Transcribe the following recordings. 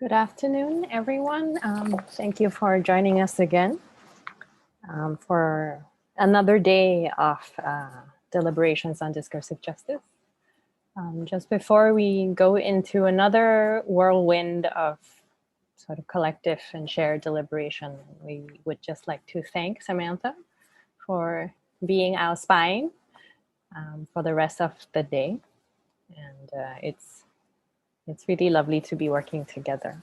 Good afternoon, everyone. Thank you for joining us again for another day of deliberations on discursive justice. Just before we go into another whirlwind of sort of collective and shared deliberation, we would just like to thank Samantha for being our spine for the rest of the day. And it's really lovely to be working together.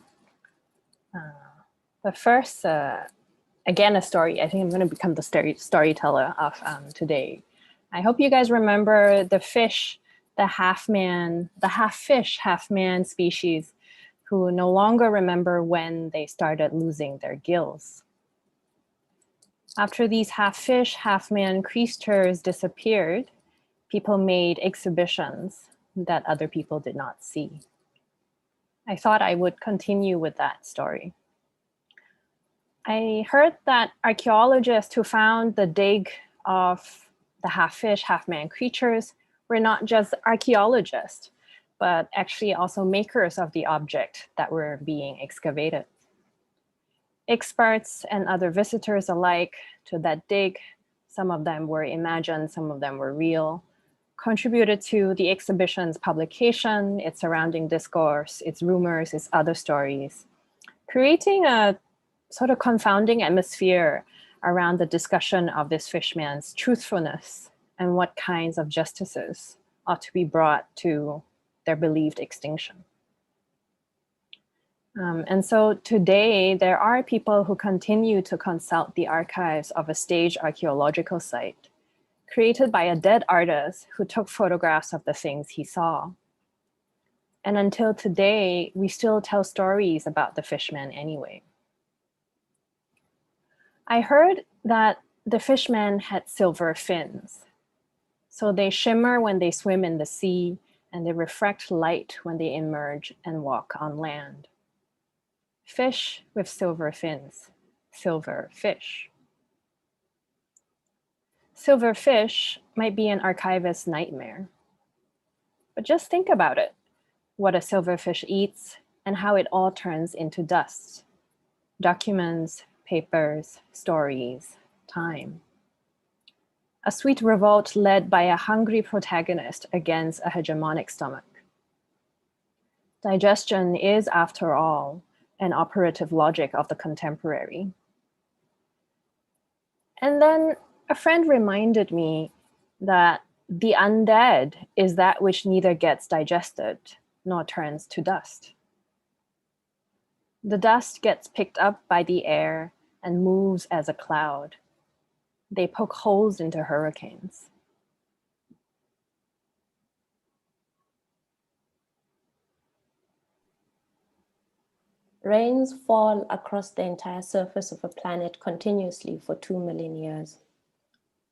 But first, again, a story. I think I'm going to become the storyteller of today. I hope you guys remember the fish, the half-fish, half-man species who no longer remember when they started losing their gills. After these half-fish, half-man creatures disappeared, people made exhibitions that other people did not see. I thought I would continue with that story. I heard that archaeologists who found the dig of the half-fish, half-man creatures were not just archaeologists, but actually also makers of the object that were being excavated. Experts and other visitors alike to that dig, some of them were imagined, some of them were real, contributed to the exhibition's publication, its surrounding discourse, its rumors, its other stories, creating a sort of confounding atmosphere around the discussion of this fishman's truthfulness and what kinds of justices ought to be brought to their believed extinction. And so today, there are people who continue to consult the archives of a staged archaeological site created by a dead artist who took photographs of the things he saw. And until today, we still tell stories about the fishman anyway. I heard that the fishmen had silver fins. So they shimmer when they swim in the sea, and they refract light when they emerge and walk on land. Fish with silver fins, silver fish. Silver fish might be an archivist's nightmare. But just think about it, what a silverfish eats and how it all turns into dust. Documents, papers, stories, time. A sweet revolt led by a hungry protagonist against a hegemonic stomach. Digestion is, after all, an operative logic of the contemporary. And then a friend reminded me that the undead is that which neither gets digested nor turns to dust. The dust gets picked up by the air and moves as a cloud. They poke holes into hurricanes. Rains fall across the entire surface of a planet continuously for 2 million years.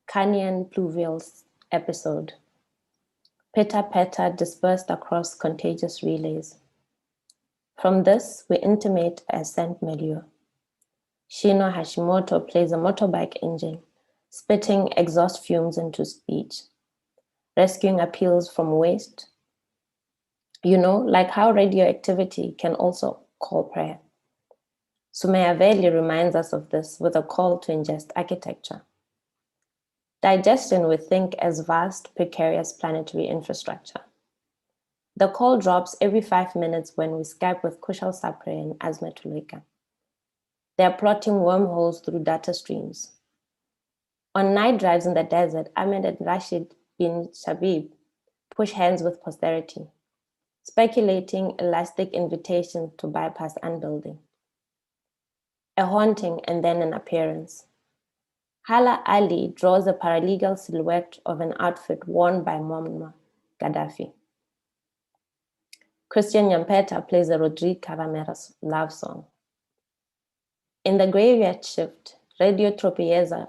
Canyon pluvials episode. Pitter-patter dispersed across contagious relays. From this, we intimate a scent milieu. Shino Hashimoto plays a motorbike engine, spitting exhaust fumes into speech, rescuing appeals from waste. You know, like how radioactivity can also call prayer. Sumaya Veli reminds us of this with a call to ingest architecture. Digestion we think as vast, precarious planetary infrastructure. The call drops every 5 minutes when we Skype with Kushal Sapre and Azma Tulika. They are plotting wormholes through data streams. On night drives in the desert, Ahmed and Rashid bin Shabib push hands with posterity, speculating elastic invitation to bypass unbuilding. A haunting and then an appearance. Hala Ali draws a paralegal silhouette of an outfit worn by Muammar Gaddafi. Christian Nyampeta plays a Rodrigue Cavamera's love song. In the graveyard shift, Radio Tropieza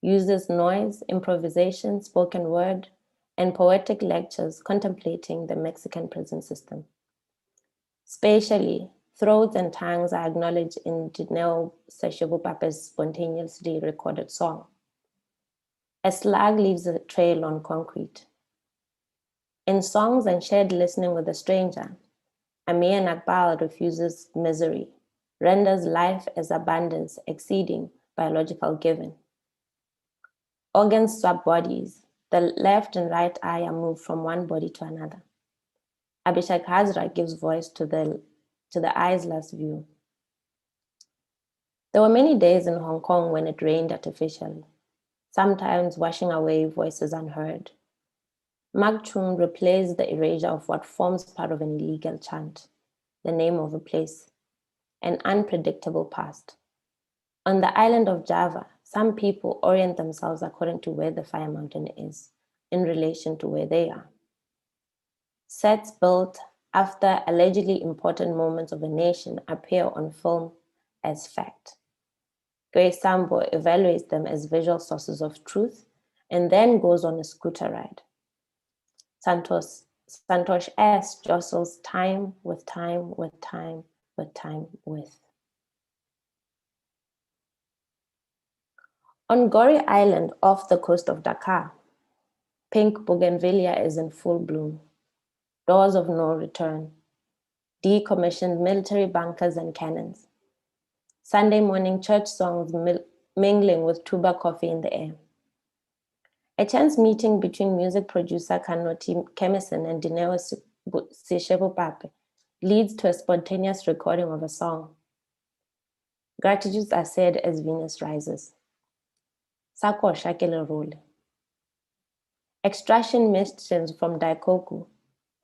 uses noise, improvisation, spoken word, and poetic lectures contemplating the Mexican prison system. Spatially, throats and tongues are acknowledged in Dineo BOPAPE's spontaneously recorded song. A slug leaves a trail on concrete. In songs and shared listening with a stranger, Amiya NAGPAL refuses misery, renders life as abundance exceeding biological given. Organs swap bodies. The left and right eye are moved from one body to another. Abhishek HAZRA gives voice to the eye's last view. There were many days in Hong Kong when it rained artificially, sometimes washing away voices unheard. CHUNG replaced the erasure of what forms part of an illegal chant, the name of a place, an unpredictable past. On the island of Java, some people orient themselves according to where the fire mountain is, in relation to where they are. Sets built after allegedly important moments of a nation appear on film as fact. Grace SAMBOH evaluates them as visual sources of truth and then goes on a scooter ride. Santhosh S jostles time with time with time with time with. On Gorée Island off the coast of Dakar, pink bougainvillea is in full bloom. Doors of no return, decommissioned military bunkers and cannons. Sunday morning church songs mingling with tuba coffee in the air. A chance meeting between music producer Kanoti Kemison and Dineo BOPAPE leads to a spontaneous recording of a song. Gratitudes are said as Venus rises. Sako shakele role. Extraction missions from Daikoku,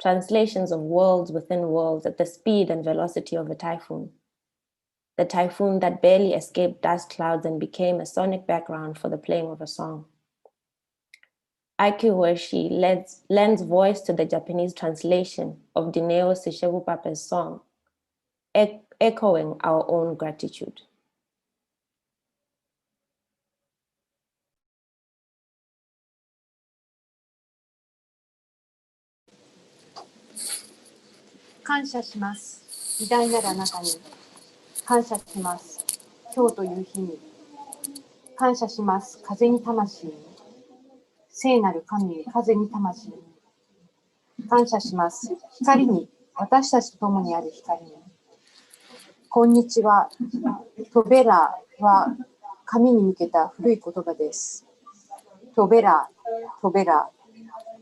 translations of worlds within worlds at the speed and velocity of a typhoon. The typhoon that barely escaped dust clouds and became a sonic background for the playing of a song. Seshee lends voice to the Japanese translation of Dineo BOPAPE's song, echoing our own gratitude. Kansha shimasu, 偉大なるあなたに。感謝します。今日という日に。感謝します。風に魂に。聖なる神に風に魂に。感謝します。光に、私たちと共にある光に。こんにちは。トベラは神に向けた古い言葉です。トベラ、トベラ、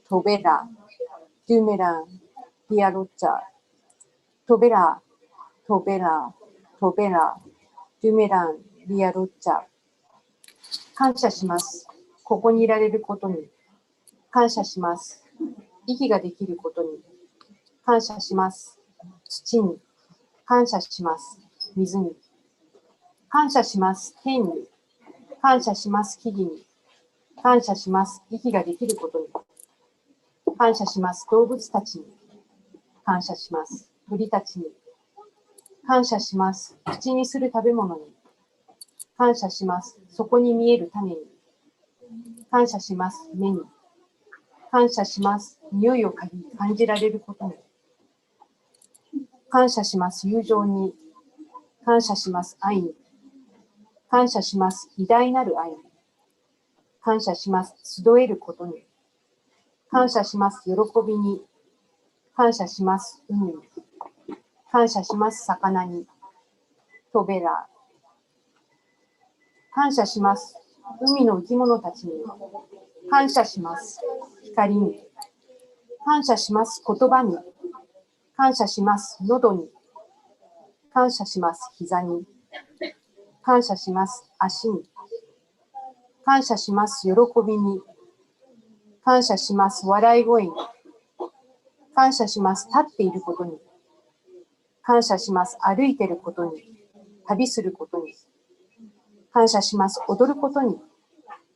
トベラ、デュメラン、ディアロッチャー。トベラ、トベラ、トベラ、デュメラン、リアロッチャ。感謝します。ここにいられることに。感謝します。息ができることに。感謝します。土に。感謝します。水に。感謝します。天に。感謝します。木々に。感謝します。息ができることに。感謝します。動物たちに。感謝します。鳥たちに。感謝します。口にする食べ物に。感謝します。そこに見える種に。感謝します。目に。感謝します。匂いを感じられることに。感謝します。友情に。感謝します。愛に。感謝します。偉大なる愛に。感謝します。集えることに。感謝します。喜びに。感謝します。海に。感謝します。魚に。トベラ。感謝します。海の生き物たちに。感謝します。光に。感謝します。言葉に。感謝します。喉に。感謝します。膝に。感謝します。足に。感謝します。喜びに。感謝します。笑い声に。感謝します。立っていることに。感謝します。歩いていることに。旅することに。感謝します。踊ることに。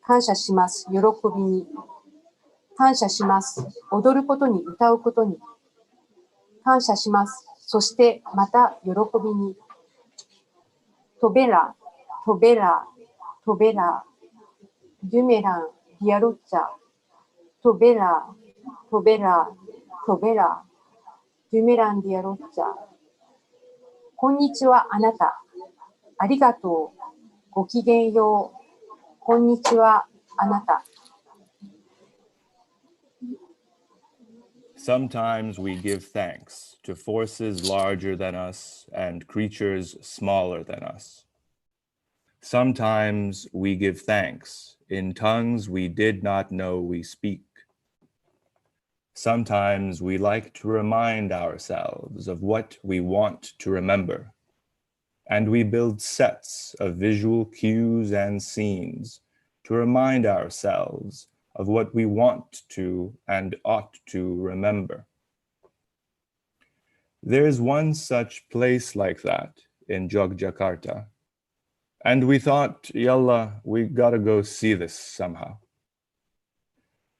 感謝します。喜びに。感謝します。踊ることに、歌うことに。感謝します。そしてまた喜びに。トベラ、トベラ、トベラ、デュメラン、ディアロッチャ、トベラ、トベラ、トベラ、デュメラン、ディアロッチャ。こんにちは、あなた。ありがとう。ごきげんよう。こんにちは、あなた。Sometimes we give thanks to forces larger than us and creatures smaller than us. Sometimes we give thanks in tongues we did not know we speak. Sometimes we like to remind ourselves of what we want to remember, and we build sets of visual cues and scenes to remind ourselves of what we want to and ought to remember. There is one such place like that in Jogja, and we thought, yalla, we gotta go see this somehow.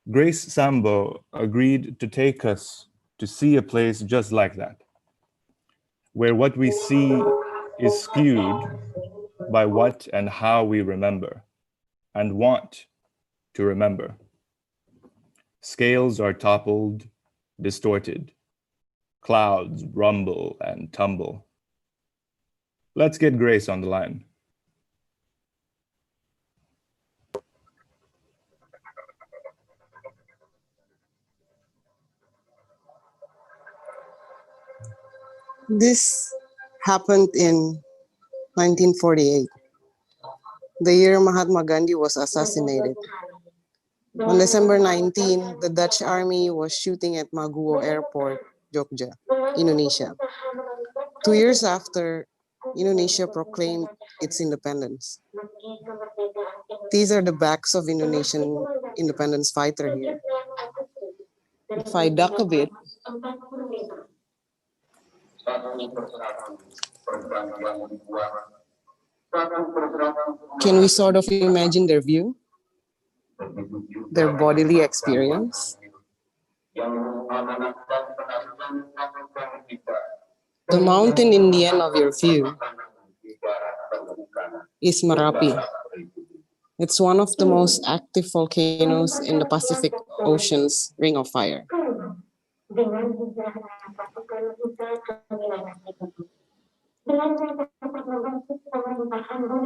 Grace Sambo agreed to take us to see a place just like that, where what we see is skewed by what and how we remember and want to remember. Scales are toppled, distorted. Clouds rumble and tumble. Let's get Grace on the line. This happened in 1948, the year Mahatma Gandhi was assassinated. On December 19, the Dutch army was shooting at Maguwo Airport, Jogja, Indonesia. 2 years after, Indonesia proclaimed its independence. These are the backs of Indonesian independence fighter here. If I duck a bit, can we sort of imagine their view? Their bodily experience? The mountain in the end of your view is Merapi. It's one of the most active volcanoes in the Pacific Ocean's Ring of Fire.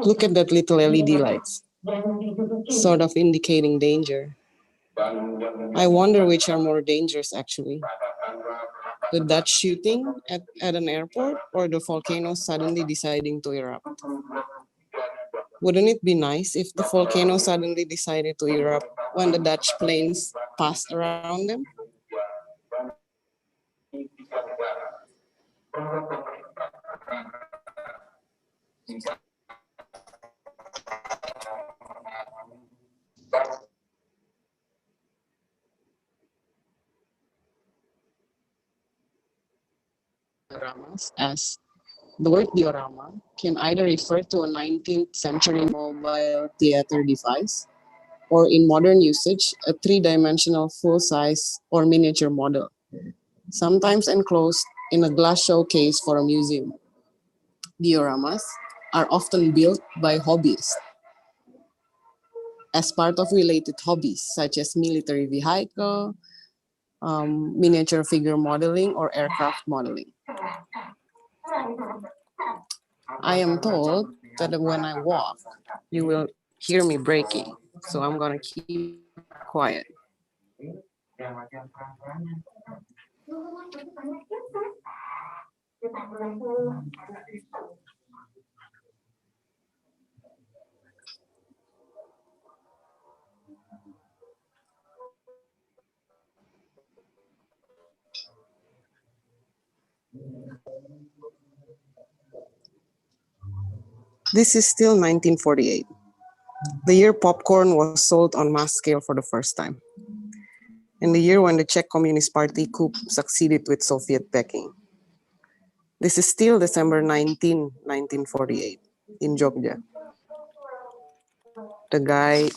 Look at that little LED lights, sort of indicating danger. I wonder which are more dangerous actually. The Dutch shooting at an airport or the volcano suddenly deciding to erupt? Wouldn't it be nice if the volcano suddenly decided to erupt when the Dutch planes passed around them? Dioramas, as the word diorama can either refer to a 19th century mobile theater device, or in modern usage, a three-dimensional full-size or miniature model, sometimes enclosed in a glass showcase for a museum. Dioramas are often built by hobbyists as part of related hobbies, such as military vehicle, miniature figure modeling, or aircraft modeling. I am told that when I walk, you will hear me breaking, so I'm gonna keep quiet. This is still 1948, the year popcorn was sold on mass scale for the first time, and the year when the Czech Communist Party coup succeeded with Soviet backing. This is still December 19, 1948, in Jogja. The guy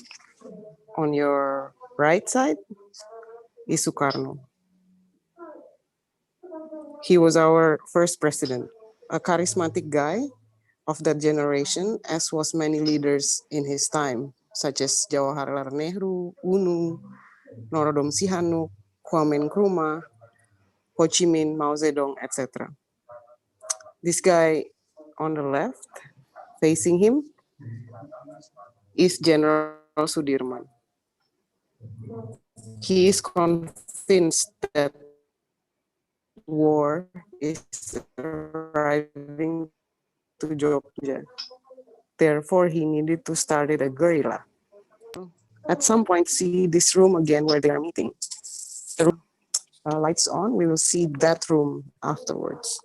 on your right side is Sukarno. He was our first president, a charismatic guy of that generation, as was many leaders in his time, such as Jawaharlal Nehru, UNU, Norodom Sihanouk, Kwame Nkrumah, Ho Chi Minh, Mao Zedong, etc. This guy on the left, facing him, is General Sudirman. He is convinced that war is arriving to Jogja. Therefore, he needed to start a guerrilla. At some point, see this room again where they are meeting. The room, lights on, we will see that room afterwards.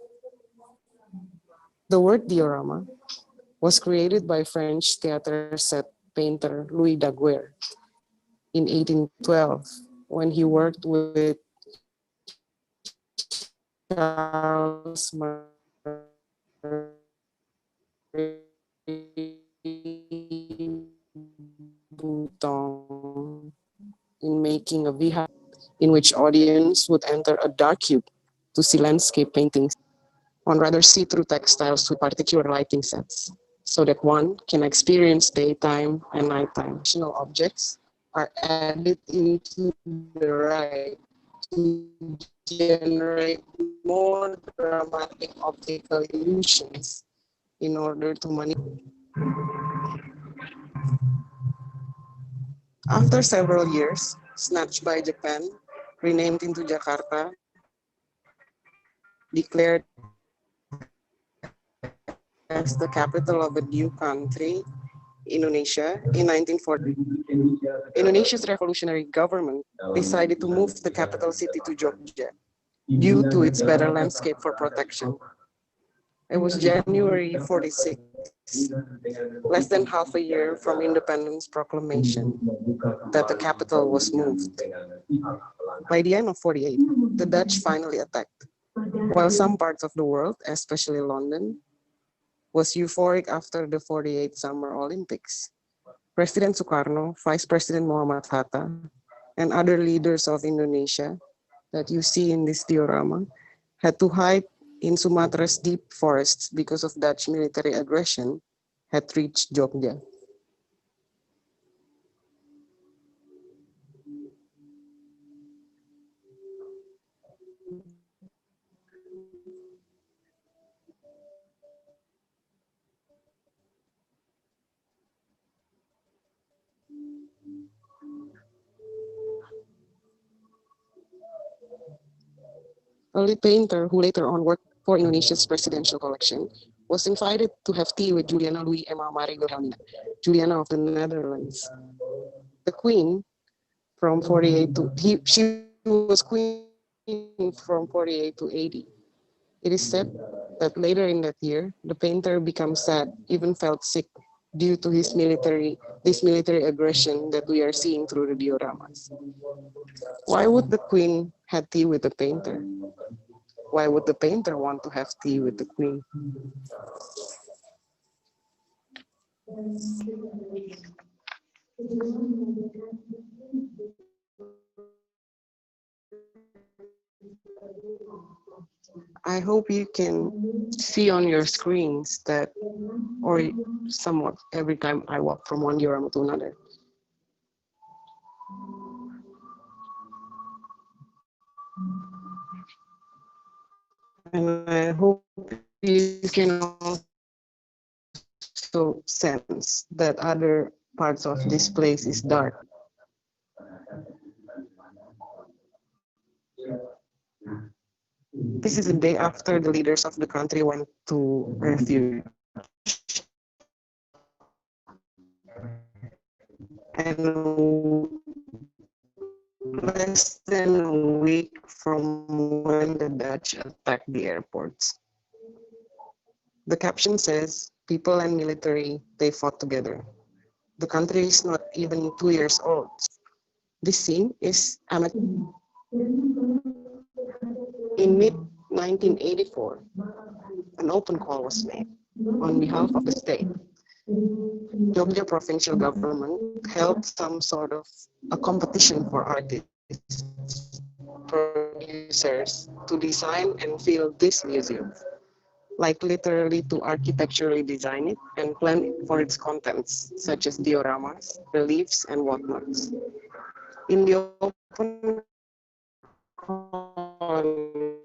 The word diorama was created by French theater set painter Louis Daguerre in 1812 when he worked with Charles Bouton in making a viha in which audience would enter a dark cube to see landscape paintings on rather see-through textiles with particular lighting sets, so that one can experience daytime and nighttime. Additional objects are added into the ride to generate more dramatic optical illusions in order to manipulate. After several years, snatched by Japan, renamed into Jakarta, declared as the capital of a new country, Indonesia, in 1940. Indonesia's revolutionary government decided to move the capital city to Jogja due to its better landscape for protection. It was January 46, less than half a year from independence proclamation, that the capital was moved. By the end of 48, the Dutch finally attacked, while some parts of the world, especially London, was euphoric after the 48 Summer Olympics. President Sukarno, Vice President Muhammad Hatta, and other leaders of Indonesia that you see in this diorama had to hide in Sumatra's deep forests because of Dutch military aggression had reached Jogja. A lead painter who later on worked for Indonesia's presidential collection was invited to have tea with Juliana Louis Emma Marie Wilhelmina, Juliana of the Netherlands. The queen from 48 to, she was queen from 48 to 80. It is said that later in that year, the painter became sad, even felt sick due to this military aggression that we are seeing through the dioramas. Why would the queen have tea with the painter? Why would the painter want to have tea with the queen? I hope you can see on your screens that, or somewhat every time I walk from one diorama to another. And I hope you can also sense that other parts of this place is dark. This is the day after the leaders of the country went to refuge. And less than a week from when the Dutch attacked the airports. The caption says, "People and military, they fought together. The country is not even 2 years old." This scene is in mid-1984. An open call was made on behalf of the state. Jogja provincial government held some sort of a competition for artists, producers to design and fill this museum, like literally to architecturally design it and plan it for its contents, such as dioramas, reliefs, and whatnots. In the open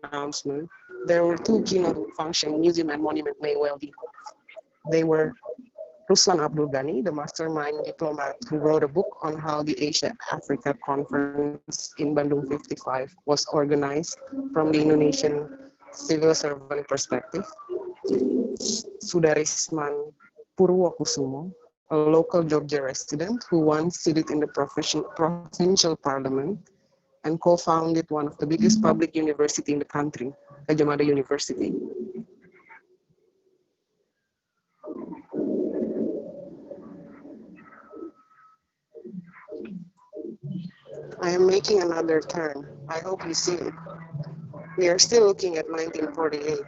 announcement, there were two keynote functions museum and monument may well be. They were Ruslan Abdul Ghani, the mastermind diplomat who wrote a book on how the Asia-Africa Conference in Bandung 55 was organized from the Indonesian civil servant perspective. Sudarisman Purwokusumo, a local Jogja resident who once seated in the provincial parliament and co-founded one of the biggest public university in the country, Gajah Mada University. I am making another turn. I hope you see it. We are still looking at 1948,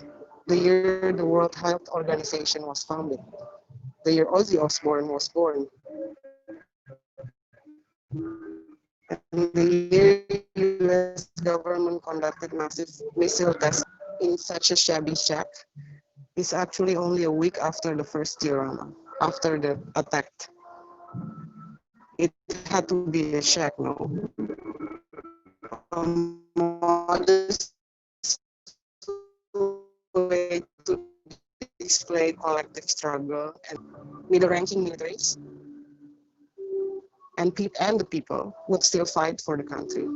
the year the World Health Organization was founded, the year Ozzy Osbourne was born, and the year US government conducted massive missile tests in such a shabby shack. Is actually only a week after the first diorama, after the attack. It had to be a shack, no? A modest way to display collective struggle and middle-ranking militaries and the people would still fight for the country.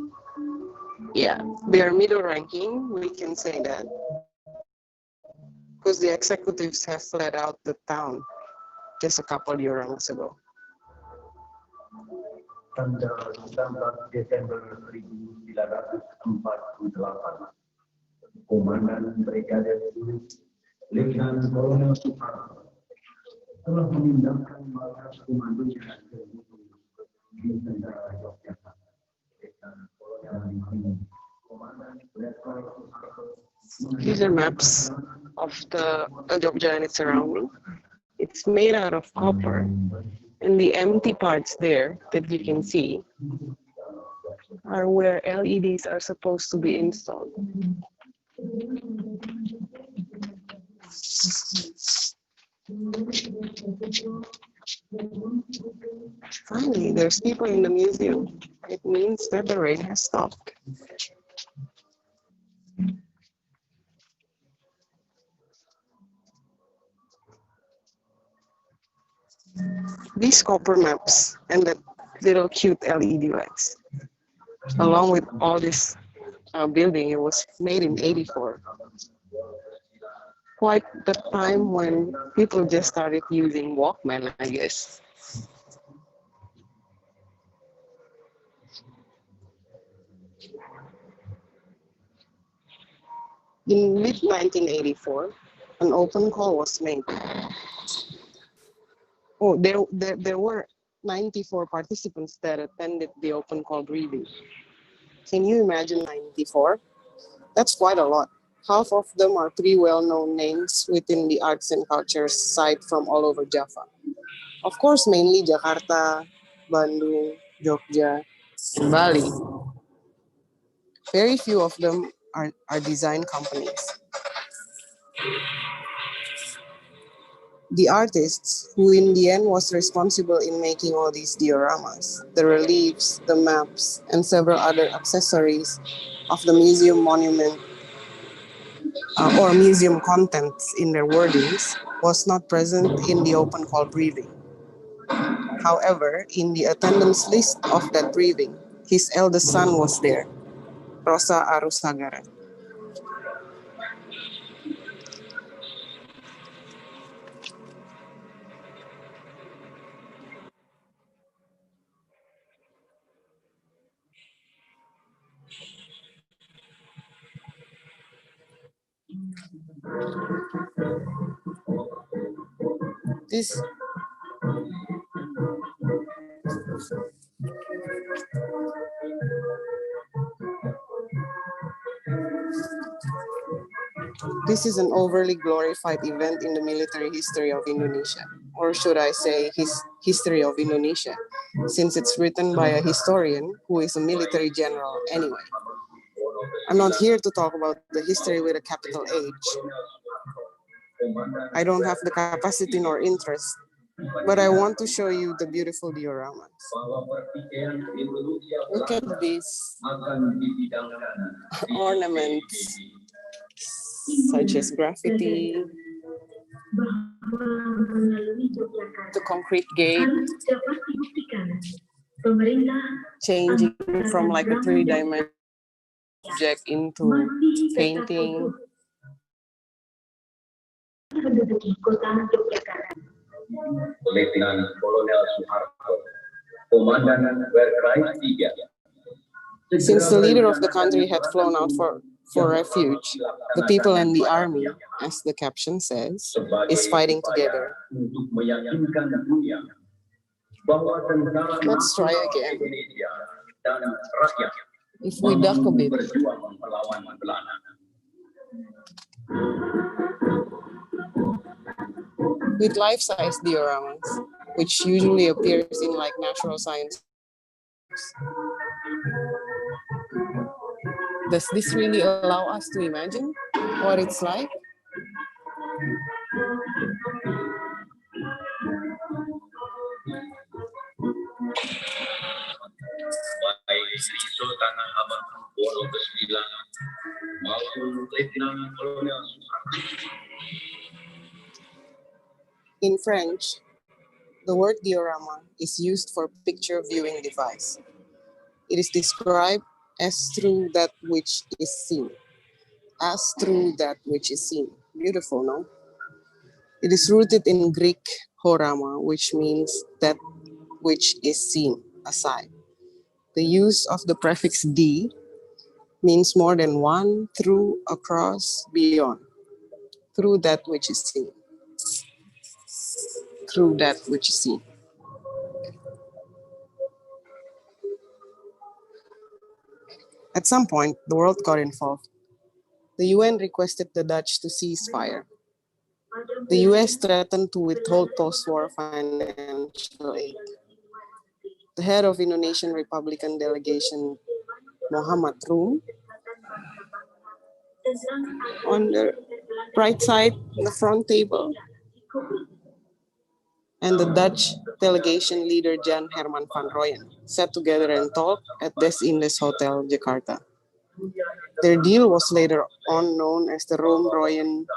Yeah, they are middle-ranking, we can say that, because the executives have fled out the town just a couple of dioramas ago. Tanggal 19 Desember 1948, Komandan Brigade Letnan Kolonel Soekarno telah memindahkan markas komandonya di negara Yogyakarta. These are maps of the Jogja and its surrounding. It's made out of copper, and the empty parts there that you can see are where LEDs are supposed to be installed. Finally, there's people in the museum. It means that the rain has stopped. These copper maps and the little cute LED lights, along with all this building, it was made in '84. Quite the time when people just started using Walkman, I guess. In mid-1984, an open call was made. Oh, there were 94 participants that attended the open call briefing. Can you imagine 94? That's quite a lot. Half of them are pretty well-known names within the arts and culture side from all over Java. Of course, mainly Jakarta, Bandung, Jogja, and Bali. Very few of them are design companies. The artists, who in the end was responsible in making all these dioramas, the reliefs, the maps, and several other accessories of the museum monument or museum contents in their wordings, was not present in the open call briefing. However, in the attendance list of that briefing, his eldest son was there, Rosa Arusagara. This is an overly glorified event in the military history of Indonesia, or should I say history of Indonesia, since it's written by a historian who is a military general anyway. I'm not here to talk about the history with a capital H. I don't have the capacity nor interest, but I want to show you the beautiful dioramas. Look at these ornaments, such as graffiti, The concrete gate changing from like a three-dimensional object into painting. Letnan Kolonel Soeharto, Komandan Werkrijs 3. Since the leader of the country had flown out for refuge, the people and the army, as the caption says, is fighting together. Let's try again. If we duck a bit. With life-size dioramas, which usually appears in like natural science. Does this really allow us to imagine what it's like? Baik Sri Sultan Hamengkubuwono ke-9 maupun Letnan Kolonel Soeharto. In French, the word diorama is used for picture viewing device. It is described as through that which is seen. As through that which is seen. Beautiful, no? It is rooted in Greek horama, which means that which is seen, aside. The use of the prefix D means more than one, through, across, beyond. Through that which is seen. Through that which is seen. At some point, the world got involved. The UN requested the Dutch to cease fire. The US threatened to withhold post-war financial aid. The head of Indonesian Republican delegation, Muhammad Rum, on the right side, the front table, and the Dutch delegation leader Jan Herman van Rooyen sat together and talked at Des Indes Hotel, Jakarta. Their deal was later on known as the Rome-Rooyen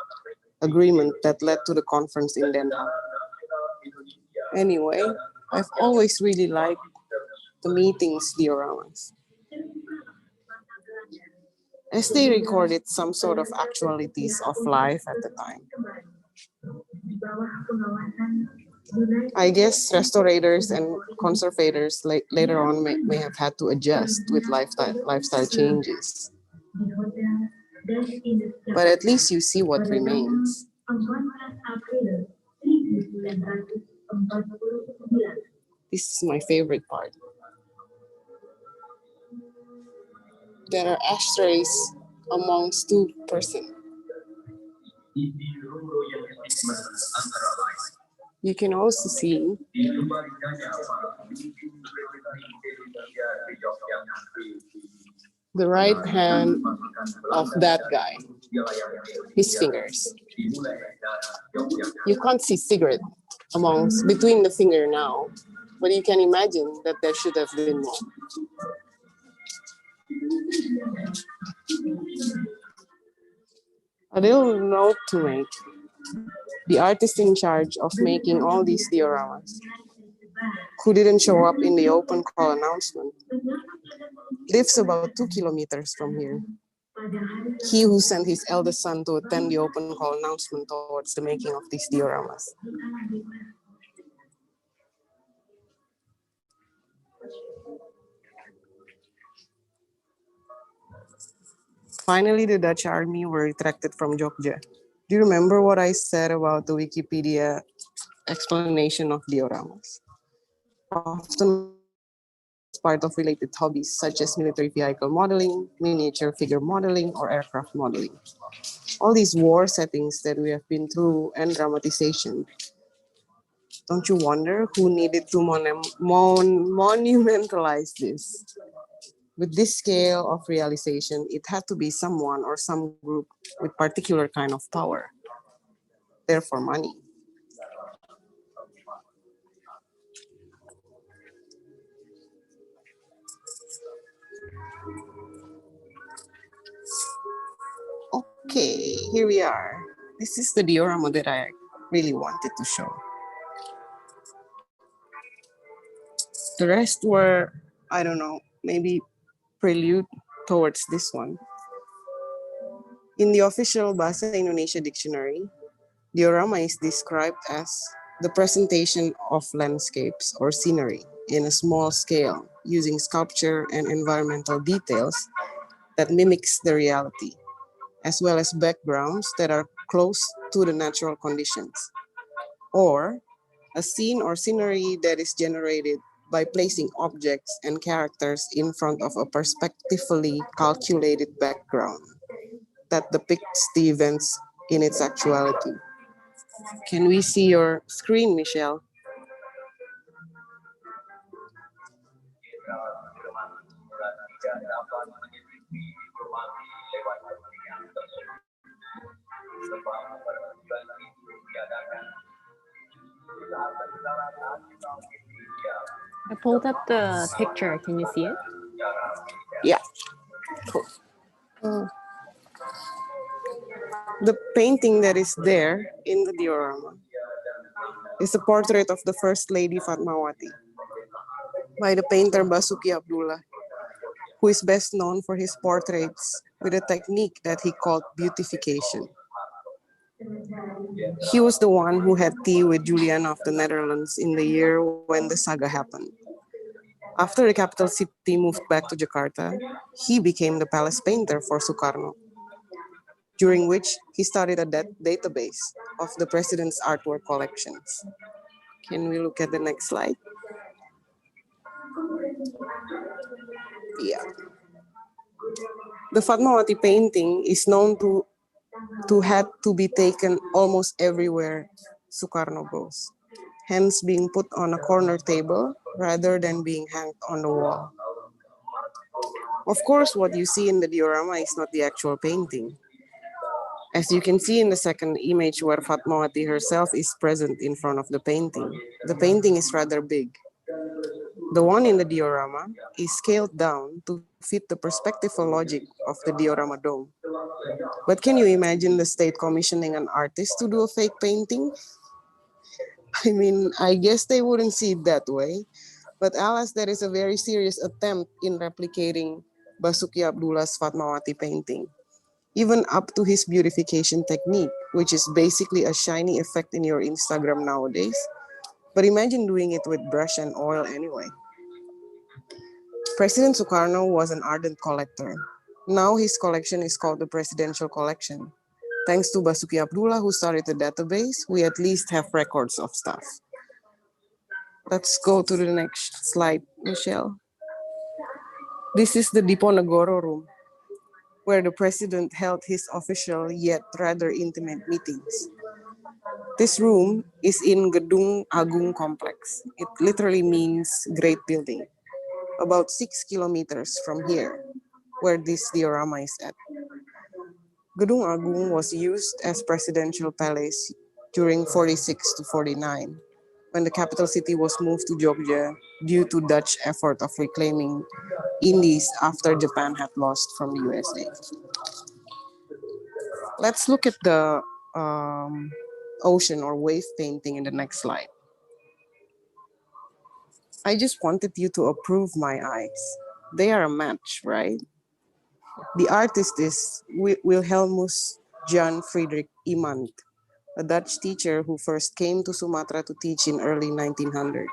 Agreement that led to the conference in Den Haag. Anyway, I've always really liked the meetings dioramas, as they recorded some sort of actualities of life at the time. I guess restaurators and conservators later on may have had to adjust with lifestyle changes. But at least you see what remains. This is my favorite part. There are ashtrays amongst two persons. You can also see the right hand of that guy, his fingers. You can't see cigarette between the finger now, but you can imagine that there should have been more. A little note to make. The artist in charge of making all these dioramas, who didn't show up in the open call announcement, lives about 2 kilometers from here. He who sent his eldest son to attend the open call announcement towards the making of these dioramas. Finally, the Dutch army were retracted from Jogja. Do you remember what I said about the Wikipedia explanation of dioramas? Often it's part of related hobbies such as military vehicle modeling, miniature figure modeling, or aircraft modeling. All these war settings that we have been through and dramatization. Don't you wonder who needed to monumentalize this? With this scale of realization, it had to be someone or some group with particular kind of power, therefore money. Okay, here we are. This is the diorama that I really wanted to show. The rest were, I don't know, maybe prelude towards this one. In the official Bahasa Indonesia dictionary, diorama is described as the presentation of landscapes or scenery in a small scale using sculpture and environmental details that mimics the reality, as well as backgrounds that are close to the natural conditions, or a scene or scenery that is generated by placing objects and characters in front of a perspectively calculated background that depicts the events in its actuality. Can we see your screen, Michelle? I pulled up the picture. Can you see it? Yeah. Cool. The painting that is there in the diorama is a portrait of the First Lady Fatmawati by the painter Basuki Abdullah, who is best known for his portraits with a technique that he called beautification. He was the one who had tea with Juliana of the Netherlands in the year when the saga happened. After the capital city moved back to Jakarta, he became the palace painter for Sukarno, during which he started a database of the president's artwork collections. Can we look at the next slide? Yeah. The Fatmawati painting is known to have to be taken almost everywhere Sukarno goes, hence being put on a corner table rather than being hanged on the wall. Of course, what you see in the diorama is not the actual painting. As you can see in the second image where Fatmawati herself is present in front of the painting is rather big. The one in the diorama is scaled down to fit the perspectival logic of the diorama dome. But can you imagine the state commissioning an artist to do a fake painting? I mean, I guess they wouldn't see it that way, but alas, there is a very serious attempt in replicating Basuki Abdullah's Fatmawati painting, even up to his beautification technique, which is basically a shiny effect in your Instagram nowadays. But imagine doing it with brush and oil anyway. President Sukarno was an ardent collector. Now his collection is called the Presidential Collection. Thanks to Basuki Abdullah, who started the database, we at least have records of stuff. Let's go to the next slide, Michelle. This is the Diponegoro room, where the president held his official yet rather intimate meetings. This room is in Gedung Agung Complex. It literally means great building, about 6 kilometers from here, where this diorama is at. Gedung Agung was used as presidential palace during 46 to 49, when the capital city was moved to Jogja due to Dutch effort of reclaiming Indies after Japan had lost from the USA. Let's look at the ocean or wave painting in the next slide. I just wanted you to approve my eyes. They are a match, right? The artist is Wilhelmus Jan Friedrich Iemand, a Dutch teacher who first came to Sumatra to teach in early 1900.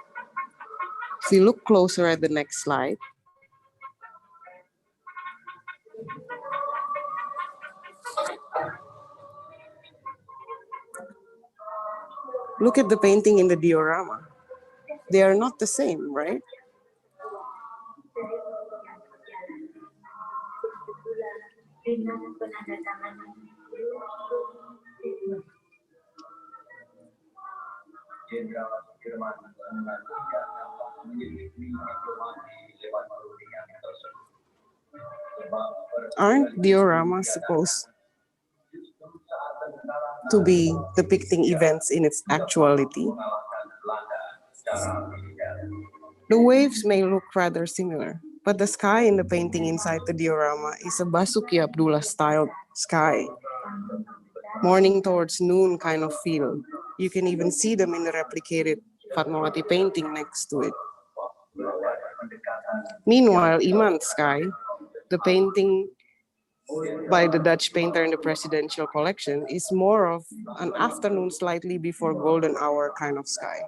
If you look closer at the next slide, look at the painting in the diorama. They are not the same, right? Aren't dioramas supposed to be depicting events in its actuality? The waves may look rather similar, but the sky in the painting inside the diorama is a Basuki Abdullah styled sky. Morning towards noon kind of feel. You can even see them in the replicated Fatmawati painting next to it. Meanwhile, Iman's Sky, the painting by the Dutch painter in the presidential collection, is more of an afternoon slightly before golden hour kind of sky.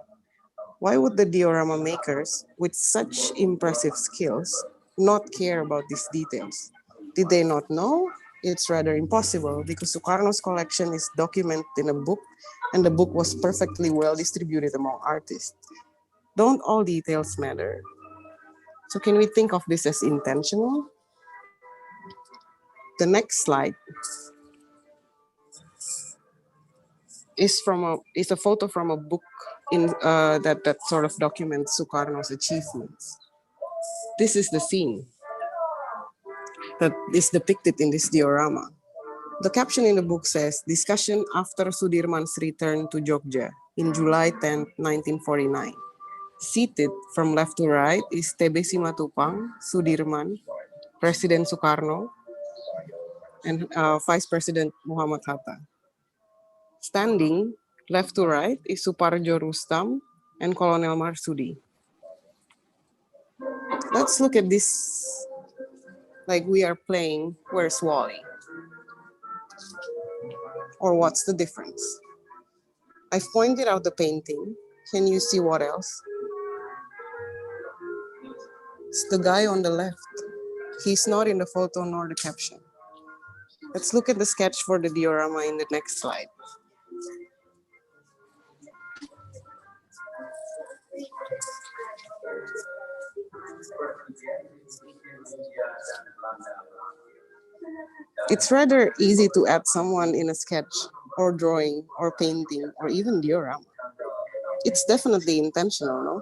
Why would the diorama makers, with such impressive skills, not care about these details? Did they not know? It's rather impossible because Sukarno's collection is documented in a book and the book was perfectly well distributed among artists. Don't all details matter? So can we think of this as intentional? The next slide is a photo from a book that sort of documents Sukarno's achievements. This is the scene that is depicted in this diorama. The caption in the book says, "Discussion after Sudirman's return to Jogja in July 10, 1949. Seated from left to right is TB Simatupang, Sudirman, President Sukarno, and Vice President Muhammad Hatta. Standing left to right is Suparjo Rustam and Colonel Marsudi." Let's look at this like we are playing Where's Wally? Or what's the difference? I've pointed out the painting. Can you see what else? It's the guy on the left. He's not in the photo nor the caption. Let's look at the sketch for the diorama in the next slide. It's rather easy to add someone in a sketch or drawing or painting or even diorama. It's definitely intentional, no?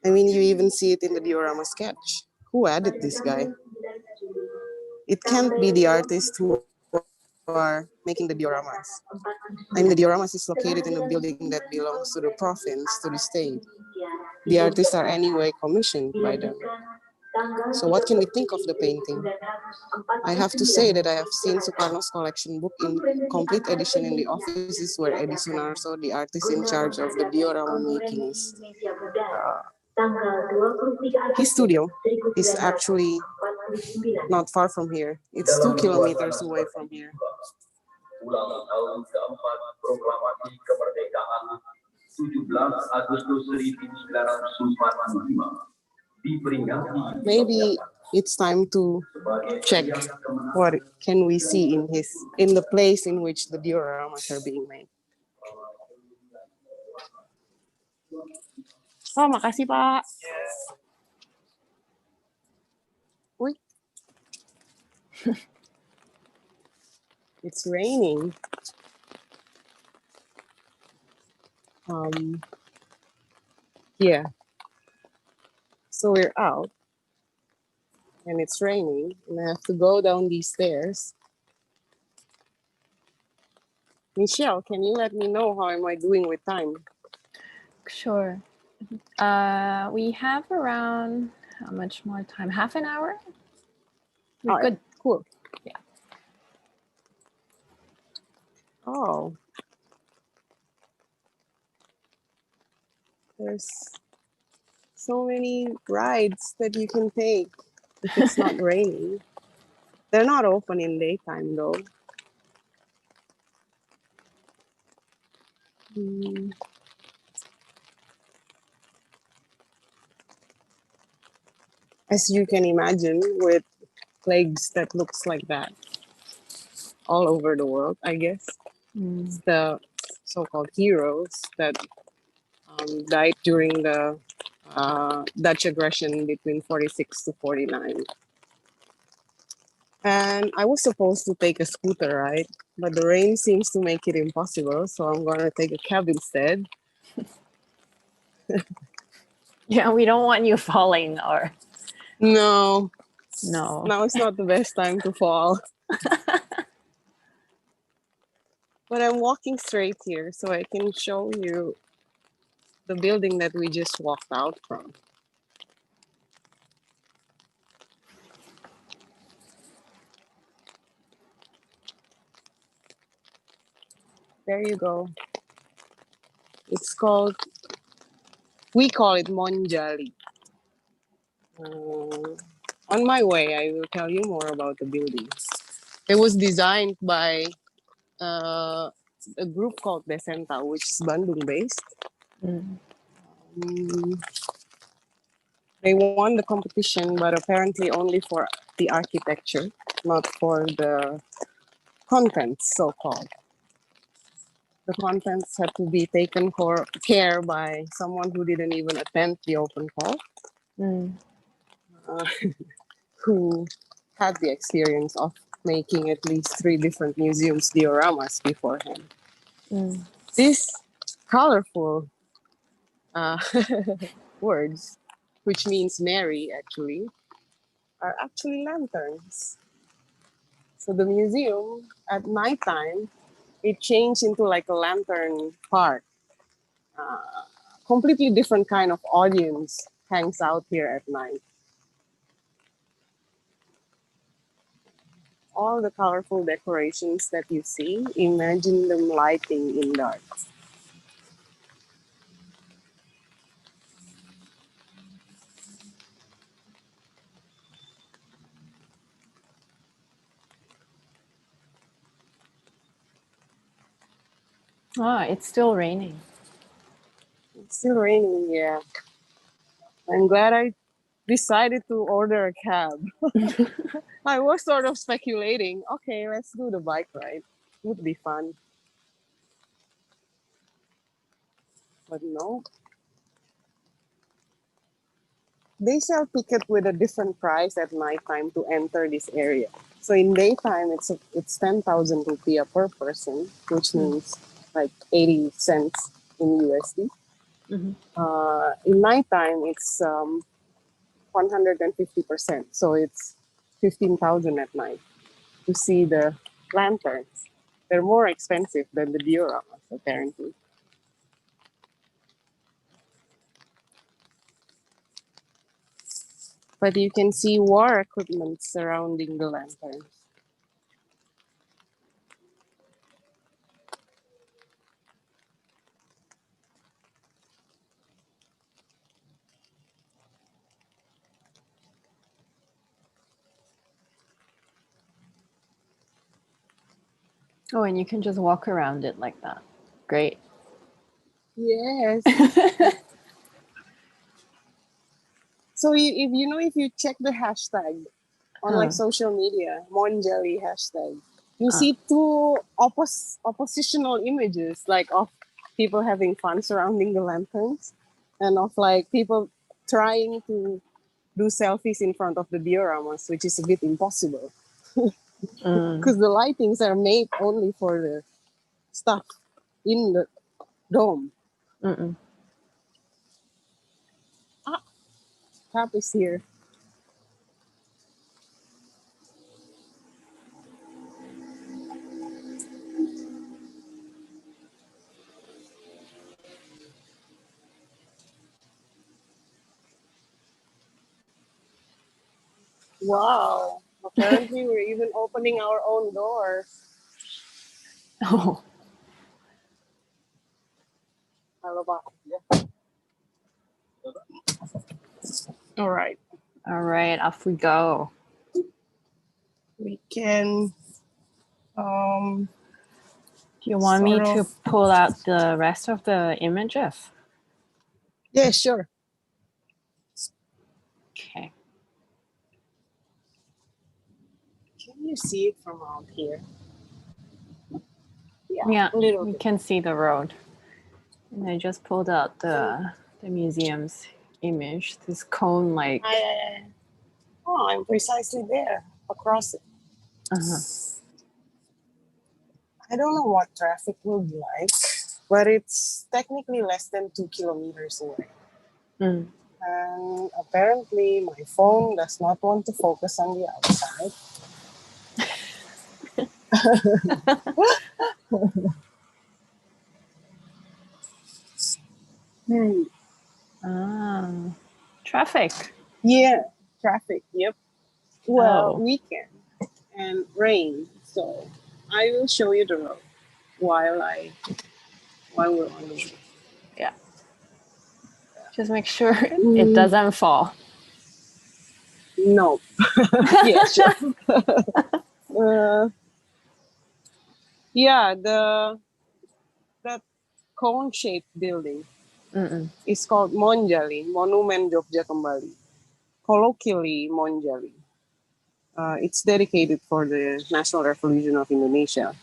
I mean, you even see it in the diorama sketch. Who added this guy? It can't be the artists who are making the dioramas. I mean, the dioramas is located in a building that belongs to the province, to the state. The artists are anyway commissioned by them. So what can we think of the painting? I have to say that I have seen Sukarno's collection book in complete edition in the offices where Edi Sunarso, the artist in charge of the diorama making, is. His studio is actually not far from here. It's 2 kilometers away from here. Ulang tahun keempat proklamasi kemerdekaan 17 Agustus 1945 diperingati. Maybe it's time to check what can we see in the place in which the dioramas are being made. Oh, makasih Pak. Uy. It's raining. Yeah. So we're out and it's raining and I have to go down these stairs. Michelle, can you let me know how am I doing with time? Sure. We have around, how much more time? Half an hour? We're good. Cool. Yeah. Oh. There's so many rides that you can take if it's not raining. They're not open in daytime though. As you can imagine, with plagues that looks like that all over the world, I guess. It's the so-called heroes that died during the Dutch aggression between 46 to 49. And I was supposed to take a scooter ride, but the rain seems to make it impossible, so I'm gonna take a cab instead. Yeah, we don't want you falling or... No. No. Now it's not the best time to fall. But I'm walking straight here so I can show you the building that we just walked out from. There you go. It's called, we call it Monjali. On my way, I will tell you more about the building. It was designed by a group called Desenta, which is Bandung based. They won the competition, but apparently only for the architecture, not for the contents, so-called. The contents had to be taken care by someone who didn't even attend the open call, who had the experience of making at least 3 different museums dioramas beforehand. These colorful words, which means Mary actually, are actually lanterns. So the museum at nighttime, it changed into like a lantern park. Completely different kind of audience hangs out here at night. All the colorful decorations that you see, imagine them lighting in dark. Oh, it's still raining. It's still raining, yeah. I'm glad I decided to order a cab. I was sort of speculating, okay, let's do the bike ride. Would be fun. But no. They sell tickets with a different price at nighttime to enter this area. So in daytime, it's 10,000 rupiah per person, which means like 80 cents in USD. In nighttime, it's 150%. So it's 15,000 at night to see the lanterns. They're more expensive than the dioramas, apparently. But you can see war equipment surrounding the lanterns. Oh, and you can just walk around it like that. Great. Yes. So if you check the hashtag on like social media, Monjali hashtag, you see 2 oppositional images, like of people having fun surrounding the lanterns, and of like people trying to do selfies in front of the dioramas, which is a bit impossible because the lightings are made only for the stuff in the dome. Cap is here. Wow. Apparently, we're even opening our own door. Oh. All right. All right, off we go. We can. Do you want me to pull out the rest of the images? Yeah, sure. Okay. Can you see it from out here? Yeah, a little you bit. can see the road. And I just pulled out the museum's image, this cone-like. Oh, I'm precisely there, across it. I don't know what traffic will be like, but it's technically less than 2 kilometers away. And apparently my phone does not want to focus on the outside. Traffic. Yeah, traffic, yep. Well, Oh. weekend and rain, so I will show you the road while we're on the way. Just make sure it doesn't fall. No. Yeah, sure. Yeah, that cone-shaped building is called Monjali, Monument Jogja Kembali, colloquially Monjali. It's dedicated for the National Revolution of Indonesia.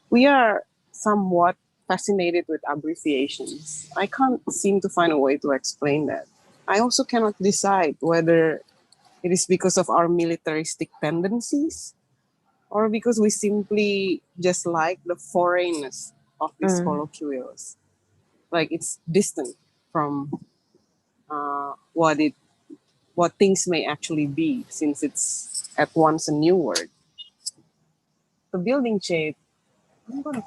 We are somewhat fascinated with abbreviations. I can't seem to find a way to explain that. I also cannot decide whether it is because of our militaristic tendencies or because we simply just like the foreignness of these colloquials. Like it's distant from what things may actually be, since it's at once a new word. The building shape. I'm gonna.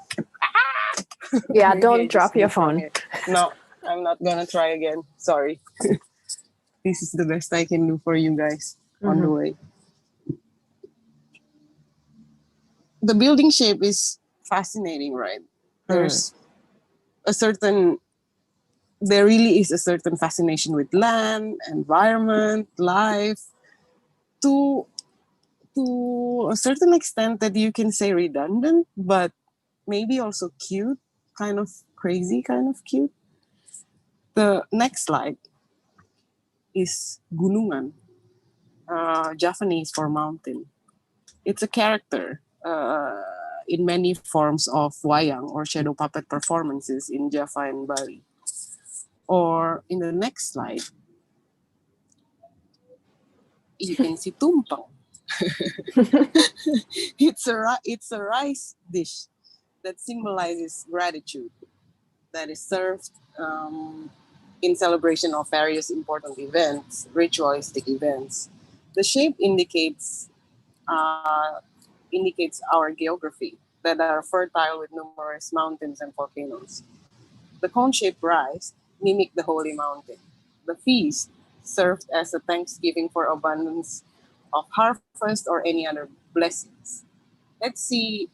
Yeah, Maybe I don't just drop your moved from phone. here. No, I'm not gonna try again. Sorry. This is the best I can do for you guys on the way. The building shape is fascinating, right? There really is a certain fascination with land, environment, life, to a certain extent that you can say redundant, but maybe also cute, kind of crazy, kind of cute. The next slide is gunungan, Javanese for mountain. It's a character in many forms of wayang or shadow puppet performances in Java and Bali. Or in the next slide, you can see tumpeng. It's a rice dish that symbolizes gratitude, that is served in celebration of various important events, ritualistic events. The shape indicates our geography, that are fertile with numerous mountains and volcanoes. The cone-shaped rice mimic the holy mountain. The feast served as a thanksgiving for abundance of harvest or any other blessings. Let's see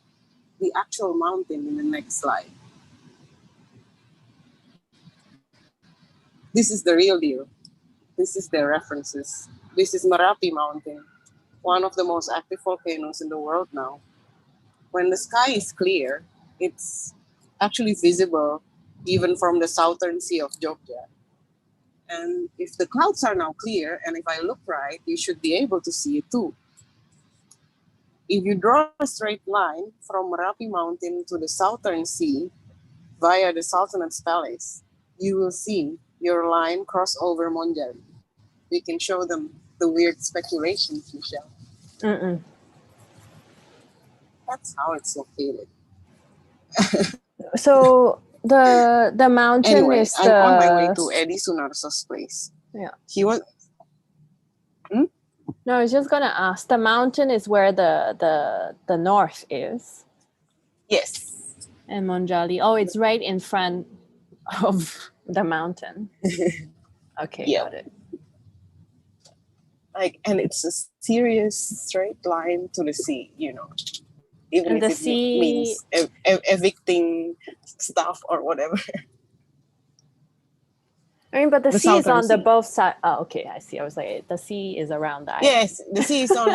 the actual mountain in the next slide. This is the real deal. This is their references. This is Merapi Mountain, one of the most active volcanoes in the world now. When the sky is clear, it's actually visible even from the southern sea of Jogja. And if the clouds are now clear, and if I look right, you should be able to see it too. If you draw a straight line from Merapi Mountain to the southern sea via the Sultan's Palace, you will see your line cross over Monjali. We can show them the weird speculations, Michelle. That's how it's located. So the mountain Anyway, is I'm on my way to Eddie Sunarso's place. Yeah. He was. No, I was just gonna ask. The mountain is where the north is. Yes. And Monjali. Oh, it's right in front of the mountain. Okay, Yeah. got it. And it's a serious straight line to the sea, even And if the it sea means evicting stuff or whatever. I mean, but the sea is southern on the sea. both sides. Oh, okay, I see. I was like, the sea is around the island. Yes, the sea is on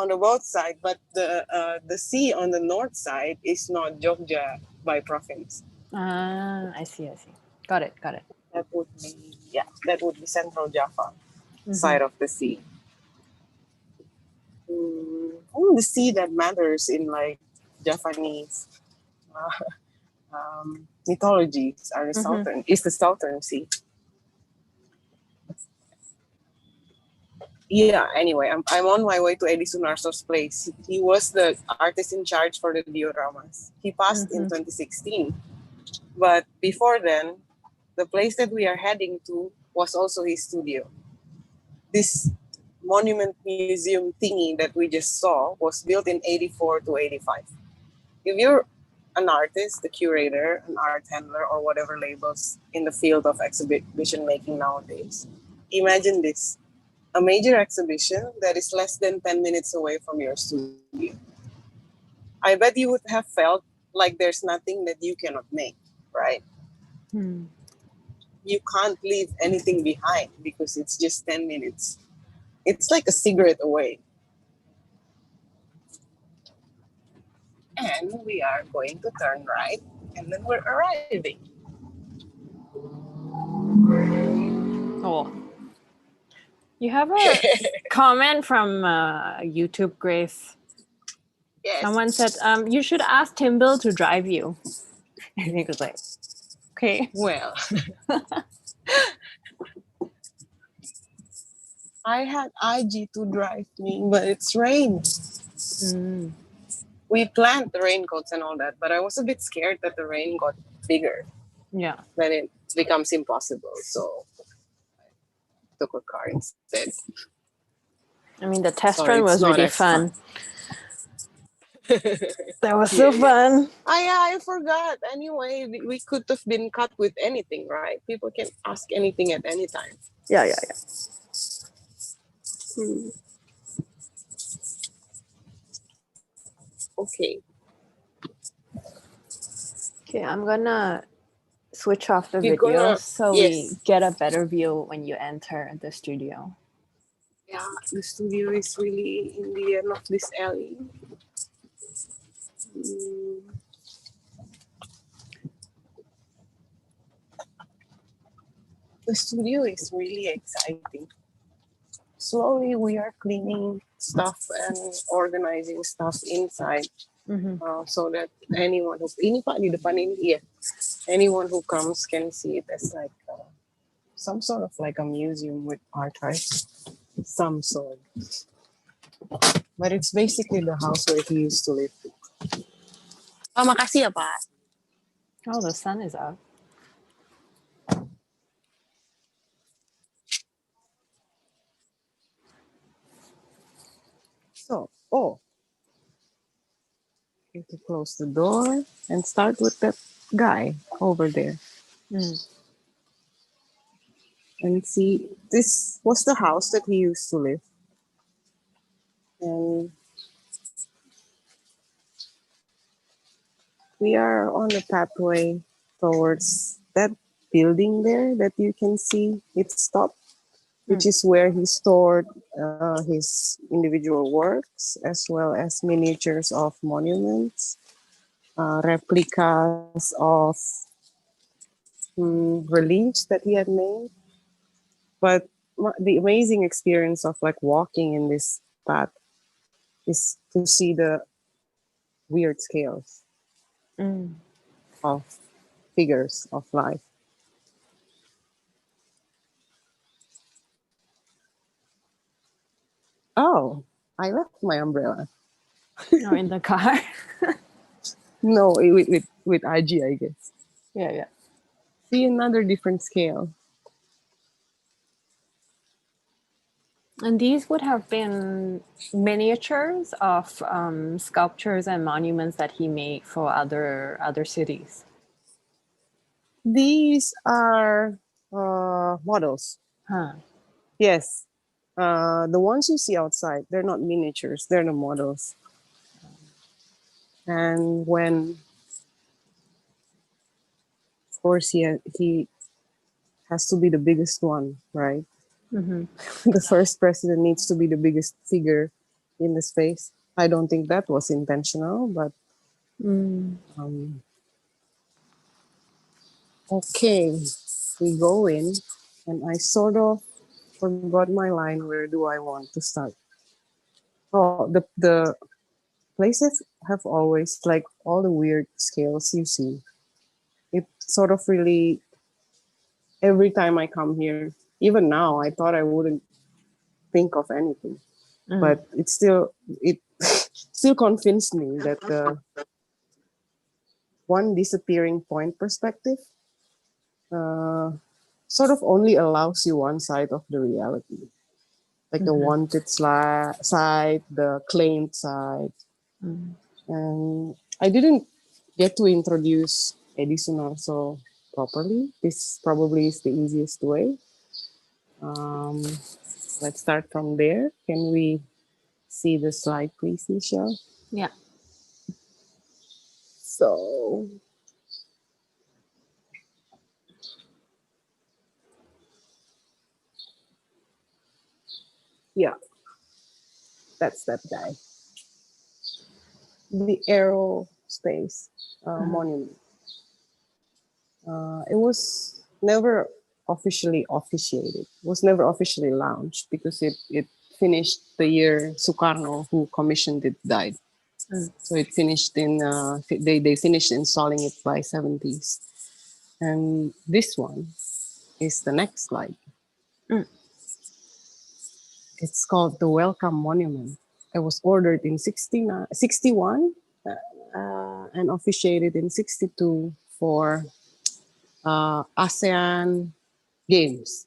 the both sides, but the sea on the north side is not Jogja by province. Ah, I see. Got it. That would be Central Java side of the sea. The sea that matters in Javanese mythologies are the southern sea. Yeah, anyway, I'm on my way to Eddie Sunarso's place. He was the artist in charge for the dioramas. He passed in 2016. But before then, the place that we are heading to was also his studio. This monument museum thingy that we just saw was built in 84 to 85. If you're an artist, a curator, an art handler, or whatever labels in the field of exhibition making nowadays, imagine this. A major exhibition that is less than 10 minutes away from your studio. I bet you would have felt like there's nothing that you cannot make, right? you can't leave anything behind because it's just 10 minutes. It's like a cigarette away. And we are going to turn right, and then we're arriving. Oh. You have a comment from YouTube, Grace. Yes. Someone said, you should ask Timbil to drive you. And he was like, okay. Well, I had IG to drive me, but it's rain. Mm. We planned the raincoats and all that, but I was a bit scared that the rain got bigger. Yeah. Then it becomes impossible. So I took a car instead. I mean, the test So run it's was not really as fun. That was so fun. I forgot. Anyway, we could have been cut with anything, right? People can ask anything at any time. Yeah. Okay. Okay, I'm gonna switch off the You're video gonna- so yes. we get a better view when you enter the studio. Yeah, the studio is really in the end of this alley. The studio is really exciting. Slowly, we are cleaning stuff and organizing stuff inside, so that anyone who anyone who comes can see it as like some sort of like a museum with archives, some sort. But it's basically the house where he used to live. Oh, makasih ya, Pak. Oh, the sun is out. So, you have to close the door and start with that guy over there. And see, this was the house that he used to live. And we are on the pathway towards that building there that you can see it stopped, which is where he stored his individual works as well as miniatures of monuments, replicas of reliefs that he had made. But the amazing experience of like walking in this path is to see the weird scales of figures of life. Oh, I left my umbrella. No, in the car. No, with IG, I guess. Yeah. See another different scale. And these would have been miniatures of sculptures and monuments that he made for other cities. These are models. Huh. Yes. The ones you see outside, they're not miniatures, they're the models. And when, of course, he has to be the biggest one, right? The first president needs to be the biggest figure in the space. I don't think that was intentional, but okay, we go in, and I sort of forgot my line. Where do I want to start? Oh, the places have always, like, all the weird scales you see. It sort of really, every time I come here, even now, I thought I wouldn't think of anything, but it still convinced me that the one disappearing point perspective sort of only allows you one side of the reality, like the wanted side, the claimed side. And I didn't get to introduce Edi Sunarso properly. This probably is the easiest way. Let's start from there. Can we see the slide, please, Michelle? Yeah. So Yeah, that's that guy. The aerospace monument. It was never officially officiated. It was never officially launched because it finished the year Sukarno, who commissioned it, died. So it finished in they finished installing it by 70s. And this one is the next slide. It's called the Welcome Monument. It was ordered in 61 and officiated in 62 for ASEAN Games.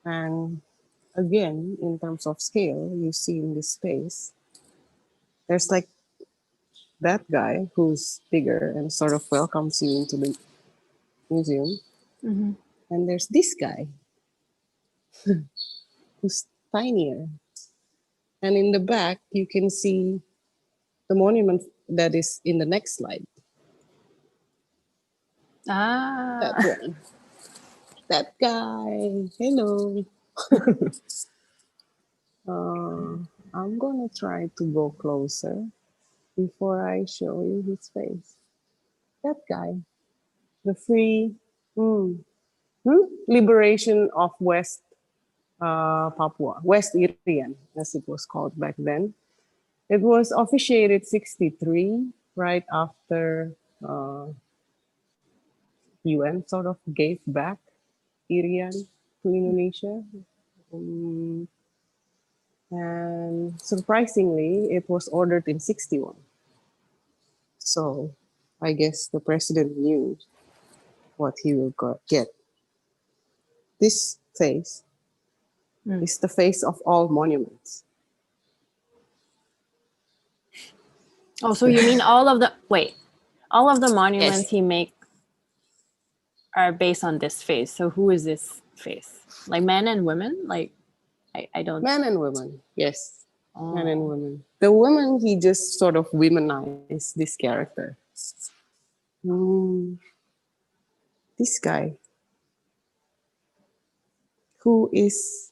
And again, in terms of scale, you see in this space, there's like that guy who's bigger and sort of welcomes you into the museum. Mm-hmm. And there's this guy who's tinier. And in the back, you can see the monument that is in the next slide. That one. That guy. Hello. I'm gonna try to go closer before I show you his face. That guy. The free liberation of West Papua, West Irian, as it was called back then. It was officiated 63, right after UN sort of gave back Irian to Indonesia. And surprisingly, it was ordered in 61. So I guess the president knew what he will get. This face is the face of all monuments. Oh, so you mean all of the monuments Yes. he make are based on this face. So who is this face? Like men and women? Like I don't. Men and women, yes. Oh. Men and women. The women, he just sort of womanized this character. This guy, who is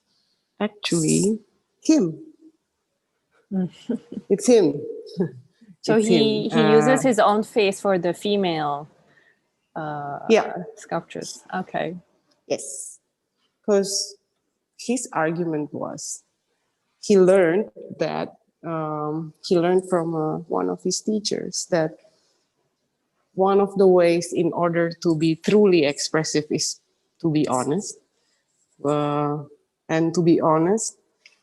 actually him. It's him. So It's he him. uses his own face for the female Yeah. sculptures. Okay. Yes. Because his argument was he learned from one of his teachers that one of the ways in order to be truly expressive is to be honest, and to be honest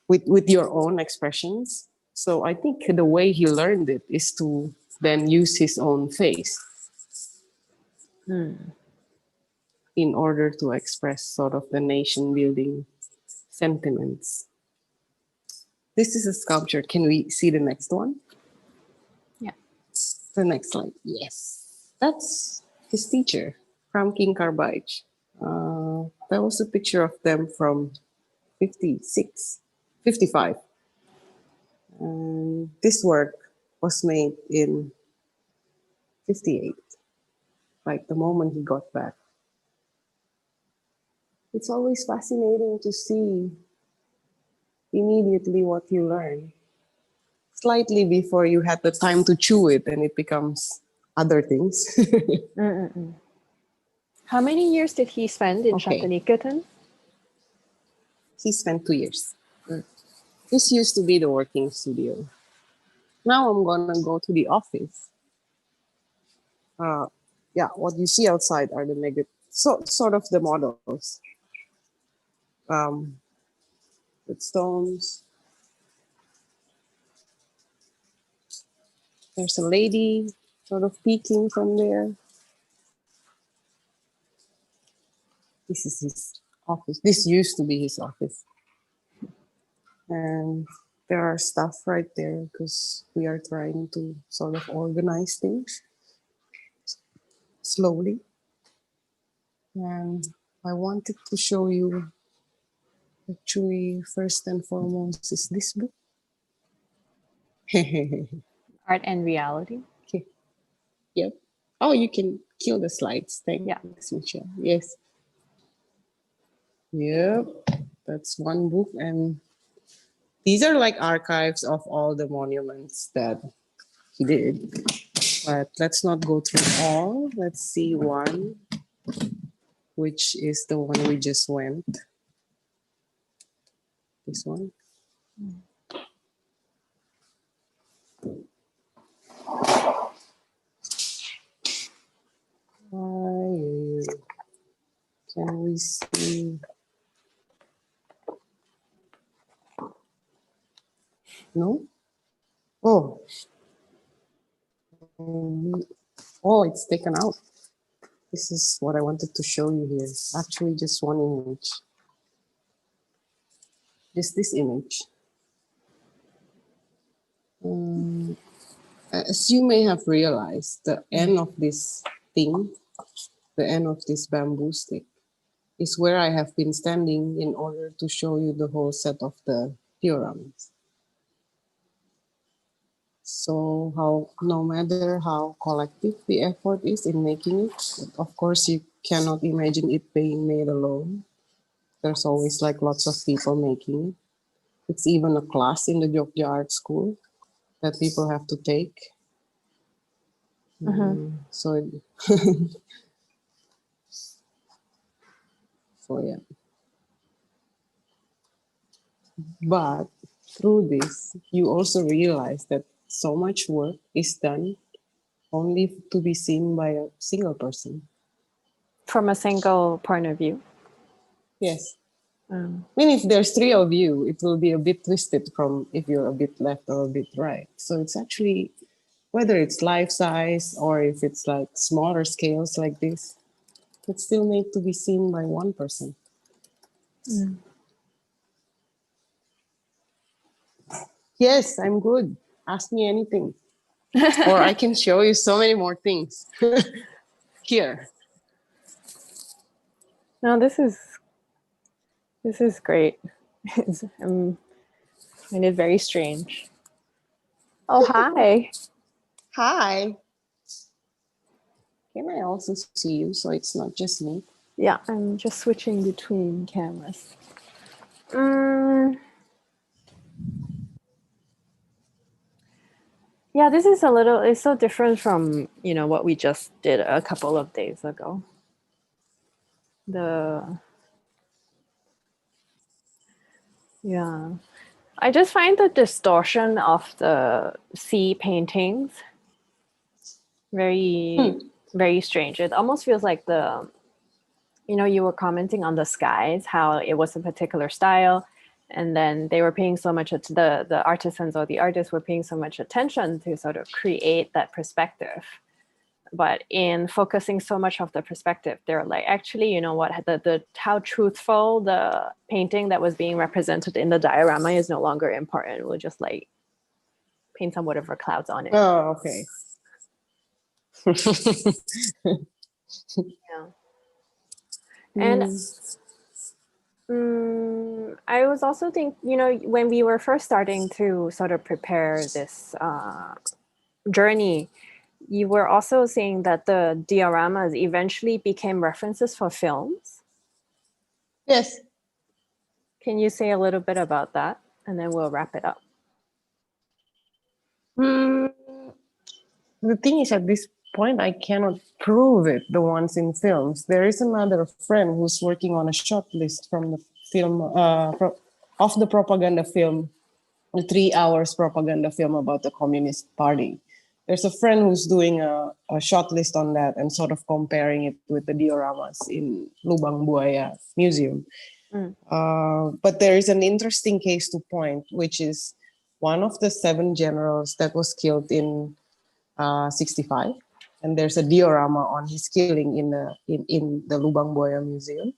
with your own expressions. So I think the way he learned it is to then use his own face in order to express sort of the nation building sentiments. This is a sculpture. Can we see the next one? Yeah. The next slide. Yes. That's his teacher, from King Carbide. That was a picture of them from 55. And this work was made in 58, like the moment he got back. It's always fascinating to see immediately what you learn, slightly before you had the time to chew it and it becomes other things. How many years did he spend in Shantiniketan? He spent 2 years. This used to be the working studio. Now I'm gonna go to the office. What you see outside are the sort of the models. With stones. There's a lady sort of peeking from there. This is his office. This used to be his office. And there are stuff right there because we are trying to sort of organize things slowly. And I wanted to show you, actually, first and foremost, is this book. Art and Reality. Okay. Yep. Oh, you can kill the slides. Thanks, Michelle. Yes. Yep. That's one book. And these are like archives of all the monuments that he did. But let's not go through all. Let's see one, which is the one we just went. This one. Can we see? No? Oh. Oh, it's taken out. This is what I wanted to show you here. Actually, just one image. Just this image. As you may have realized, the end of this thing, the end of this bamboo stick, is where I have been standing in order to show you the whole set of the dioramas. So no matter how collective the effort is in making it, of course you cannot imagine it being made alone. There's always like lots of people making it. It's even a class in the Jogja Art School that people have to take. So yeah. But through this, you also realize that so much work is done only to be seen by a single person. From a single point of view. Yes. I mean, if there's three of you, it will be a bit twisted from if you're a bit left or a bit right. So it's actually, whether it's life size or if it's like smaller scales like this, it's still made to be seen by one person. Yes, I'm good. Ask me anything. Or I can show you so many more things. Here. No, this is great. I find it very strange. Oh, hi. Hi. Can I also see you so it's not just me? Yeah, I'm just switching between cameras. Yeah, this is it's so different from, what we just did a couple of days ago. Yeah. I just find the distortion of the sea paintings very, very strange. It almost feels like you were commenting on the skies, how it was a particular style. And then they were paying so much, the artisans or the artists were paying so much attention to sort of create that perspective. But in focusing so much of the perspective, they're like, actually, you know what, how truthful the painting that was being represented in the diorama is no longer important. We'll just like paint some whatever clouds on it. Oh, okay. Yeah. And I was also thinking, when we were first starting to sort of prepare this journey, you were also saying that the dioramas eventually became references for films. Yes. Can you say a little bit about that? And then we'll wrap it up. The thing is, at this point, I cannot prove it, the ones in films. There is another friend who's working on a short list from the film, of the propaganda film, the 3 hours propaganda film about the Communist Party. There's a friend who's doing a short list on that and sort of comparing it with the dioramas in Lubang Buaya Museum. But there is an interesting case to point, which is one of the 7 generals that was killed in 65, and there's a diorama on his killing in the Lubang Buaya Museum.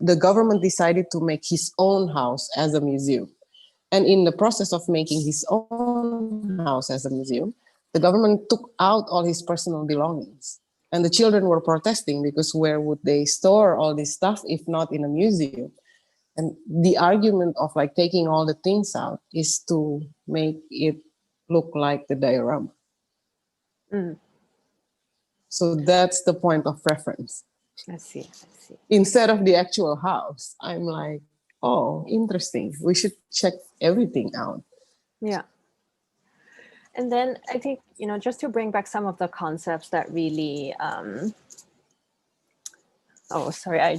The government decided to make his own house as a museum. And in the process of making his own house as a museum, the government took out all his personal belongings. And the children were protesting because where would they store all this stuff if not in a museum? And the argument of like taking all the things out is to make it look like the diorama. So that's the point of reference. I see. Instead of the actual house, I'm like, oh, interesting. We should check everything out. Yeah. And then I think, just to bring back some of the concepts that really, oh, sorry, I'm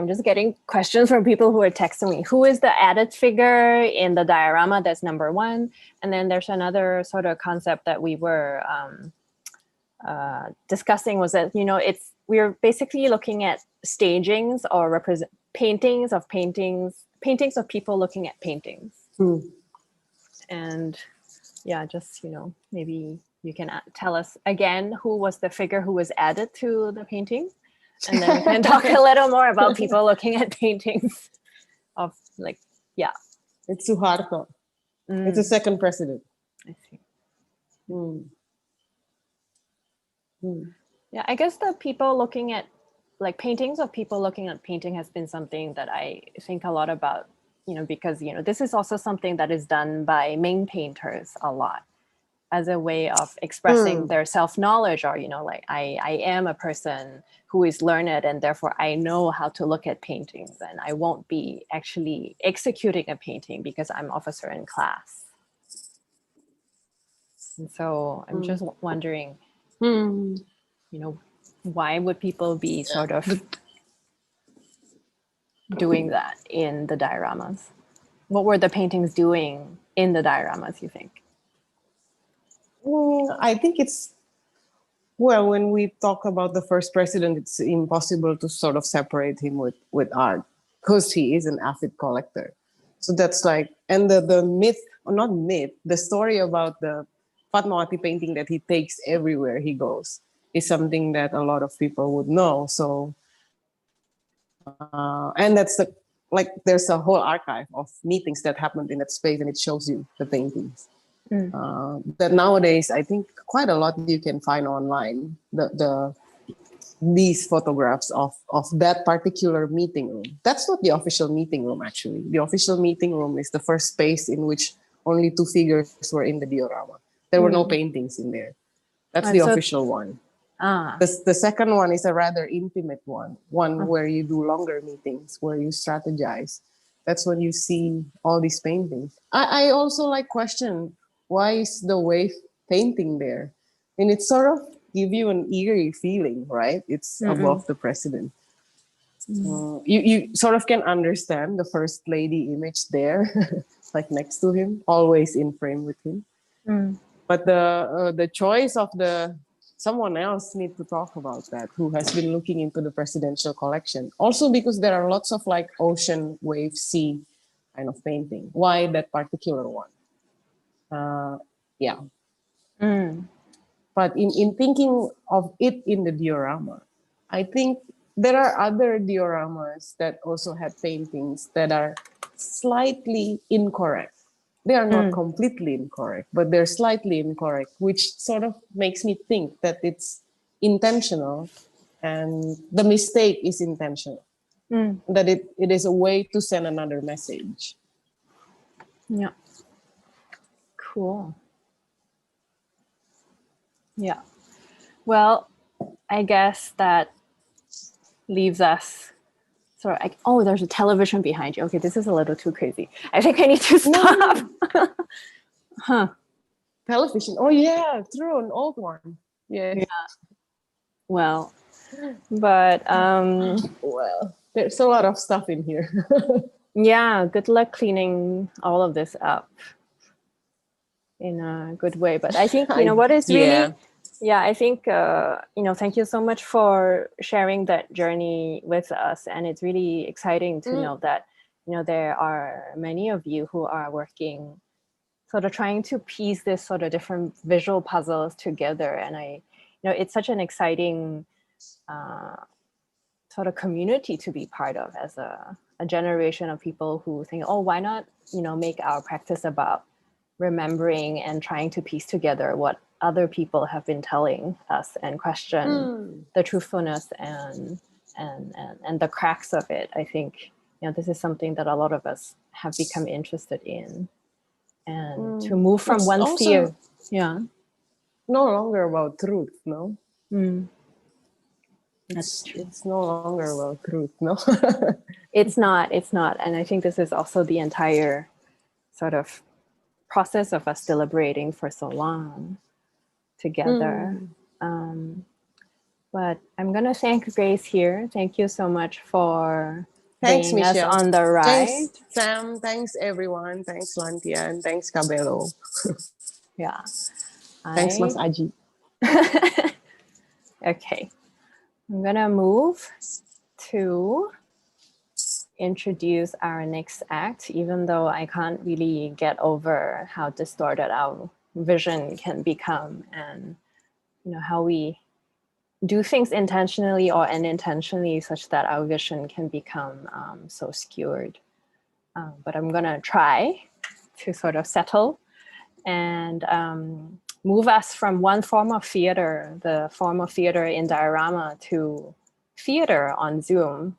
just getting questions from people who are texting me. Who is the added figure in the diorama? That's number one. And then there's another sort of concept that we were discussing was that, we're basically looking at stagings or paintings of people looking at paintings. And yeah, just, maybe you can tell us again who was the figure who was added to the painting. And then we can talk a little more about people looking at paintings of It's Suharto. It's the second president. I see. Yeah, I guess the people looking at paintings of people looking at painting has been something that I think a lot about, because, this is also something that is done by Ming painters a lot as a way of expressing their self-knowledge, or, I am a person who is learned and therefore I know how to look at paintings, and I won't be actually executing a painting because I'm of a certain class. And so I'm just wondering, why would people be sort of doing that in the dioramas? What were the paintings doing in the dioramas, you think? I think when we talk about the first president, it's impossible to sort of separate him with art, because he is an avid collector. So that's and the myth, or not myth, the story about the Fatmawati painting that he takes everywhere he goes is something that a lot of people would know. So, and that's there's a whole archive of meetings that happened in that space, and it shows you the paintings. That nowadays, I think quite a lot you can find online, these photographs of that particular meeting room. That's not the official meeting room, actually. The official meeting room is the first space in which only 2 figures were in the diorama. There were no paintings in there. That's the official one. The second one is a rather intimate one where you do longer meetings, where you strategize. That's when you see all these paintings. I also question, why is the wave painting there? And it sort of give you an eerie feeling, right? It's above the president. You sort of can understand the first lady image there, next to him, always in frame with him. But the choice of someone else need to talk about that, who has been looking into the presidential collection. Also because there are lots of ocean, wave, sea kind of painting. Why that particular one? But in thinking of it in the diorama, I think there are other dioramas that also have paintings that are slightly incorrect. They are not completely incorrect, but they're slightly incorrect, which sort of makes me think that it's intentional and the mistake is intentional. That it is a way to send another message. Yeah. Cool. Yeah. Well, I guess that leaves us there's a television behind you. Okay, this is a little too crazy. I think I need to stop. Television. Oh yeah, true, an old one. Yeah. Well, but well, there's a lot of stuff in here. Yeah, good luck cleaning all of this up in a good way. But I think what is really I think thank you so much for sharing that journey with us, and it's really exciting to know that there are many of you who are working sort of trying to piece this sort of different visual puzzles together. And it's such an exciting sort of community to be part of, as a generation of people who think, oh, why not make our practice about remembering and trying to piece together what other people have been telling us, and question the truthfulness and the cracks of it. I think this is something that a lot of us have become interested in, and to move from it's one also sphere. No longer about truth, no. That's true. It's no longer about truth, no. It's not. And I think this is also the entire sort of process of us deliberating for so long together. But I'm going to thank Grace here. Thank you so much for Thanks, bringing us Michelle. on the ride. Thanks, Sam. Thanks, everyone. Thanks, Lantian. Thanks, Cabello. Yeah. Thanks, Mas Aji. Okay. I'm going to move to introduce our next act, even though I can't really get over how distorted our vision can become, and how we do things intentionally or unintentionally such that our vision can become so skewed. But I'm gonna try to sort of settle and move us from one form of theater, the form of theater in diorama, to theater on Zoom.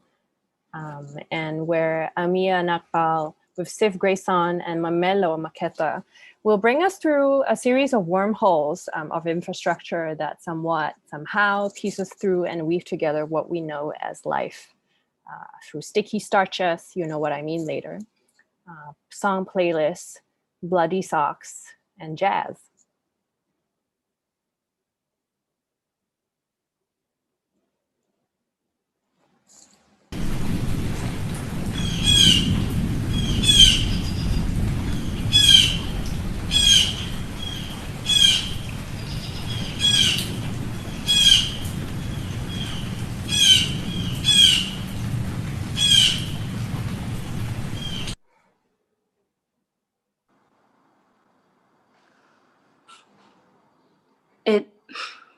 And where Amiya NAGPAL with Siv Grayson and Mamelo Maqueta will bring us through a series of wormholes of infrastructure that somehow pieces through and weave together what we know as life through sticky starches, you know what I mean later, song playlists, bloody socks, and jazz.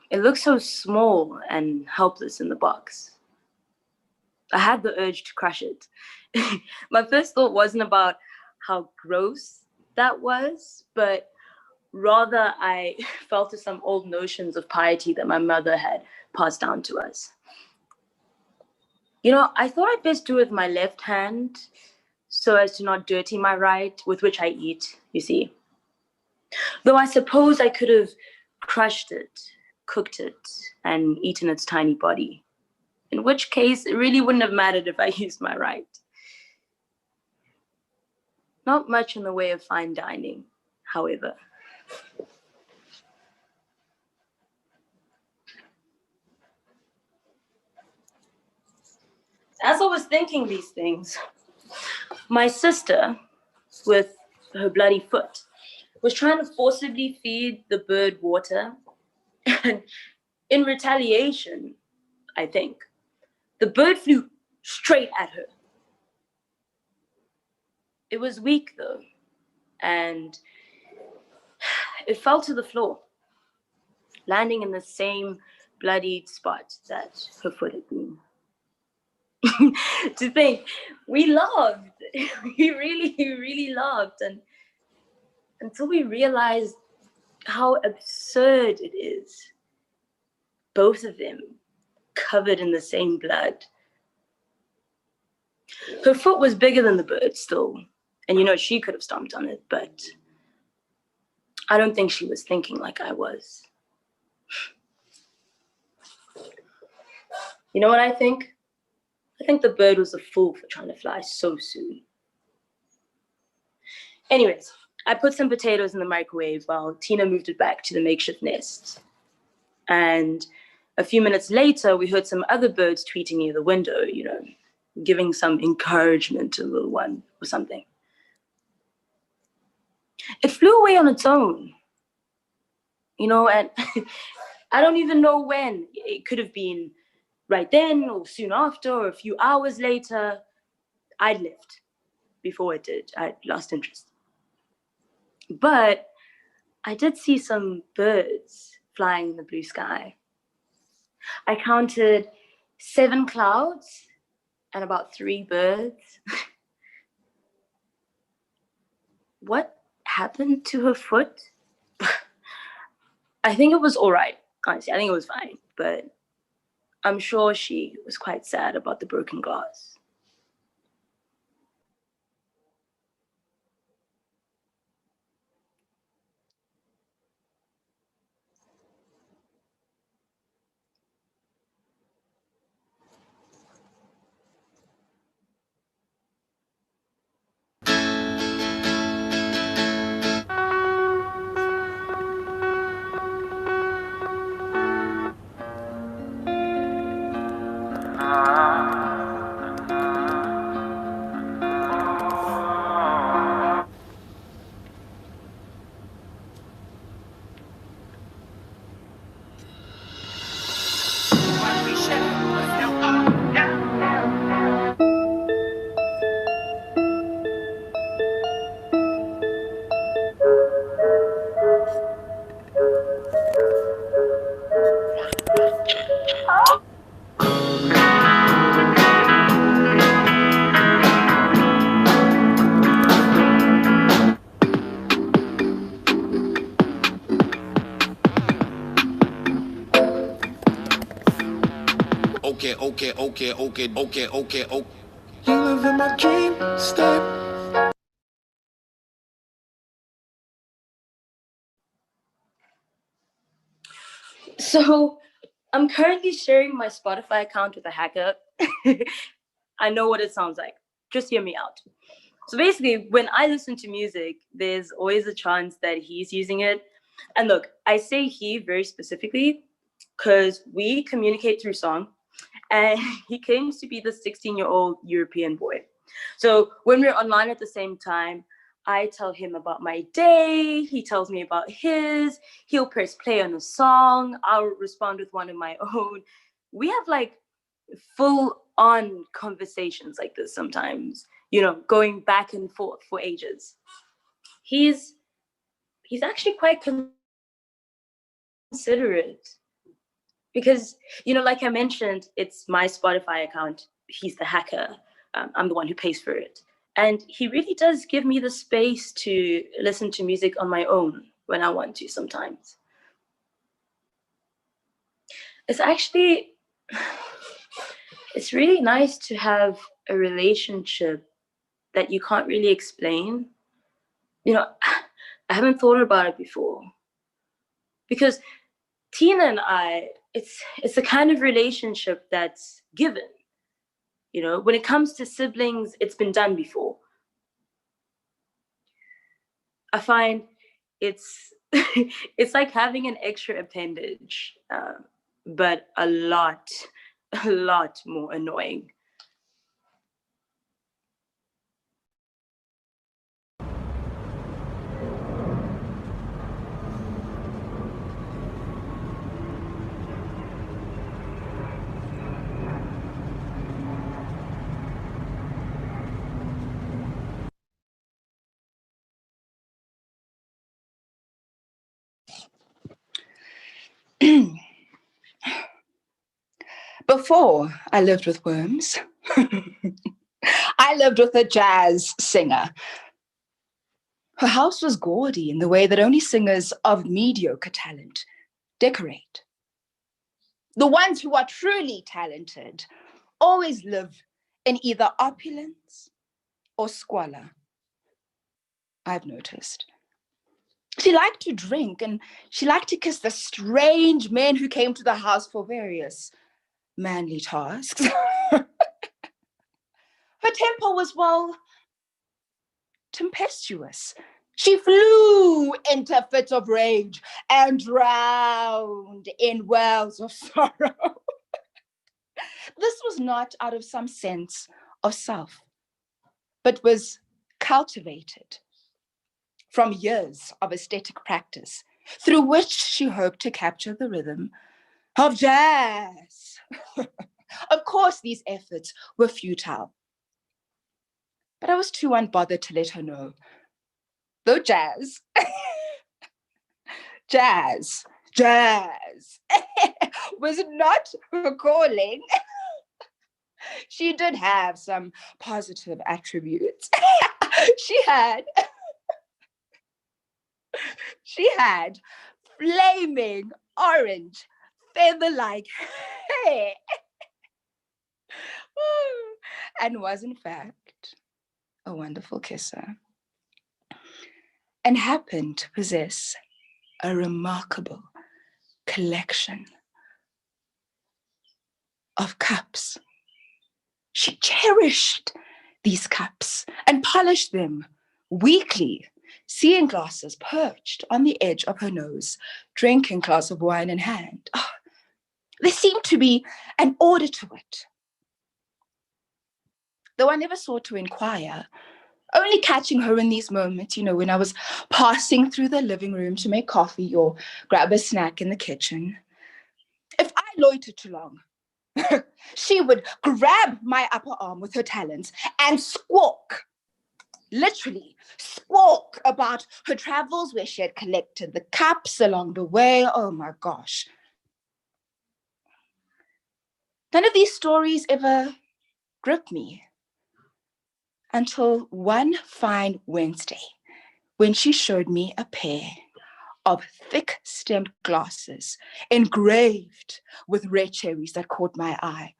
It looks so small and helpless in the box. I had the urge to crush it. My first thought wasn't about how gross that was, but rather I fell to some old notions of piety that my mother had passed down to us. I thought I'd best do it with my left hand so as to not dirty my right, with which I eat, you see. Though I suppose I could have crushed it, cooked it, and eaten its tiny body. In which case, it really wouldn't have mattered if I used my right. Not much in the way of fine dining, however. As I was thinking these things, my sister, with her bloody foot, was trying to forcibly feed the bird water. And in retaliation, I think, the bird flew straight at her. It was weak, though, and it fell to the floor, landing in the same bloodied spot that her foot had been. To think, we laughed. We really laughed, and until we realized how absurd it is. Both of them covered in the same blood. Her foot was bigger than the bird still, and she could have stomped on it, but I don't think she was thinking like I was. You know what I think? I think the bird was a fool for trying to fly so soon. Anyways, I put some potatoes in the microwave while Tina moved it back to the makeshift nest. And a few minutes later, we heard some other birds tweeting near the window, giving some encouragement to the little one or something. It flew away on its own, and I don't even know when. It could have been right then or soon after or a few hours later. I'd left before it did. I'd lost interest. But I did see some birds flying in the blue sky. I counted 7 clouds and about 3 birds. What happened to her foot? I think it was all right, honestly. I think it was fine, but I'm sure she was quite sad about the broken glass. okay. You live in my dream state. So I'm currently sharing my Spotify account with a hacker. I know what it sounds like. Just hear me out. So basically, when I listen to music, there's always a chance that he's using it. And look, I say he very specifically because we communicate through song, and he claims to be the 16-year-old European boy. So when we're online at the same time, I tell him about my day, he tells me about his, he'll press play on a song, I'll respond with one of my own. We have like full-on conversations like this sometimes, you know, going back and forth for ages. He's actually quite considerate because, you know, like I mentioned, it's my Spotify account. He's the hacker. I'm the one who pays for it. And he really does give me the space to listen to music on my own when I want to sometimes. It's really nice to have a relationship that you can't really explain. You know, I haven't thought about it before. Because Tina and I, it's a kind of relationship that's given. You know, when it comes to siblings, it's been done before. I find it's like having an extra appendage, but a lot more annoying. Before I lived with worms, I lived with a jazz singer. Her house was gaudy in the way that only singers of mediocre talent decorate. The ones who are truly talented always live in either opulence or squalor, I've noticed. She liked to drink and she liked to kiss the strange men who came to the house for various manly tasks. Her temper was, well, tempestuous. She flew into fits of rage and drowned in wells of sorrow. This was not out of some sense of self, but was cultivated from years of aesthetic practice through which she hoped to capture the rhythm of jazz. Of course, these efforts were futile, but I was too unbothered to let her know. Though jazz was not her calling, she did have some positive attributes. She had flaming orange feather-like hair and was in fact a wonderful kisser and happened to possess a remarkable collection of cups. She cherished these cups and polished them weekly, seeing glasses perched on the edge of her nose, drinking glass of wine in hand. Oh, there seemed to be an order to it. Though I never sought to inquire, only catching her in these moments, you know, when I was passing through the living room to make coffee or grab a snack in the kitchen. If I loitered too long, she would grab my upper arm with her talons and squawk, literally squawk about her travels where she had collected the cups along the way. Oh my gosh. None of these stories ever gripped me until one fine Wednesday when she showed me a pair of thick-stemmed glasses engraved with red cherries that caught my eye.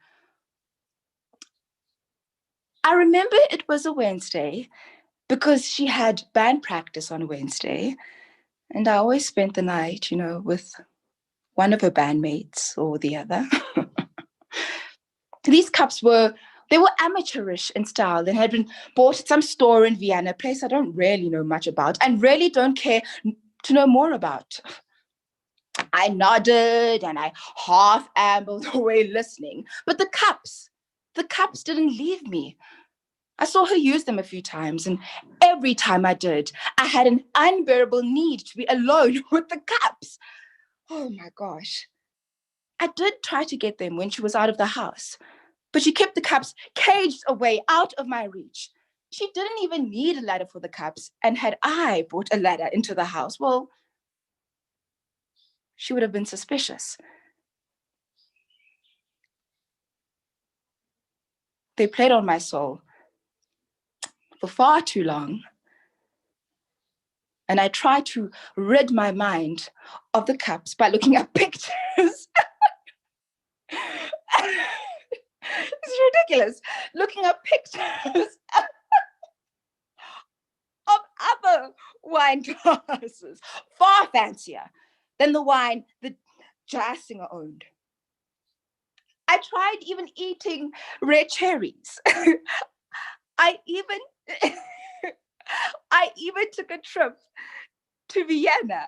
I remember it was a Wednesday because she had band practice on a Wednesday. And I always spent the night, with one of her bandmates or the other. These cups they were amateurish in style and had been bought at some store in Vienna, a place I don't really know much about and really don't care to know more about. I nodded and I half ambled away listening, but the cups didn't leave me. I saw her use them a few times, and every time I did, I had an unbearable need to be alone with the cups. Oh my gosh. I did try to get them when she was out of the house, but she kept the cups caged away out of my reach. She didn't even need a ladder for the cups, and had I brought a ladder into the house, well, she would have been suspicious. They played on my soul for far too long, and I tried to rid my mind of the cups by looking at pictures. It's ridiculous. Looking at pictures of other wine glasses, far fancier than the wine the jazz singer owned. I tried even eating red cherries. I even took a trip to Vienna.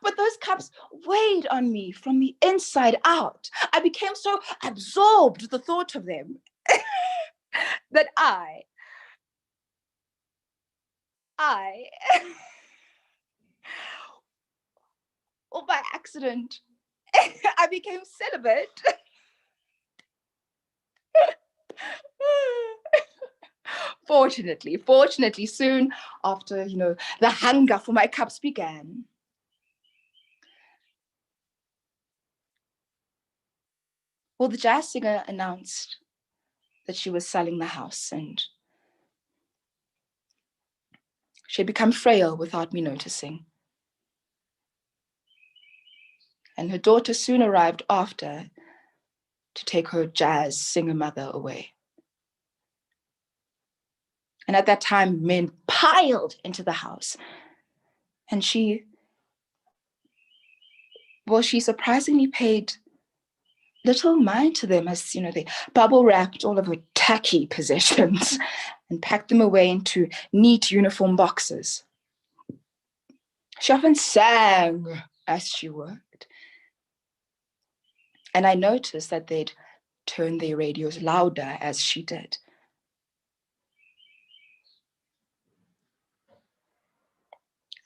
But those cups weighed on me from the inside out. I became so absorbed with the thought of them that I, or by accident, I became celibate. Fortunately, soon after, the hunger for my cups began. Well, the jazz singer announced that she was selling the house, and she had become frail without me noticing. And her daughter soon arrived after to take her jazz singer mother away. And at that time, men piled into the house. And she surprisingly paid little mind to them, as they bubble wrapped all of her tacky possessions and packed them away into neat uniform boxes. She often sang as she worked, and I noticed that they'd turn their radios louder as she did.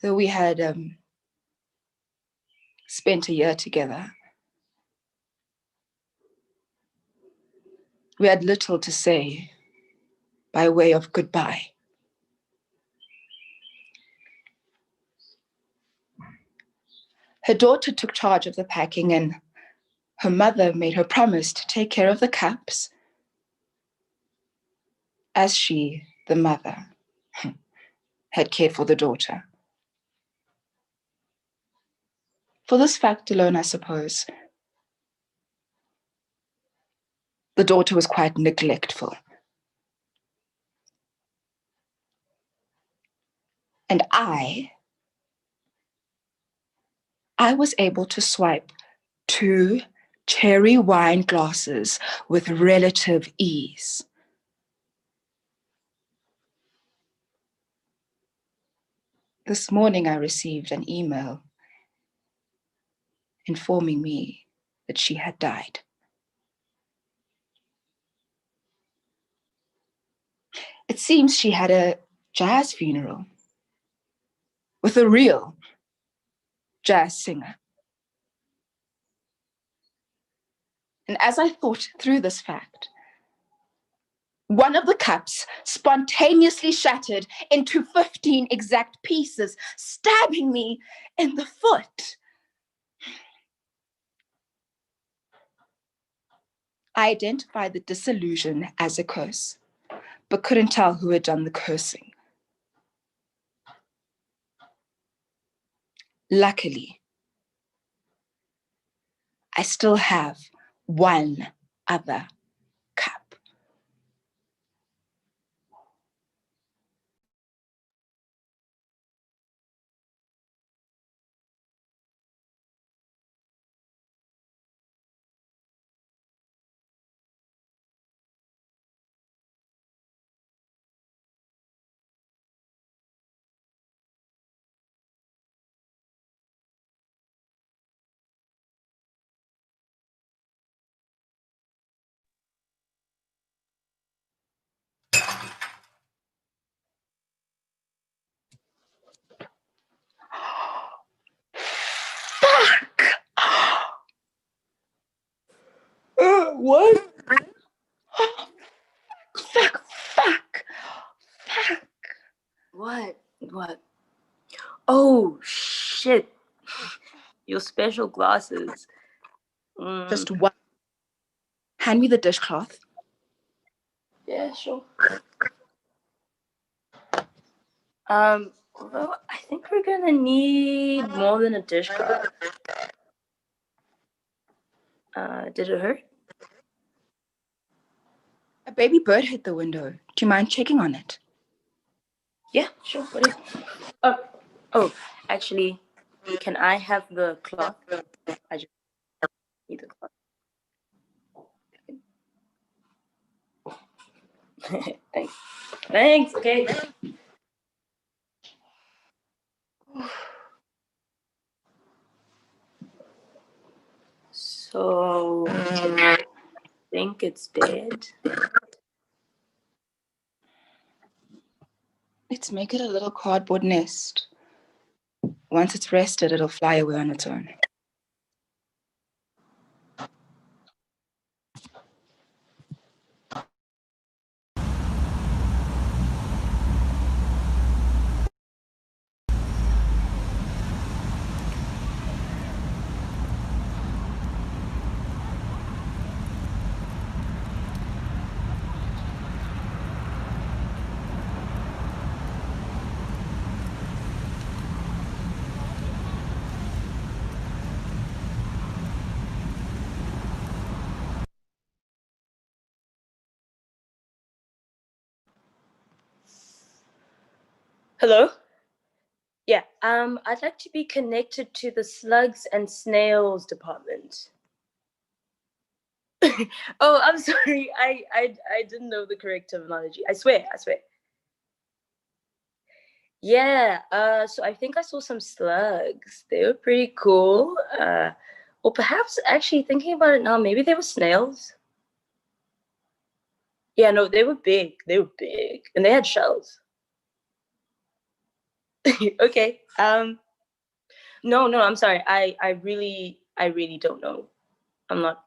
Though we had spent a year together, we had little to say by way of goodbye. Her daughter took charge of the packing, and her mother made her promise to take care of the cups as she, the mother, had cared for the daughter. For this fact alone, I suppose, the daughter was quite neglectful. And I was able to swipe 2 cherry wine glasses with relative ease. This morning I received an email informing me that she had died. It seems she had a jazz funeral with a real jazz singer. And as I thought through this fact, one of the cups spontaneously shattered into 15 exact pieces, stabbing me in the foot. I identified the disillusion as a curse, but couldn't tell who had done the cursing. Luckily, I still have one other cup. What? Fuck. What? Oh, shit. Your special glasses. Just one. Hand me the dishcloth. Yeah, sure. Although I think we're gonna need more than a dishcloth. Did it hurt? A baby bird hit the window. Do you mind checking on it? Yeah, sure. What is? Oh, actually, can I have the cloth? I just need the cloth. Thanks. Okay. So, I think it's dead. Let's make it a little cardboard nest. Once it's rested, it'll fly away on its own. Hello? Yeah, I'd like to be connected to the slugs and snails department. Oh, I'm sorry. I didn't know the correct terminology. I swear. Yeah, so I think I saw some slugs. They were pretty cool. Or perhaps actually thinking about it now, maybe they were snails. Yeah, no, they were big. And they had shells. Okay. No, I'm sorry. I really don't know. I'm not.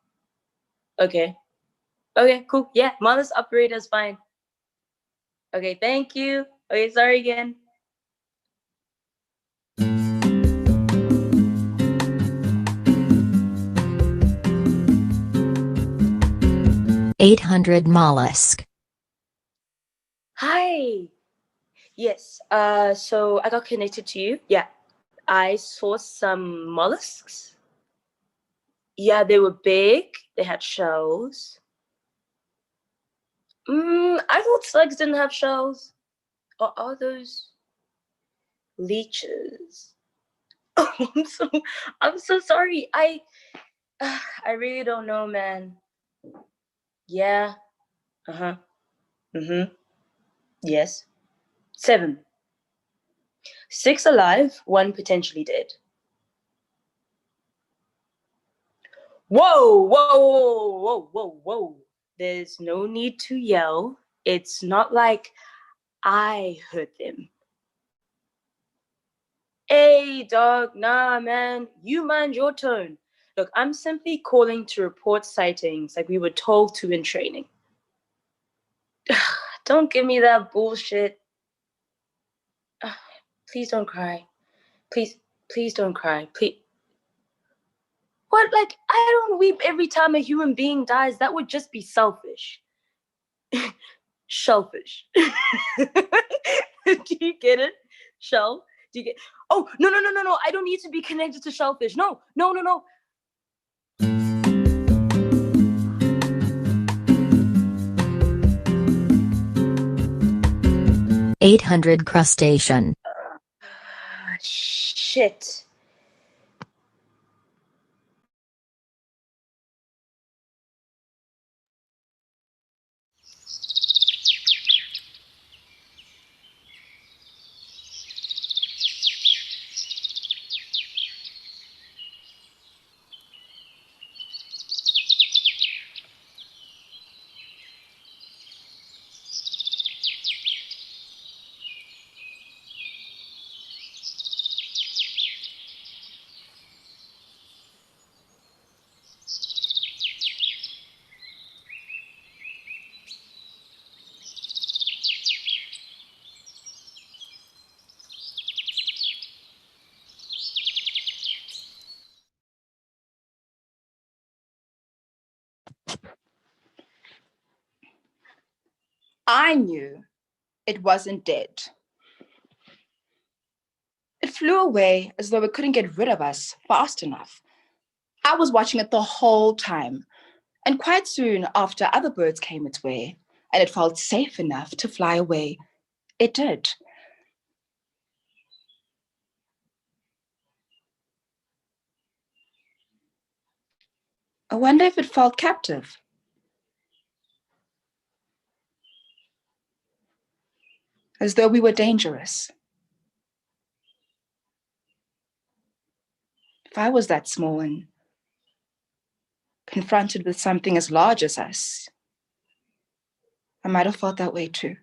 Okay, cool. Yeah, Mother's operator is fine. Okay, thank you. Okay, sorry again. $800 mollusk. Hi. Yes. So I got connected to you. Yeah. I saw some mollusks. Yeah, they were big. They had shells. I thought slugs didn't have shells. Or are those leeches? Oh, I'm so sorry. I really don't know, man. Yeah. Yes. 7. 6 alive, 1 potentially dead. Whoa. There's no need to yell. It's not like I heard them. Hey, dog, nah, man, you mind your tone. Look, I'm simply calling to report sightings like we were told to in training. Don't give me that bullshit. Please don't cry. Please don't cry. Please. What? Like, I don't weep every time a human being dies. That would just be selfish. Shellfish. Do you get it? Shell? Do you get? Oh, no. I don't need to be connected to shellfish. No. $800 crustacean. Shit. I knew it wasn't dead. It flew away as though it couldn't get rid of us fast enough. I was watching it the whole time, and quite soon after other birds came its way, and it felt safe enough to fly away, it did. I wonder if it felt captive. As though we were dangerous. If I was that small and confronted with something as large as us, I might have felt that way too.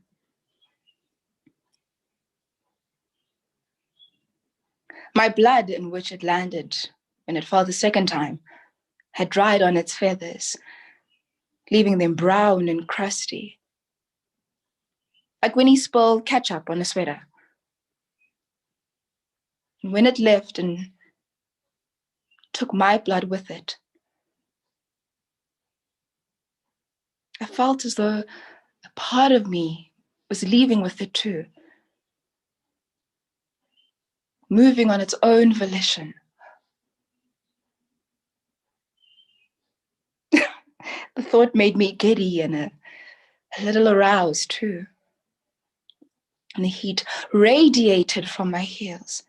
My blood, in which it landed when it fell the second time, had dried on its feathers, leaving them brown and crusty, like when he spilled ketchup on a sweater. And when it left and took my blood with it, I felt as though a part of me was leaving with it too, moving on its own volition. The thought made me giddy and a little aroused too. And the heat radiated from my heels.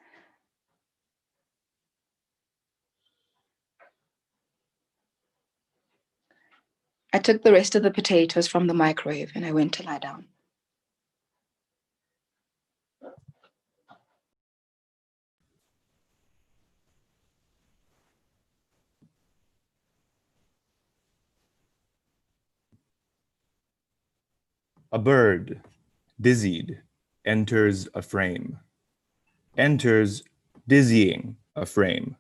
I took the rest of the potatoes from the microwave and I went to lie down. A bird, dizzied, enters a frame. Enters, dizzying a frame.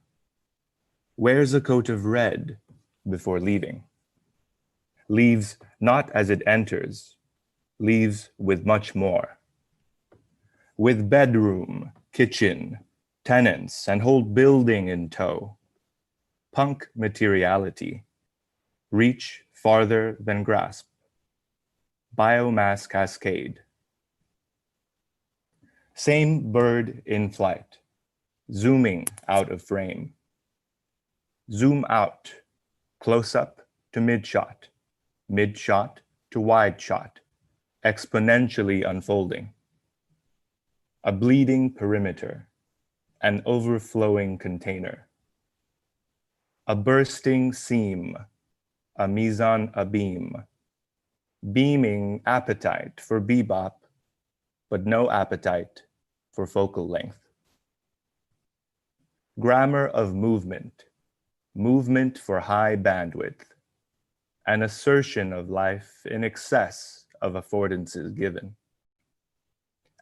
Wears a coat of red before leaving. Leaves not as it enters, leaves with much more. With bedroom, kitchen, tenants, and whole building in tow. Punk materiality. Reach farther than grasp. Biomass cascade. Same bird in flight, zooming out of frame. Zoom out, close up to mid-shot to wide shot, exponentially unfolding. A bleeding perimeter, an overflowing container. A bursting seam, a mise-en abîme, beaming appetite for bebop, but no appetite for focal length. Grammar of movement, movement for high bandwidth, an assertion of life in excess of affordances given.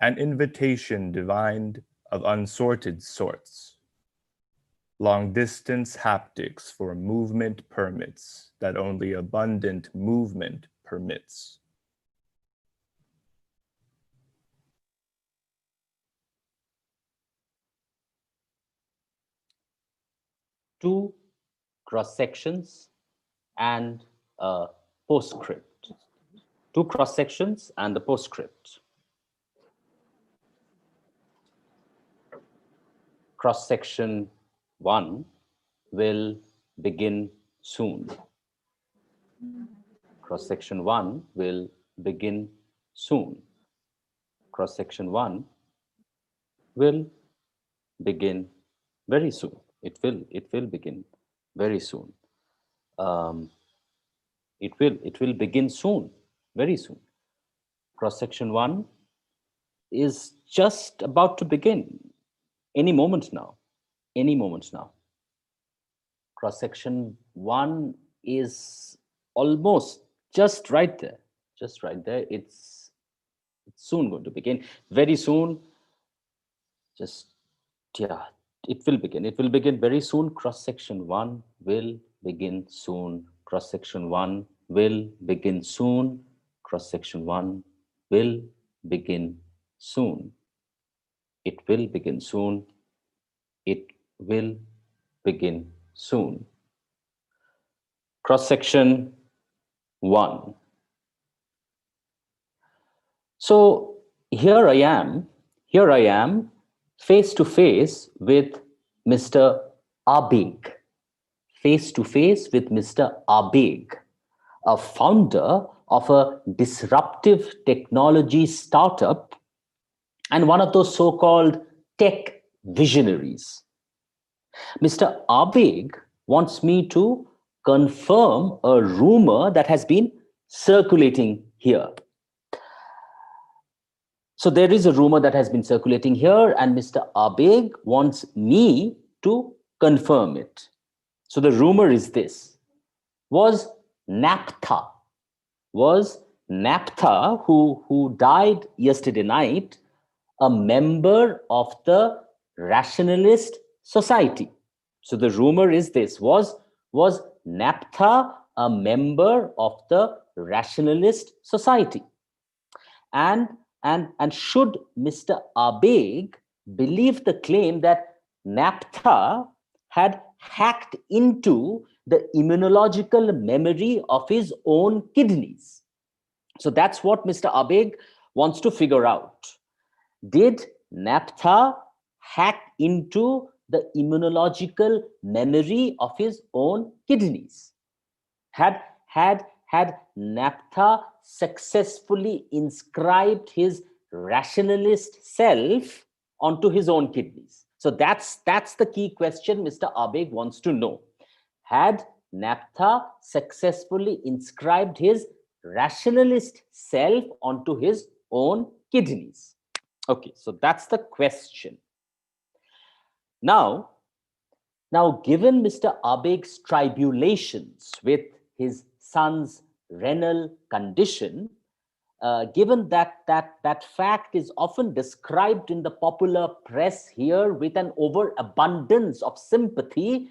An invitation divined of unsorted sorts. Long distance haptics for movement permits that only abundant movement permits. Two cross sections and a postscript. Two cross sections and the postscript. Cross section 1 will begin soon. Cross section 1 will begin soon. Cross section 1 will begin very soon. It will begin very soon. It will begin soon, very soon. Cross section 1 is just about to begin, any moment now, any moment now. Cross section 1 is almost just right there, just right there. It's soon going to begin, very soon. Just, yeah, it will begin very soon. Cross section 1 will begin soon. Cross section 1 will begin soon. Cross section 1 will begin soon. It will begin soon. It will begin soon. Cross section 1. So here I am face to face with Mr. Abhishek, face to face with Mr. Abhishek, a founder of a disruptive technology startup and one of those so-called tech visionaries. Mr. Abhishek wants me to confirm a rumor that has been circulating here. So there is a rumor that has been circulating here, and Mr. Abhishek wants me to confirm it. So the rumor is this: was Naptha, who died yesterday night, a member of the Rationalist Society? So the rumor is this: was Naptha a member of the Rationalist Society? And should Mr. Abhishek believe the claim that Naptha had hacked into the immunological memory of his own kidneys? So that's what Mr. Abhishek wants to figure out. Did Naptha hack into the immunological memory of his own kidneys? Had Naptha successfully inscribed his rationalist self onto his own kidneys? So that's the key question Mr. Abhishek wants to know. Had Naptha successfully inscribed his rationalist self onto his own kidneys? Okay, so that's the question. Now, given Mr. Abhishek's tribulations with his son's renal condition, given that fact is often described in the popular press here with an overabundance of sympathy,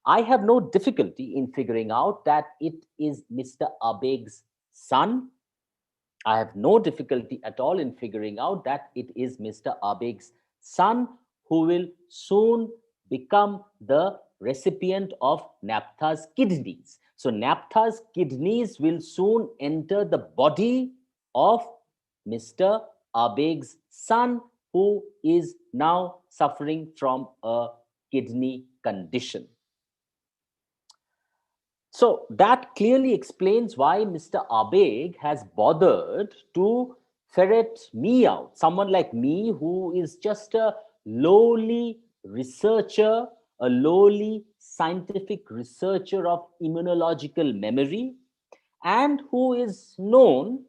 I have no difficulty in figuring out that it is Mr. Abhishek's son. I have no difficulty at all in figuring out that it is Mr. Abhishek's son who will soon become the recipient of Naptha's kidneys. So Naptha's kidneys will soon enter the body of Mr. Abhishek's son, who is now suffering from a kidney condition. So that clearly explains why Mr. Abhishek has bothered to ferret me out, someone like me who is just a lowly researcher, a lowly scientific researcher of immunological memory, and who is known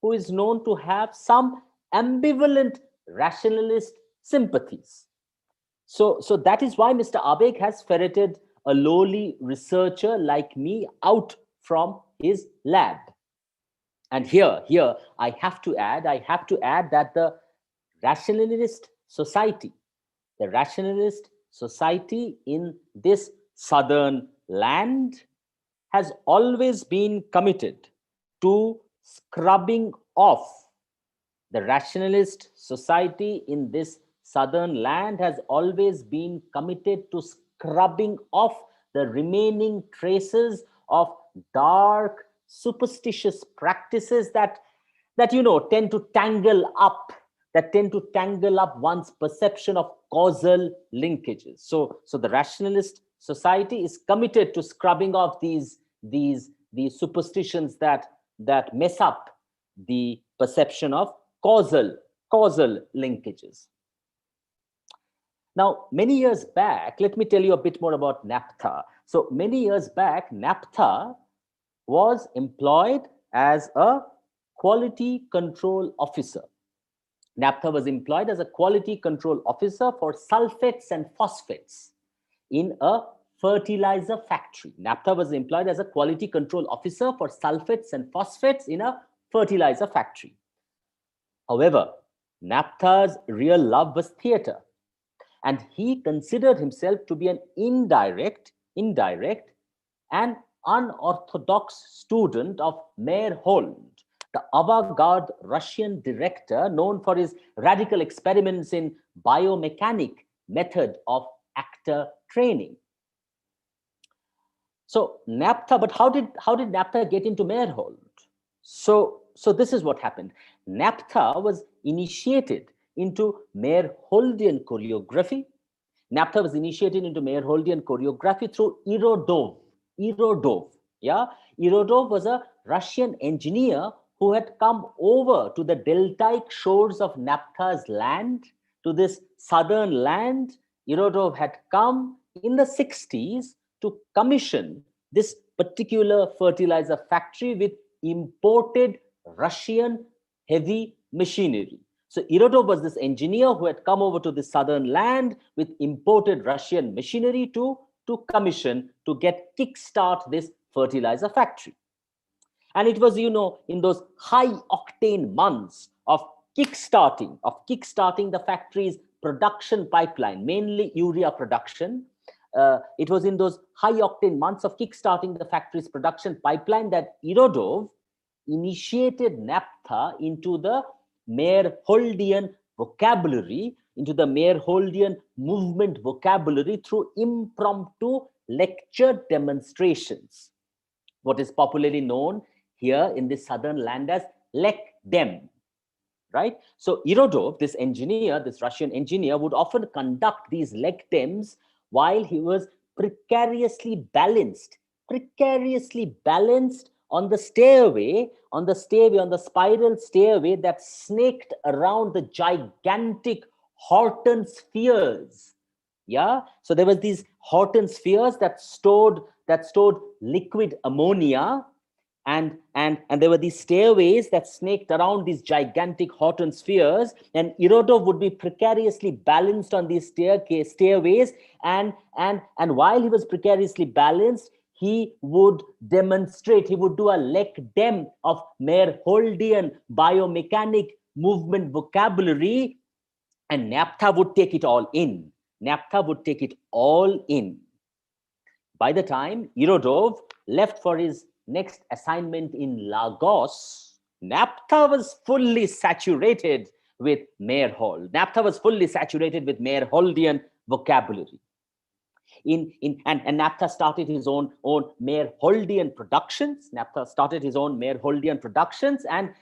to have some ambivalent rationalist sympathies. So that is why Mr. Abhishek has ferreted a lowly researcher like me out from his lab. And here I have to add that the Rationalist Society in this southern land has always been committed to scrubbing off. The Rationalist Society in this southern land has always been committed to scrubbing off the remaining traces of dark, superstitious practices that tend to tangle up one's perception of causal linkages. So the Rationalist Society is committed to scrubbing off these superstitions that mess up the perception of causal linkages. Now, many years back, let me tell you a bit more about Naptha. So many years back, Naptha was employed as a quality control officer. Naptha was employed as a quality control officer for sulfates and phosphates in a fertilizer factory. Naptha was employed as a quality control officer for sulfates and phosphates in a fertilizer factory. However, Naptha's real love was theater, and he considered himself to be an indirect and unorthodox student of Meyerhold, the avant-garde Russian director known for his radical experiments in biomechanic method of actor training. So Naptha, but how did Naptha get into Meyerhold? So this is what happened. NAPTA was initiated into Meyerholdian choreography. NAPTA was initiated into Meyerholdian choreography through Irodov. Yeah, Irodov was a Russian engineer who had come over to the deltaic shores of NAPTA's land, to this southern land. Irodov had come in the 60s to commission this particular fertilizer factory with imported Russian heavy machinery. So Irodov was this engineer who had come over to the southern land with imported Russian machinery to commission, to get kickstart this fertilizer factory. And it was, you know, in those high octane months of kickstarting the factory's production pipeline, mainly urea production. It was in those high octane months of kickstarting the factory's production pipeline that Irodov initiated NAPTA into the Meyerholdian vocabulary, into the Meyerholdian movement vocabulary through impromptu lecture demonstrations, what is popularly known here in the southern land as Lekdem, right? So Irodov, this engineer, this Russian engineer, would often conduct these Lekdems while he was precariously balanced on the stairway, on the spiral stairway that snaked around the gigantic Horton spheres. Yeah, so there was these Horton spheres that stored liquid ammonia, and there were these stairways that snaked around these gigantic Horton spheres, and Irodov would be precariously balanced on these stairways, and while he was precariously balanced, he would demonstrate, he would do a lekdem of Meyerholdian biomechanic movement vocabulary, and NAPTA would take it all in. By the time Irodov left for his next assignment in Lagos, NAPTA was fully saturated with Meyerhold. NAPTA was fully saturated with Meyerholdian vocabulary. And NAPTA started his own Meyerholdian productions. And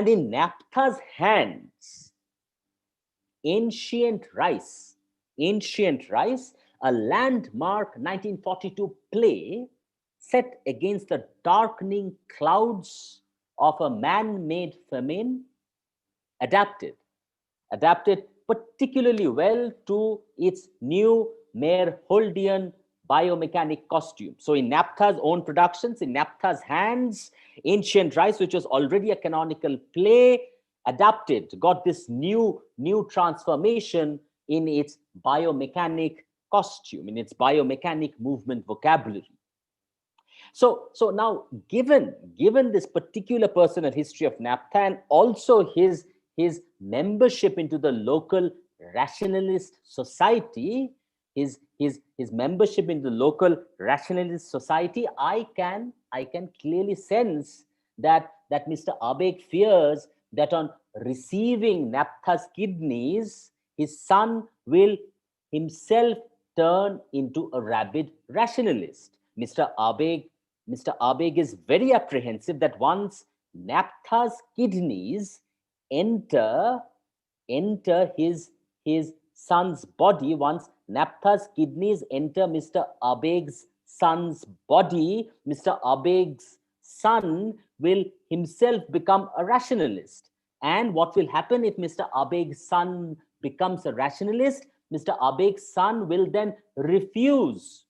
in NAPTA's hands, Ancient Rice, a landmark 1942 play set against the darkening clouds of a man-made famine, adapted particularly well to its new Meyerholdian biomechanic costume. So in NAPTA's own productions, in NAPTA's hands, Ancient Rice, which was already a canonical play, adapted, got this new transformation in its biomechanic costume, in its biomechanic movement vocabulary. So now, given this particular personal history of NAPTA, and also his membership into the local rationalist society, his membership in the local rationalist society, I can clearly sense that Mr. Abeg fears that on receiving NAPTA's kidneys, his son will himself turn into a rabid rationalist. Mr. Abeg is very apprehensive that once NAPTA's kidneys enter his son's body, once NAPTA's kidneys enter Mr. Abeg's son's body, Mr. Abeg's son will himself become a rationalist. And what will happen if Mr. Abeg's son becomes a rationalist? Mr. Abeg's son will then refuse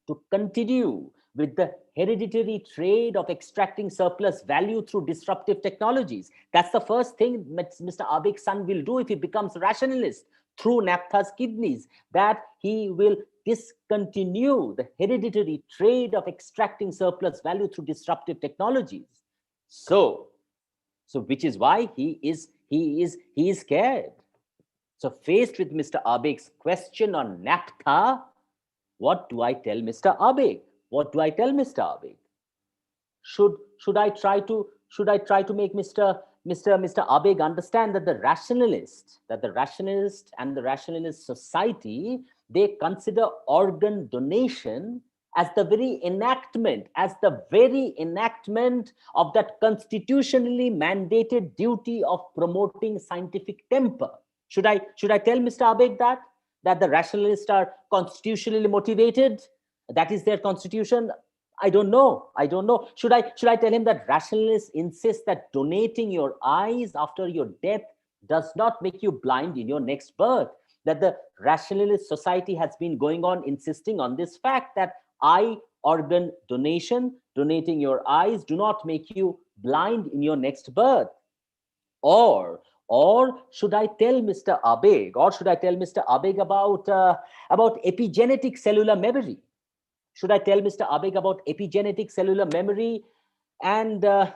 to continue with the hereditary trade of extracting surplus value through disruptive technologies. That's the first thing Mr. Abeg's son will do if he becomes a rationalist through NAPTA's kidneys, that he will discontinue the hereditary trade of extracting surplus value through disruptive technologies. So which is why he is scared. So faced with Mr. Abeg's question on NAPTA, what do I tell Mr. Abeg? What do I tell Mr. Abeg? Should I try to make Mr. Abeg understand that the rationalist and the rationalist society, they consider organ donation as the very enactment of that constitutionally mandated duty of promoting scientific temper. Should I tell Mr. Abeg that the rationalists are constitutionally motivated? That is their constitution? I don't know. Should I tell him that rationalists insist that donating your eyes after your death does not make you blind in your next birth? That the rationalist society has been going on insisting on this fact that eye organ donating your eyes do not make you blind in your next birth? Or should I tell Mr. Abeg, about epigenetic cellular memory? Should I tell Mr. Abeg about epigenetic cellular memory? And in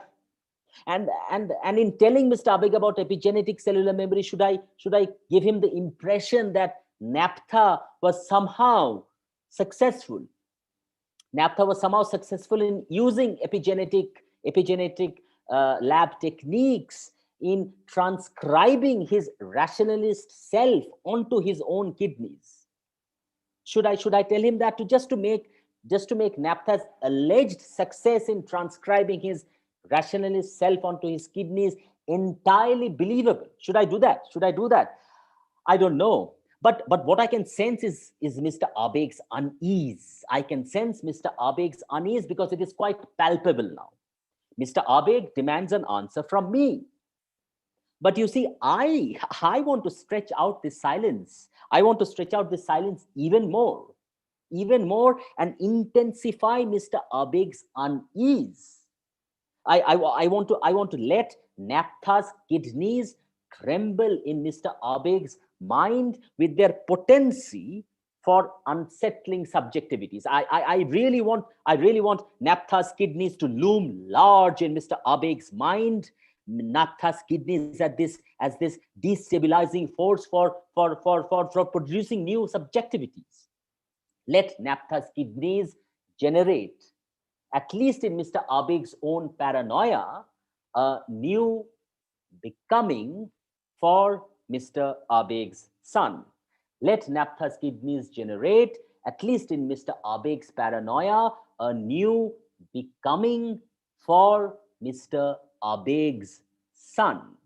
telling Mr. Abeg about epigenetic cellular memory, should I give him the impression that NAPTA was somehow successful? NAPTA was somehow successful in using epigenetic lab techniques in transcribing his rationalist self onto his own kidneys. Should I tell him that just to make NAPTA's alleged success in transcribing his rationalist self onto his kidneys entirely believable? Should I do that? I don't know. But what I can sense is Mr. Abeg's unease. I can sense Mr. Abeg's unease because it is quite palpable now. Mr. Abeg demands an answer from me. But you see, I want to stretch out this silence. I want to stretch out this silence even more and intensify Mr. Abeg's unease. I want to let NAPTA's kidneys tremble in Mr. Abeg's mind with their potency for unsettling subjectivities. I really want NAPTA's kidneys to loom large in Mr. Abeg's mind. NAPTA's kidneys as this destabilizing force for producing new subjectivities. Let NAPTA's kidneys generate, at least in Mr. Abeg's own paranoia, a new becoming for Mr. Abeg's son. Let NAPTA's kidneys generate, at least in Mr. Abeg's paranoia, a new becoming for Mr. Abeg's son.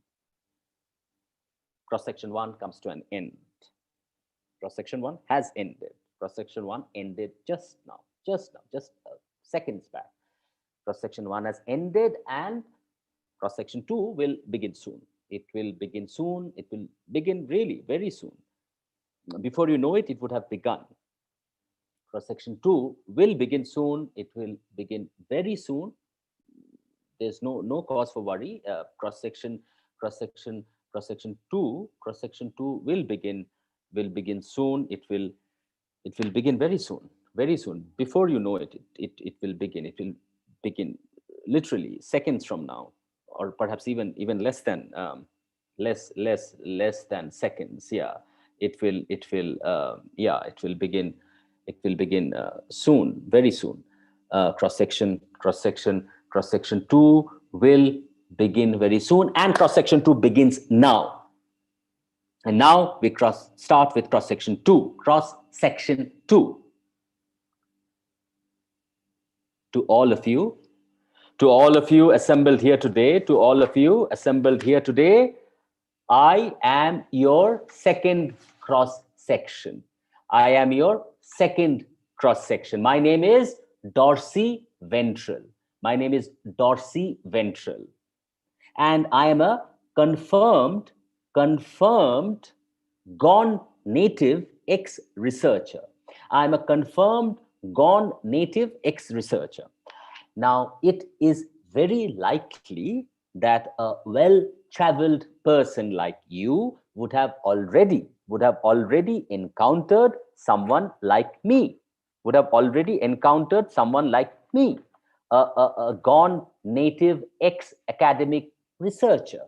Cross-section 1 comes to an end. Cross-section 1 has ended. Cross-section 1 ended just now, just seconds back. Cross-section 1 has ended and cross-section 2 will begin soon. It will begin soon. It will begin really very soon. Before you know it, it would have begun. Cross-section 2 will begin soon. It will begin very soon. There's no cause for worry. Cross-section 2 will begin soon. It will begin very soon. Before you know it, it will begin. It will begin literally seconds from now, or perhaps even less than seconds. Yeah, it will begin soon, very soon. Cross-section 2 will begin very soon, and cross-section 2 begins now. And now we start with cross-section 2. Cross-section 2. To all of you assembled here today, I am your second cross-section. My name is Dorsey Ventral. And I am a confirmed gone native ex-researcher. I'm a confirmed gone native ex-researcher. Now, it is very likely that a well-traveled person like you would have already encountered someone like me. A gone native ex-academic researcher.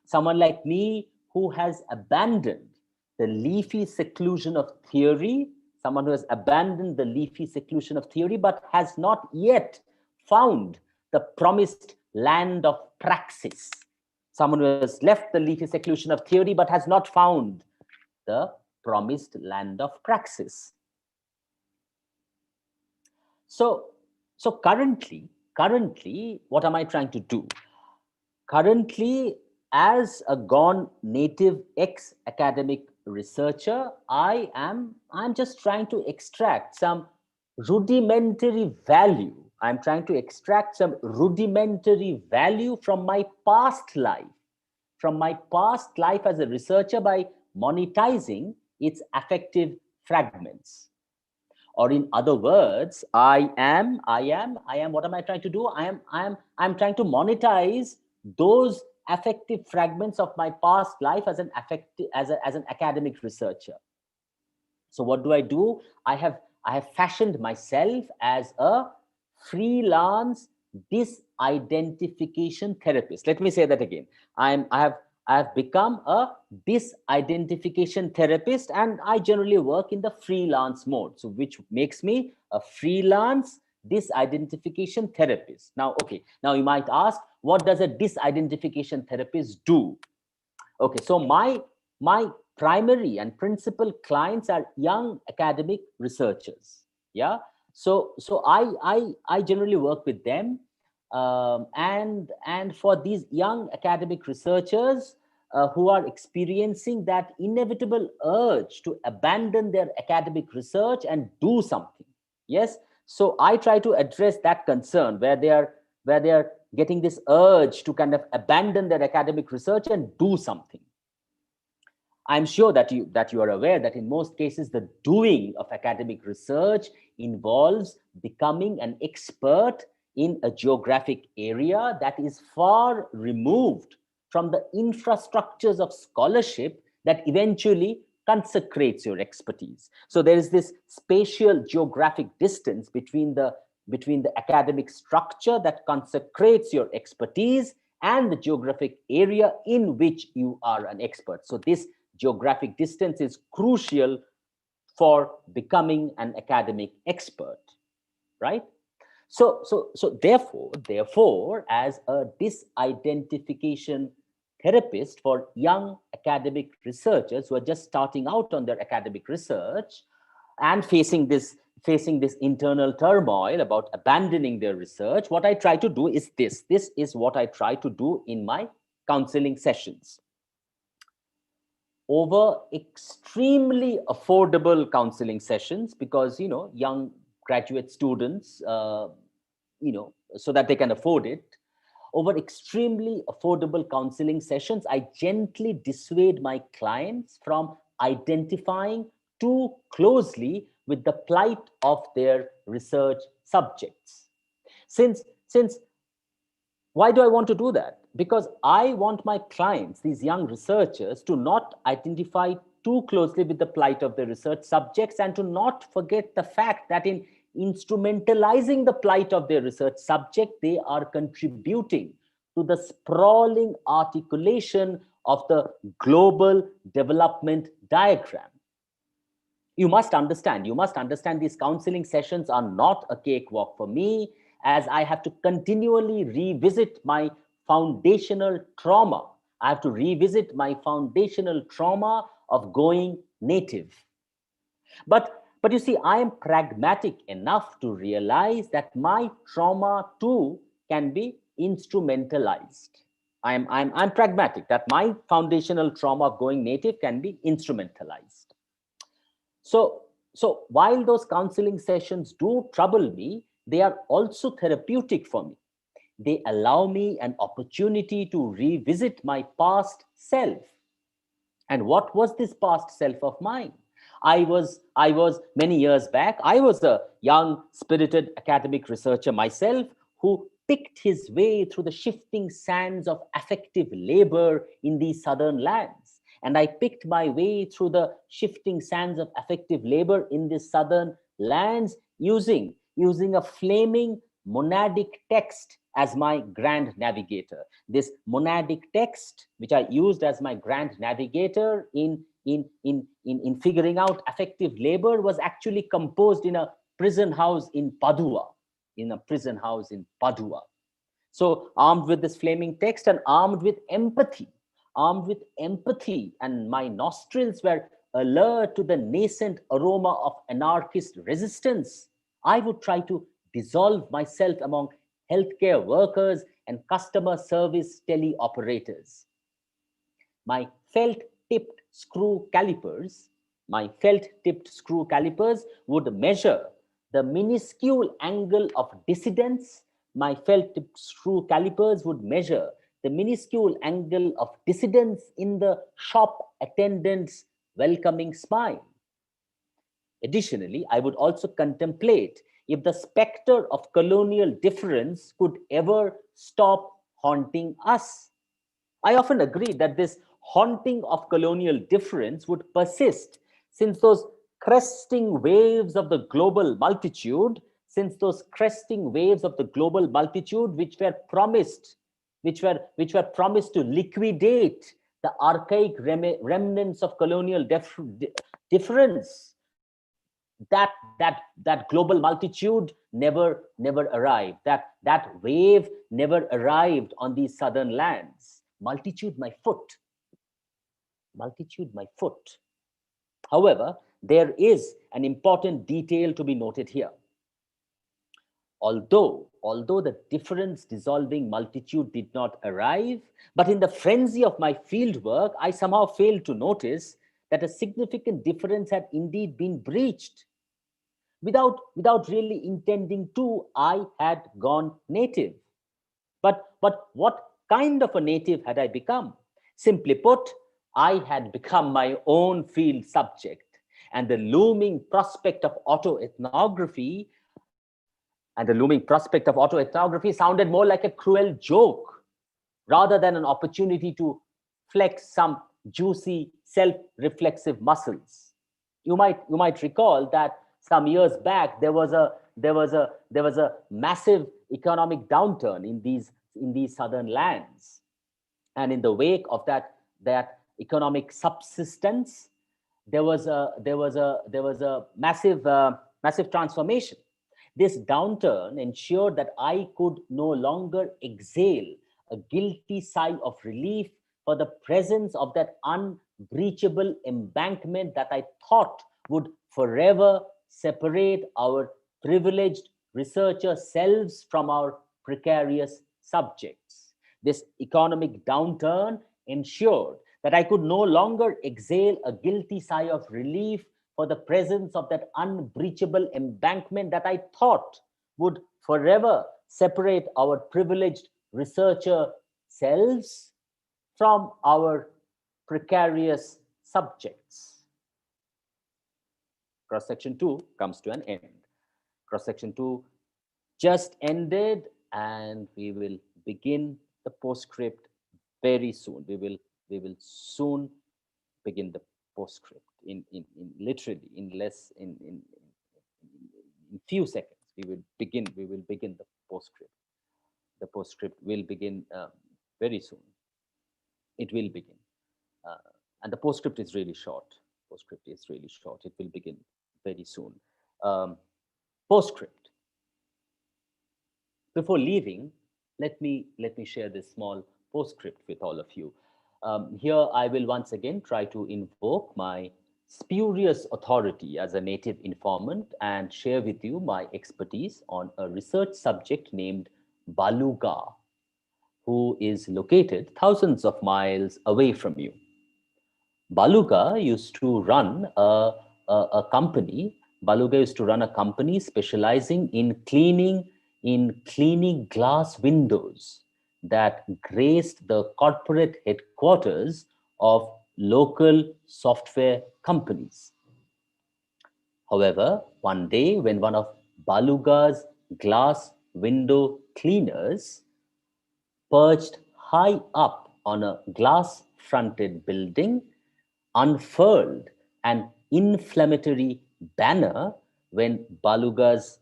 Someone like me who has abandoned the leafy seclusion of theory, but has not yet found the promised land of praxis. Someone who has left the leafy seclusion of theory but has not found the promised land of praxis. So currently, what am I trying to do? Currently, as a gone native ex-academic researcher, I'm just trying to extract some rudimentary value. I'm trying to extract some rudimentary value from my past life, as a researcher by monetizing its affective fragments. Or in other words, I am, what am I trying to do? I'm trying to monetize those affective fragments of my past life as an academic researcher. So what do? I have fashioned myself as a freelance disidentification therapist. Let me say that again. I have become a disidentification therapist, and I generally work in the freelance mode, so which makes me a freelance disidentification therapist. Now, okay, now you might ask, what does a disidentification therapist do? Okay, so my primary and principal clients are young academic researchers. Yeah, so I generally work with them, and for these young academic researchers who are experiencing that inevitable urge to abandon their academic research and do something. Yes, so I try to address that concern where they are getting this urge to kind of abandon their academic research and do something. I'm sure that you are aware that in most cases, the doing of academic research involves becoming an expert in a geographic area that is far removed from the infrastructures of scholarship that eventually consecrates your expertise. So there is this spatial geographic distance between the academic structure that consecrates your expertise and the geographic area in which you are an expert. So this geographic distance is crucial for becoming an academic expert, right? So therefore, as a disidentification therapist for young academic researchers who are just starting out on their academic research and facing this internal turmoil about abandoning their research, what I try to do is this. This is what I try to do in my counseling sessions. Over extremely affordable counseling sessions, because young graduate students, so that they can afford it. Over extremely affordable counseling sessions, I gently dissuade my clients from identifying too closely with the plight of their research subjects. Since why do I want to do that? Because I want my clients, these young researchers, to not identify too closely with the plight of their research subjects and to not forget the fact that in instrumentalizing the plight of their research subject, they are contributing to the sprawling articulation of the global development diagram. You must understand these counseling sessions are not a cakewalk for me, as I have to continually revisit my foundational trauma. I have to revisit my foundational trauma of going native. But you see, I am pragmatic enough to realize that my trauma too can be instrumentalized. I'm pragmatic that my foundational trauma of going native can be instrumentalized. So while those counseling sessions do trouble me, they are also therapeutic for me. They allow me an opportunity to revisit my past self. And what was this past self of mine? I was many years back, I was a young, spirited academic researcher myself who picked his way through the shifting sands of affective labor in these southern lands. And I picked my way through the shifting sands of affective labor in these southern lands using a flaming monadic text as my grand navigator. This monadic text, which I used as my grand navigator in figuring out affective labor, was actually composed in a prison house in Padua. So armed with this flaming text and armed with empathy, and my nostrils were alert to the nascent aroma of anarchist resistance, I would try to dissolve myself among healthcare workers and customer service teleoperators. My felt-tipped screw calipers would measure the minuscule angle of dissidence. My felt-tipped screw calipers would measure the minuscule angle of dissidence in the shop attendant's welcoming smile. Additionally, I would also contemplate if the specter of colonial difference could ever stop haunting us. I often agree that this haunting of colonial difference would persist since those cresting waves of the global multitude, which were promised to liquidate the archaic remnants of colonial difference, that global multitude never arrived. That wave never arrived on these southern lands. Multitude, my foot. However, there is an important detail to be noted here. Although the difference dissolving multitude did not arrive, but in the frenzy of my field work, I somehow failed to notice that a significant difference had indeed been breached. Without really intending to, I had gone native. But what kind of a native had I become? Simply put, I had become my own field subject, and the looming prospect of autoethnography sounded more like a cruel joke rather than an opportunity to flex some juicy self-reflexive muscles. You might recall that some years back there was a massive economic downturn in these southern lands, and in the wake of that economic subsistence, there was a massive transformation. This downturn ensured that I could no longer exhale a guilty sigh of relief for the presence of that unbreachable embankment that I thought would forever separate our privileged researcher selves from our precarious subjects. This economic downturn ensured that I could no longer exhale a guilty sigh of relief for the presence of that unbreachable embankment that I thought would forever separate our privileged researcher selves from our precarious subjects. Cross-section 2 comes to an end. Cross-section 2 just ended, and we will begin the postscript very soon. We will soon begin the postscript in few seconds. We will begin the postscript. The postscript will begin very soon. It will begin, and the postscript is really short. It will begin very soon. Postscript. Before leaving, let me share this small postscript with all of you. Here I will once again try to invoke my spurious authority as a native informant and share with you my expertise on a research subject named Baluga, who is located thousands of miles away from you. Baluga used to run a company. Baluga used to run a company specializing in cleaning glass windows that graced the corporate headquarters of local software companies. However, one day when one of Baluga's glass window cleaners perched high up on a glass-fronted building unfurled an inflammatory banner, when Baluga's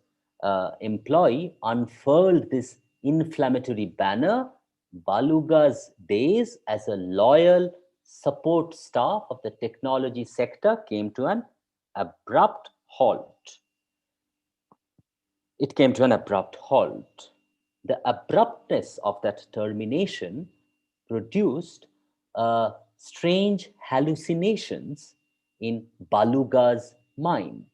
employee unfurled this inflammatory banner, Baluga's days as a loyal support staff of the technology sector came to an abrupt halt. It came to an abrupt halt. The abruptness of that termination produced strange hallucinations in Baluga's mind.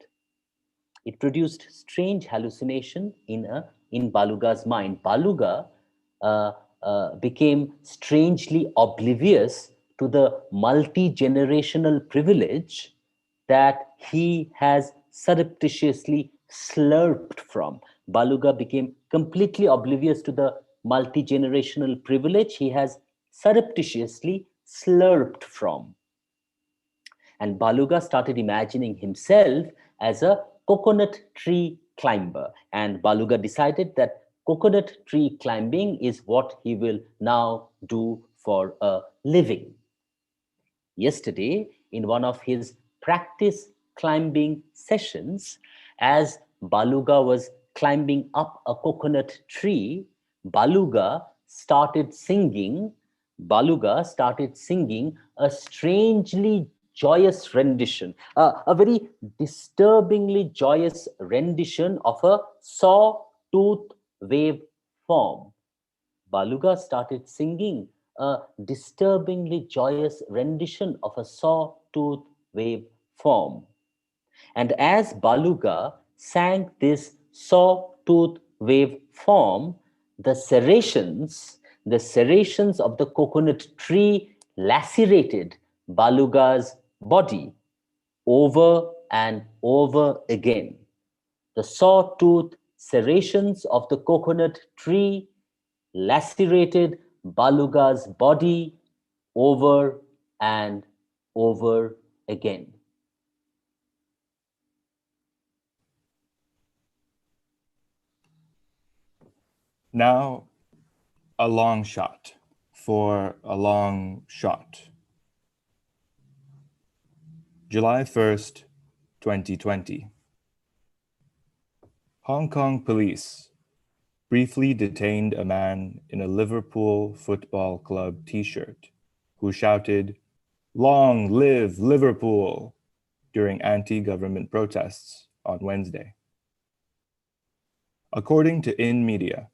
It produced strange hallucination in Baluga's mind. Baluga became strangely oblivious to the multi-generational privilege that he has surreptitiously slurped from. Baluga became completely oblivious to the multi-generational privilege he has surreptitiously slurped from. And Baluga started imagining himself as a coconut tree climber. And Baluga decided that coconut tree climbing is what he will now do for a living. Yesterday, in one of his practice climbing sessions, as Baluga was climbing up a coconut tree, Baluga started singing a strangely joyous rendition, a very disturbingly joyous rendition of a sawtooth wave form. Baluga started singing a disturbingly joyous rendition of a sawtooth wave form. And as Baluga sang this sawtooth wave form, the serrations of the coconut tree lacerated Baluga's body over and over again. The sawtooth serrations of the coconut tree lacerated Baluga's body over and over again. Now, a long shot for a long shot. July 1st, 2020. Hong Kong police briefly detained a man in a Liverpool Football Club t-shirt who shouted, "Long live Liverpool," during anti-government protests on Wednesday. According to In Media,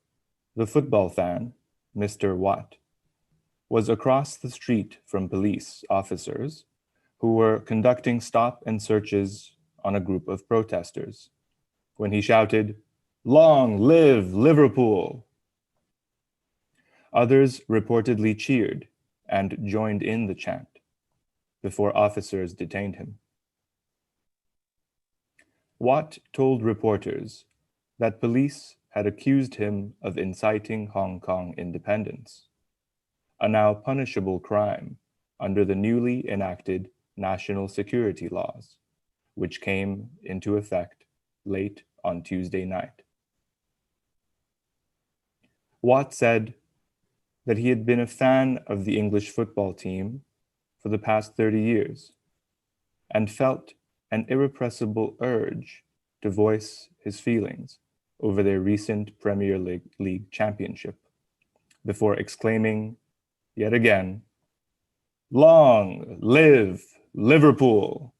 the football fan, Mr. Watt, was across the street from police officers who were conducting stop and searches on a group of protesters when he shouted, "Long live Liverpool." Others reportedly cheered and joined in the chant before officers detained him. Watt told reporters that police had accused him of inciting Hong Kong independence, a now punishable crime under the newly enacted national security laws, which came into effect late on Tuesday night. Watt said that he had been a fan of the English football team for the past 30 years and felt an irrepressible urge to voice his feelings over their recent Premier League championship before exclaiming yet again, "Long live Liverpool."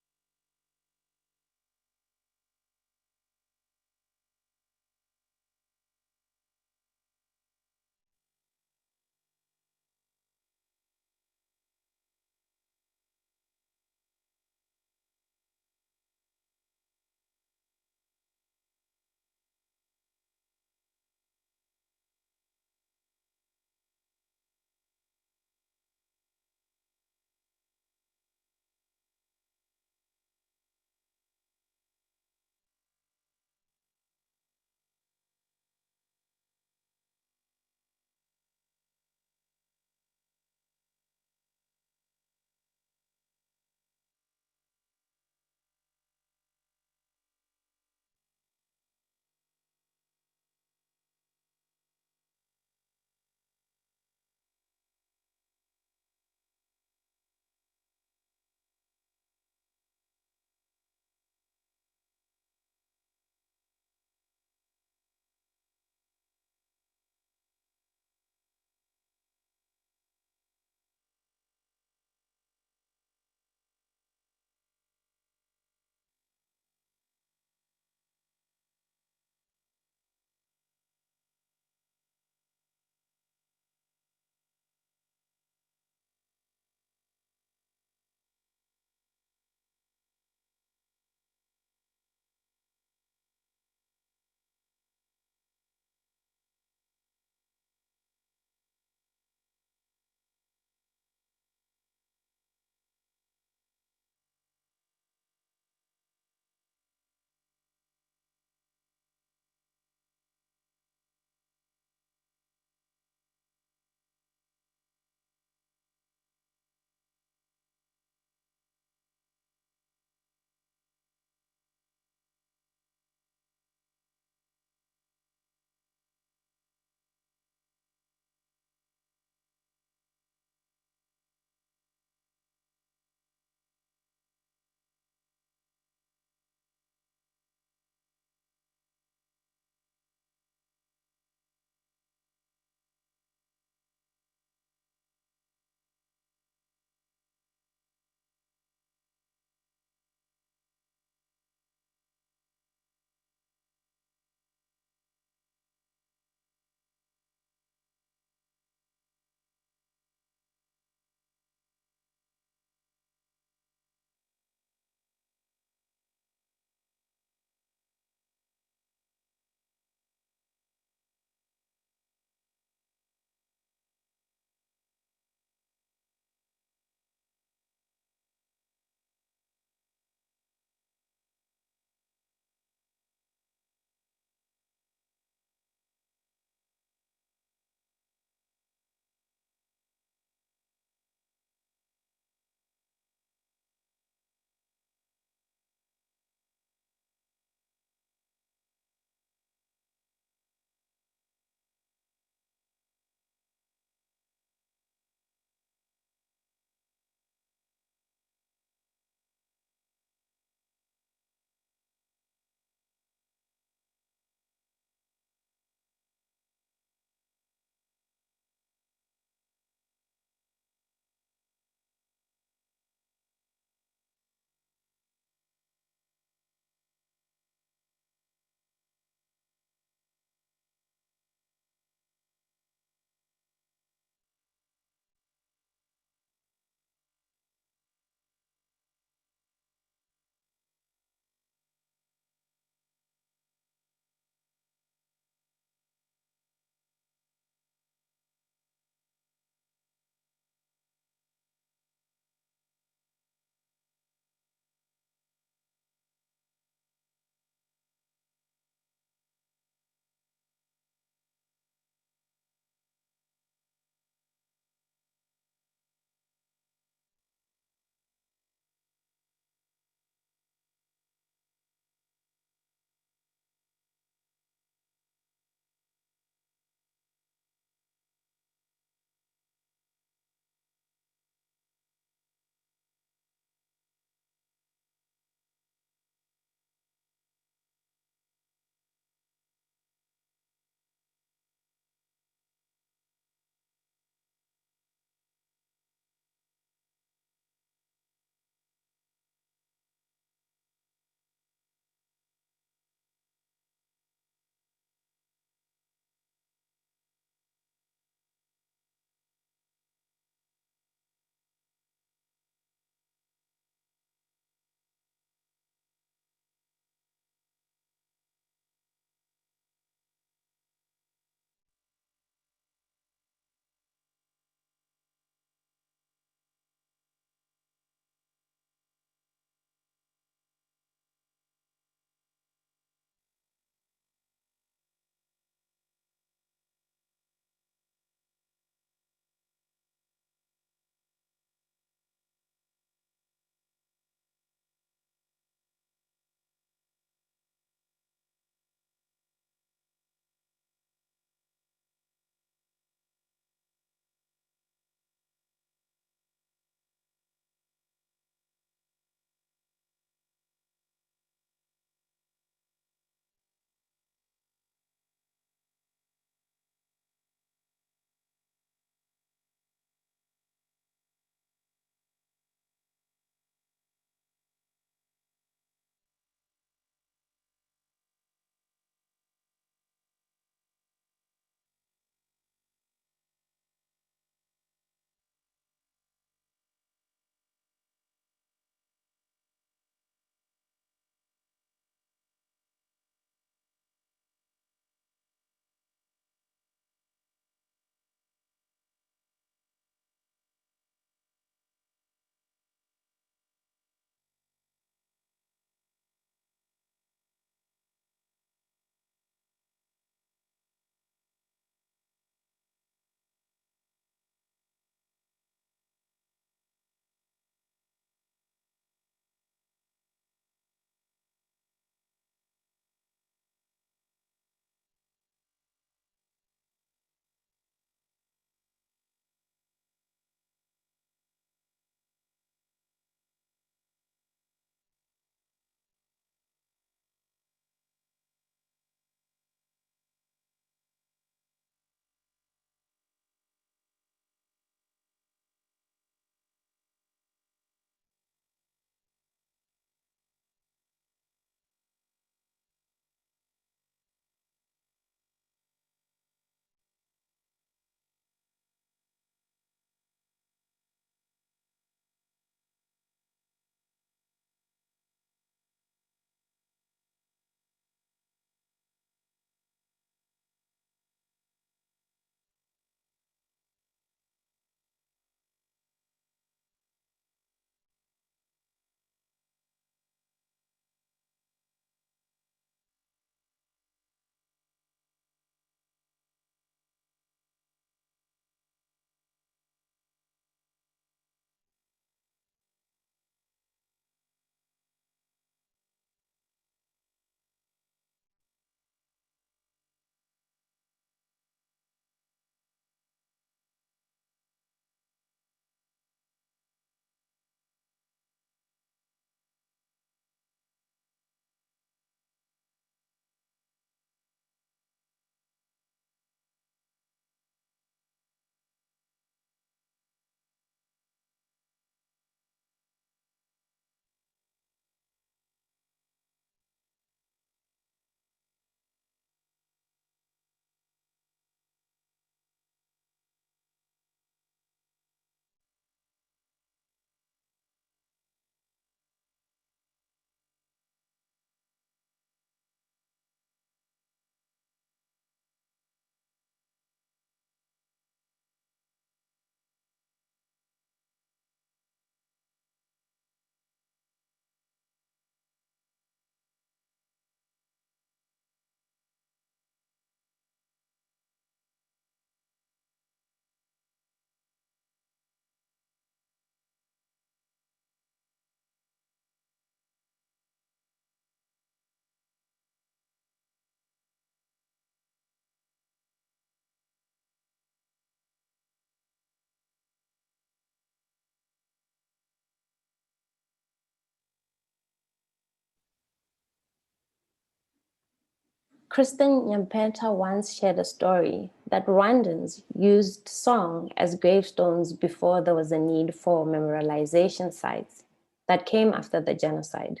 Kristen Nyampeta once shared a story that Rwandans used song as gravestones before there was a need for memorialization sites that came after the genocide.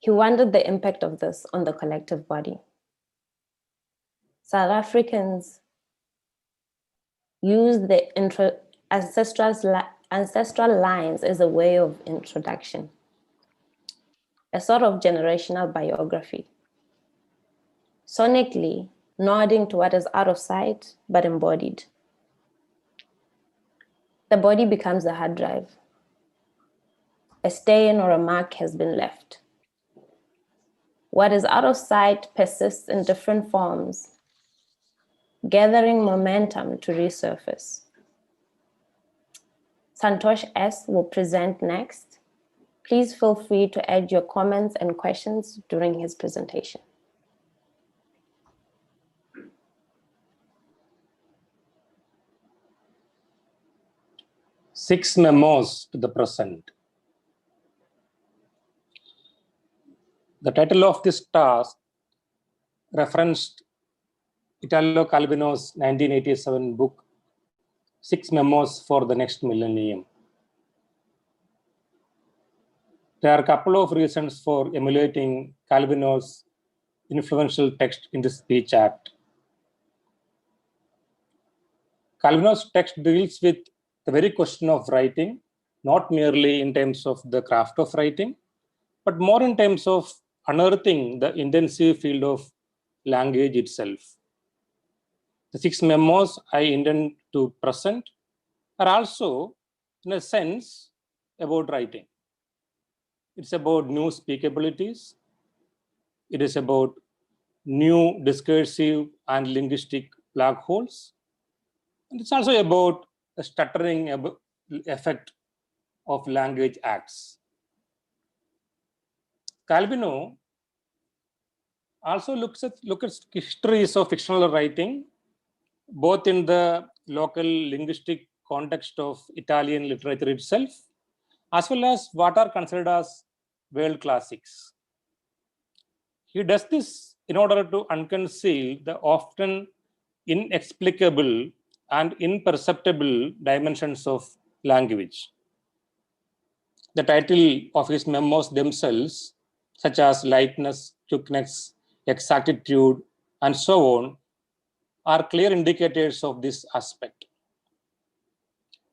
He wondered the impact of this on the collective body. South Africans used the ancestral lines as a way of introduction, a sort of generational biography, sonically nodding to what is out of sight but embodied. The body becomes a hard drive. A stain or a mark has been left. What is out of sight persists in different forms, gathering momentum to resurface. Santhosh S will present next. Please feel free to add your comments and questions during his presentation. Six memos to the present. The title of this task referenced Italo Calvino's 1987 book, Six Memos for the Next Millennium. There are a couple of reasons for emulating Calvino's influential text in the Speech Act. Calvino's text deals with the very question of writing, not merely in terms of the craft of writing, but more in terms of unearthing the intensive field of language itself. The six memos I intend to present are also, in a sense, about writing. It's about new speakabilities. It is about new discursive and linguistic black holes. And it's also about the stuttering effect of language acts. Calvino also looks at histories of fictional writing, both in the local linguistic context of Italian literature itself, as well as what are considered as world classics. He does this in order to unconceal the often inexplicable and imperceptible dimensions of language. The title of his memos themselves, such as lightness, quickness, exactitude, and so on, are clear indicators of this aspect.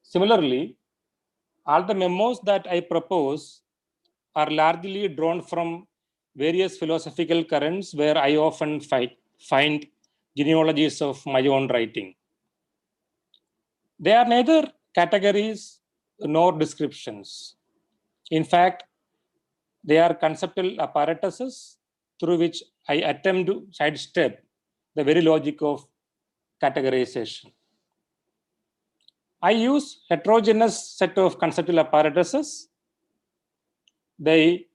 Similarly, all the memos that I propose are largely drawn from various philosophical currents where I often find genealogies of my own writing. They are neither categories nor descriptions. In fact, they are conceptual apparatuses through which I attempt to sidestep the very logic of categorization. I use heterogeneous set of conceptual apparatuses. They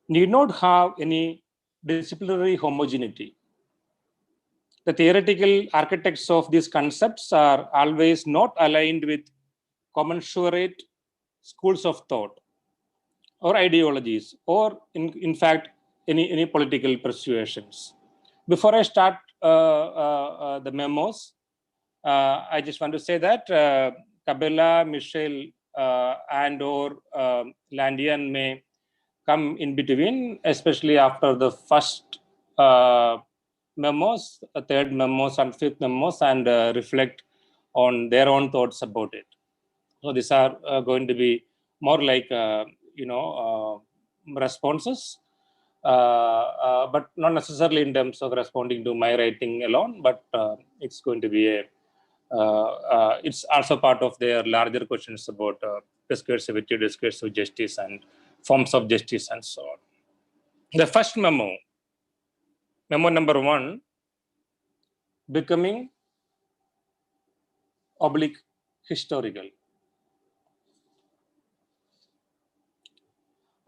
need not have any disciplinary homogeneity. The theoretical architects of these concepts are always not aligned with commensurate schools of thought or ideologies, or in fact, any political persuasions. Before I start the memos, I just want to say that Cabela, Michel, and or Landian may come in between, especially after the first memos, third memos, and fifth memos, and reflect on their own thoughts about it. So these are going to be more like responses, but not necessarily in terms of responding to my writing alone, but it's going to be a it's also part of their larger questions about discursivity, discursive justice, and forms of justice, and so on. The first memo, memo number 1, becoming / historical.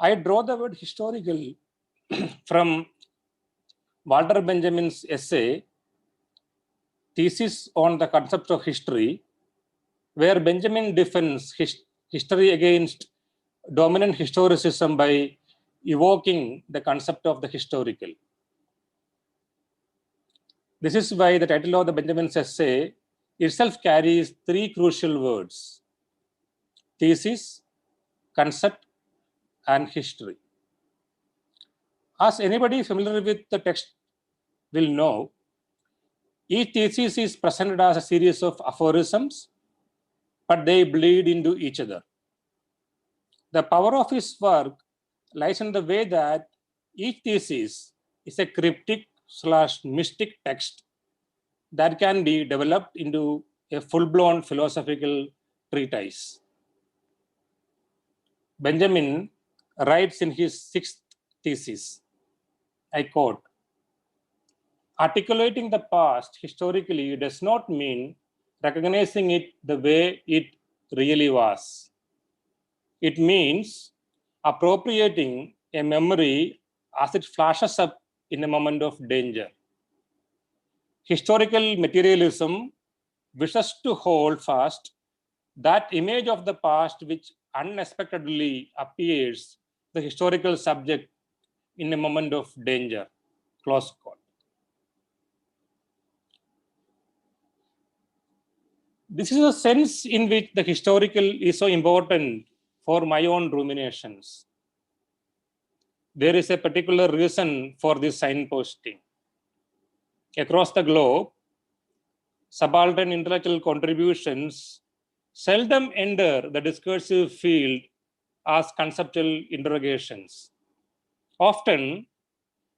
I draw the word historical from Walter Benjamin's essay, Thesis on the Concept of History, where Benjamin defends history against dominant historicism by evoking the concept of the historical. This is why the title of the Benjamin's essay itself carries three crucial words: thesis, concept, and history. As anybody familiar with the text will know, each thesis is presented as a series of aphorisms, but they bleed into each other. The power of his work lies in the way that each thesis is a cryptic/mystic text that can be developed into a full-blown philosophical treatise. Benjamin writes in his sixth thesis, I quote, "Articulating the past historically does not mean recognizing it the way it really was. It means appropriating a memory as it flashes up in a moment of danger. Historical materialism wishes to hold fast that image of the past which unexpectedly appears the historical subject in a moment of danger." Close quote. This is a sense in which the historical is so important for my own ruminations. There is a particular reason for this signposting. Across the globe, subaltern intellectual contributions seldom enter the discursive field as conceptual interrogations. Often,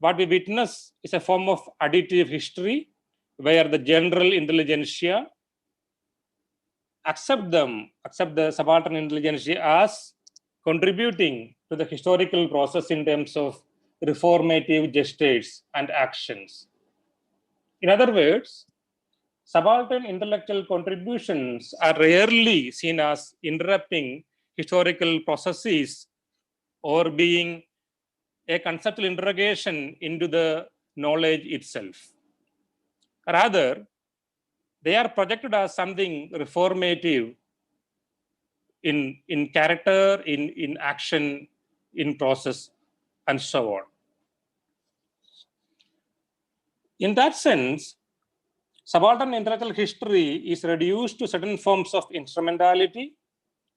what we witness is a form of additive history where the general intelligentsia accept the subaltern intelligentsia as contributing to the historical process in terms of reformative gestures and actions. In other words, subaltern intellectual contributions are rarely seen as interrupting historical processes or being a conceptual interrogation into the knowledge itself. Rather, they are projected as something reformative in character, in action, in process, and so on. In that sense, subaltern intellectual history is reduced to certain forms of instrumentality,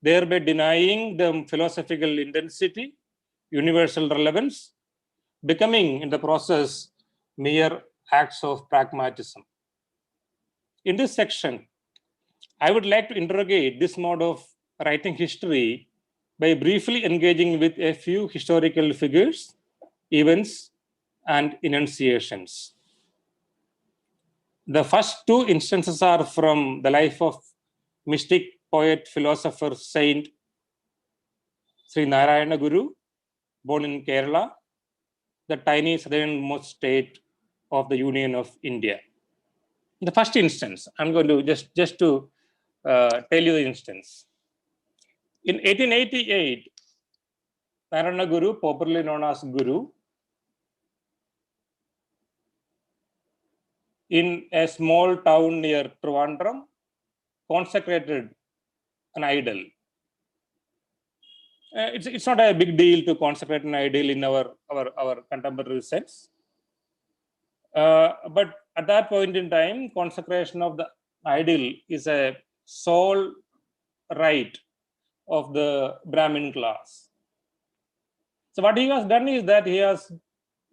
thereby denying them philosophical intensity, universal relevance, becoming in the process mere acts of pragmatism. In this section, I would like to interrogate this mode of writing history by briefly engaging with a few historical figures, events, and enunciations. The first two instances are from the life of mystic, poet, philosopher, saint Sri Narayana Guru, born in Kerala, the tiny southernmost state of the Union of India. In the first instance, I'm going to just to tell you the instance. In 1888, Narayana Guru, popularly known as Guru, in a small town near Trivandrum, consecrated an idol. It's not a big deal to consecrate an idol in our contemporary sense. But at that point in time, consecration of the idol is a sole right of the Brahmin class. So what he has done is that he has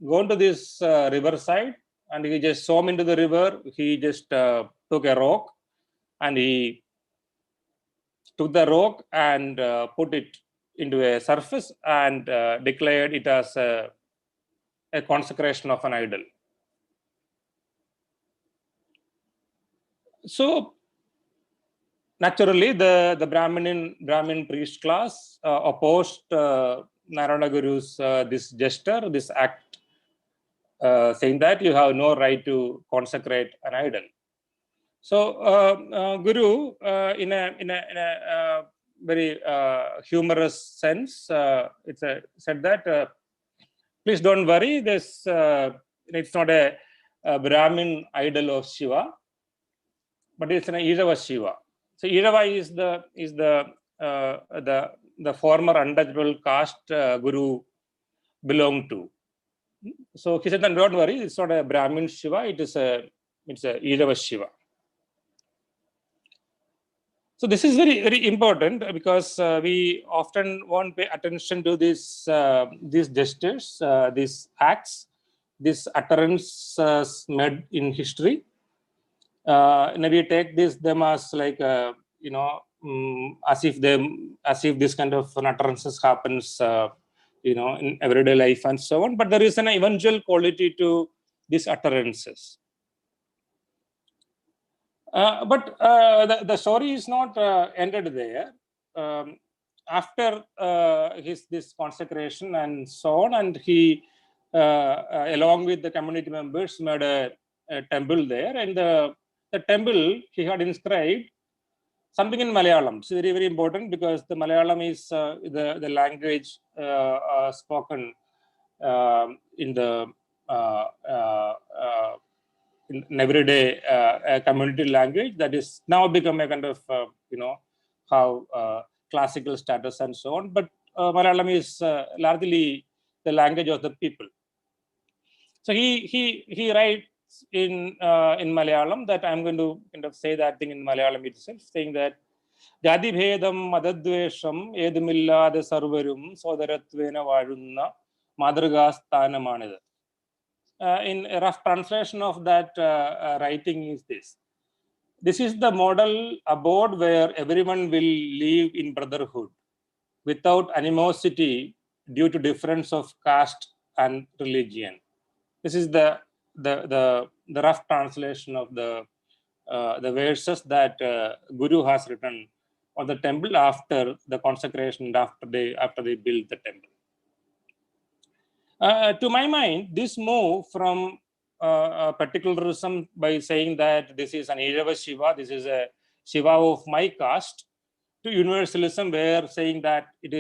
gone to this riverside and he just swam into the river. He just took a rock and he took the rock and put it into a surface and declared it as a consecration of an idol. So naturally, the Brahmin priest class opposed Narayana Guru's this gesture, this act, saying that you have no right to consecrate an idol. So Guru, in a very humorous sense, said that please don't worry. This it's not a Brahmin idol of Shiva, but it's an Irava Shiva. So Irava is the former untouchable caste Guru belong to. So he said, "Then don't worry, it's not a Brahmin Shiva, it's a Irava Shiva." So this is very, very important because we often won't pay attention to these gestures, these acts, these utterances made in history. And we take them as like as if this kind of utterances happens in everyday life and so on. But there is an eventual quality to these utterances. But the story is not ended there. After this consecration and so on, and he, along with the community members, made a temple there. And the temple, he had inscribed something in Malayalam. It's very, very important because the Malayalam is the language spoken in the in everyday community language that is now become a kind of how classical status and so on. But Malayalam is largely the language of the people. So he writes in Malayalam that I'm going to kind of say that thing in Malayalam itself, saying that Jadi Bhedam Madadvesham Edumillada Sarvarum Sodaratvena Vazhunna Madrugastanamanida. In a rough translation of that writing is this. This is the model abode where everyone will live in brotherhood without animosity due to difference of caste and religion. This is the rough translation of the verses that Guru has written on the temple after the consecration and after they built the temple. To my mind, this move from particularism by saying that this is an Irava Shiva, this is a Shiva of my caste, to universalism, where saying that it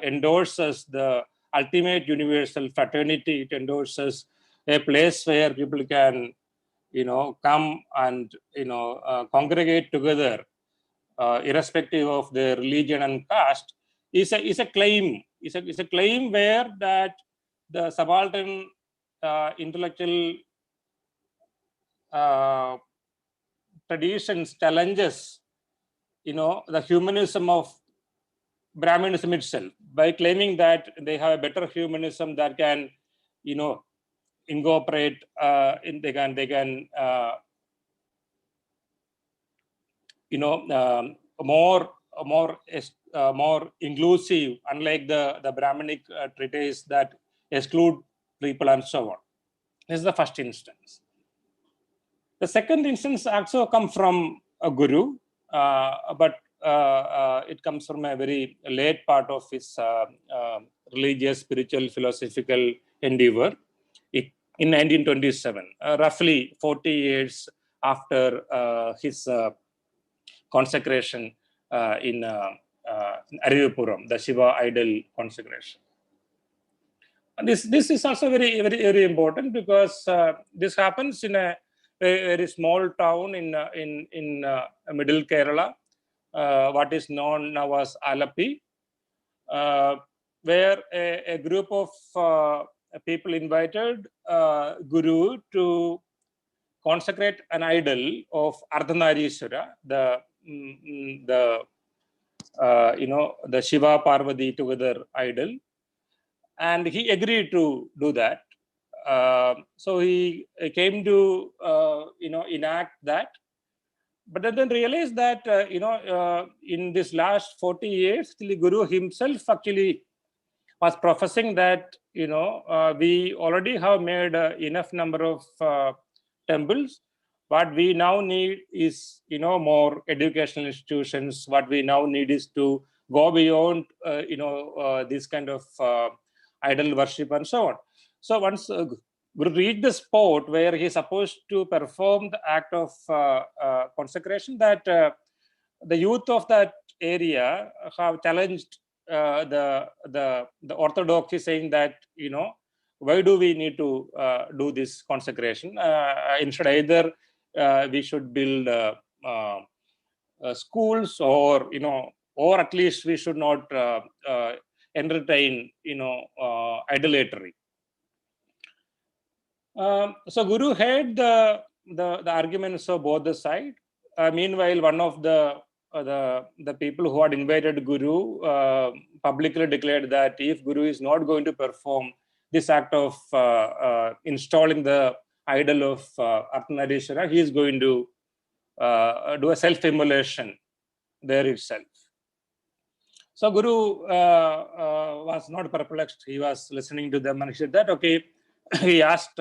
endorses the ultimate universal fraternity. It endorses a place where people can, come and congregate together, irrespective of their religion and caste, is a claim. It's a claim where that the subaltern intellectual traditions challenges, the humanism of Brahminism itself by claiming that they have a better humanism that can, incorporate, they can more inclusive, unlike the Brahminic treatise that exclude people and so on. This is the first instance. The second instance also comes from a guru, but it comes from a very late part of his religious, spiritual, philosophical endeavor in 1927, roughly 40 years after his consecration in Arivipuram, the Shiva idol consecration. And this is also very, very, very important because this happens in a very small town in middle Kerala, what is known now as Alapi, where a group of people invited Guru to consecrate an idol of Ardhanarishwara, the Shiva Parvati together idol, and he agreed to do that. So he came to enact that, but then realized that in this last 40 years, the Guru himself actually was professing that we already have made enough number of temples. What we now need is more educational institutions. What we now need is to go beyond this kind of idol worship and so on. So once Guru reached the spot where he is supposed to perform the act of consecration, that the youth of that area have challenged the orthodoxy, saying that why do we need to do this consecration? Instead, either we should build schools, or at least we should not entertain, idolatry. So Guru heard the arguments of both the sides. Meanwhile, one of the people who had invited Guru publicly declared that if Guru is not going to perform this act of installing the idol of Arthanarishwara, he is going to do a self-immolation there itself. So Guru was not perplexed. He was listening to them and he said that, okay, he asked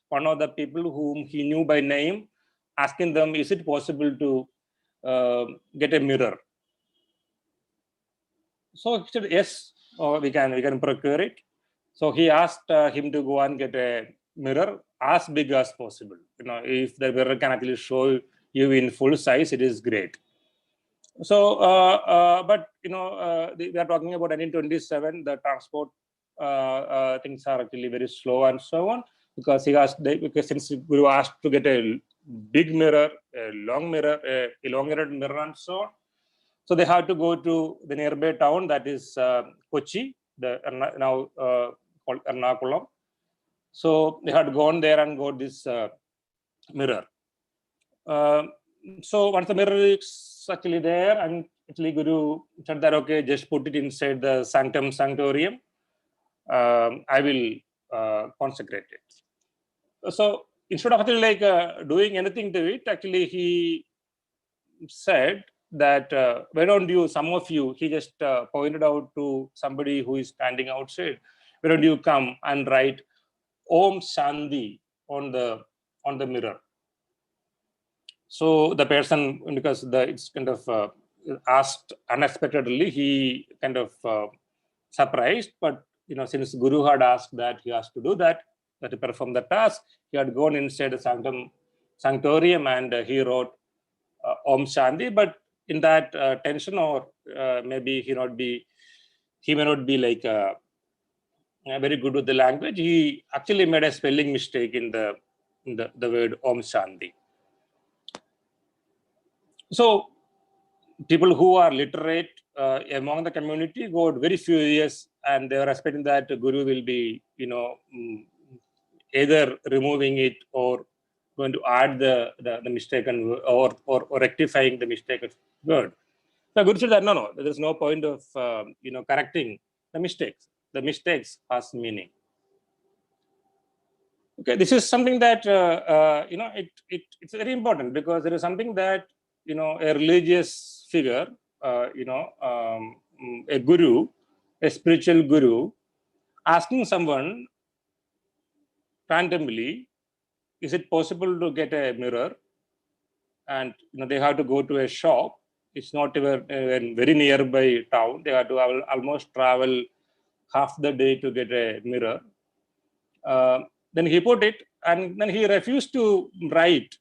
one of the people whom he knew by name, asking them, is it possible to get a mirror? So he said, yes, we can procure it. So he asked him to go and get a mirror as big as possible. If the mirror can actually show you in full size, it is great. So, but we are talking about 1927. The transport things are actually very slow and so on, because since Guru asked to get a big mirror, a long mirror, a elongated mirror, and so on. So they had to go to the nearby town, that is Kochi, now called Ernakulam. So they had gone there and got this mirror. So once the mirror is actually there, and actually Guru said that, okay, just put it inside the sanctum sanctorium. I will consecrate it. So instead of actually doing anything to it, actually he said that why don't you, some of you, he just pointed out to somebody who is standing outside, why don't you come and write Om Shanti on the mirror. So the person, because it's kind of asked unexpectedly, he kind of surprised, but since Guru had asked that he has to do that to perform the task, he had gone inside the sanctorium and he wrote Om Shanti. But in that tension, or maybe he may not be like very good with the language, he actually made a spelling mistake in the word Om Shanti. So people who are literate among the community got very furious, and they were expecting that Guru will be, either removing it or going to add the mistaken or rectifying the mistaken word. So Guru said that no, there is no point of correcting the mistakes. The mistakes has meaning. Okay, this is something that it's very important, because there is something that a religious figure, a guru, a spiritual guru, asking someone randomly, is it possible to get a mirror? And they have to go to a shop. It's not even very nearby town. They have to almost travel half the day to get a mirror. Then he put it, and then he refused to write.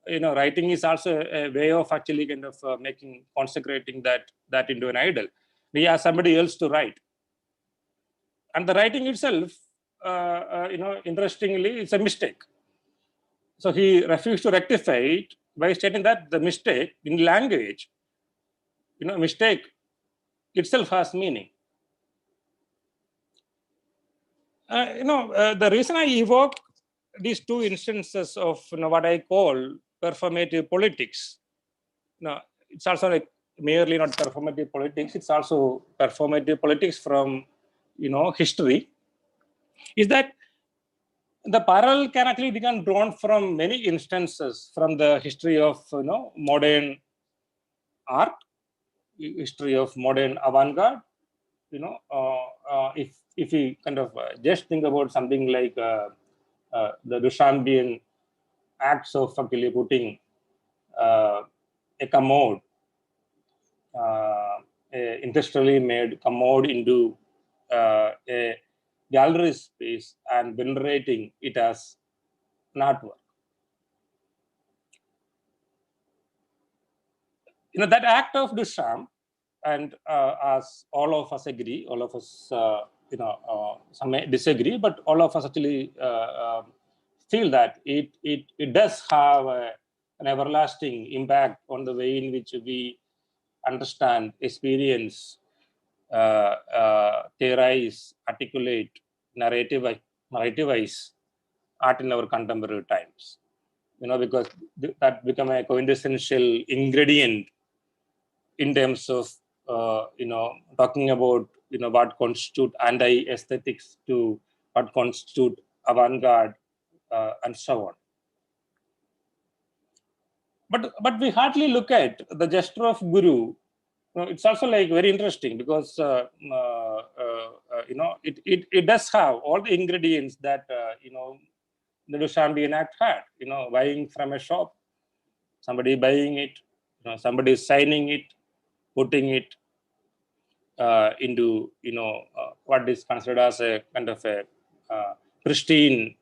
Writing is also a way of actually kind of consecrating that into an idol. He asked somebody else to write, and the writing itself, interestingly, it's a mistake. So he refused to rectify it by stating that the mistake in language, mistake itself has meaning. The reason I evoke these two instances of what I call performative politics, it's also merely not performative politics, it's also performative politics from history, is that the parallel can actually be drawn from many instances from the history of modern art, history of modern avant-garde. If we kind of just think about something like the Duchampian acts of actually putting a commode, a industrially made commode, into a gallery space and venerating it as an artwork. That act of Duchamp, and as all of us agree, all of us, some may disagree, but all of us actually feel that it does have an everlasting impact on the way in which we understand, experience theorize, articulate, narrativize art in our contemporary times. Because that become a quintessential ingredient in terms of talking about what constitute anti-aesthetics to what constitute avant-garde and so on. But we hardly look at the gesture of Guru. It's also like very interesting because it does have all the ingredients that the Dushanbe Act had. Buying from a shop, somebody buying it, somebody signing it, putting it into what is considered as a kind of a pristine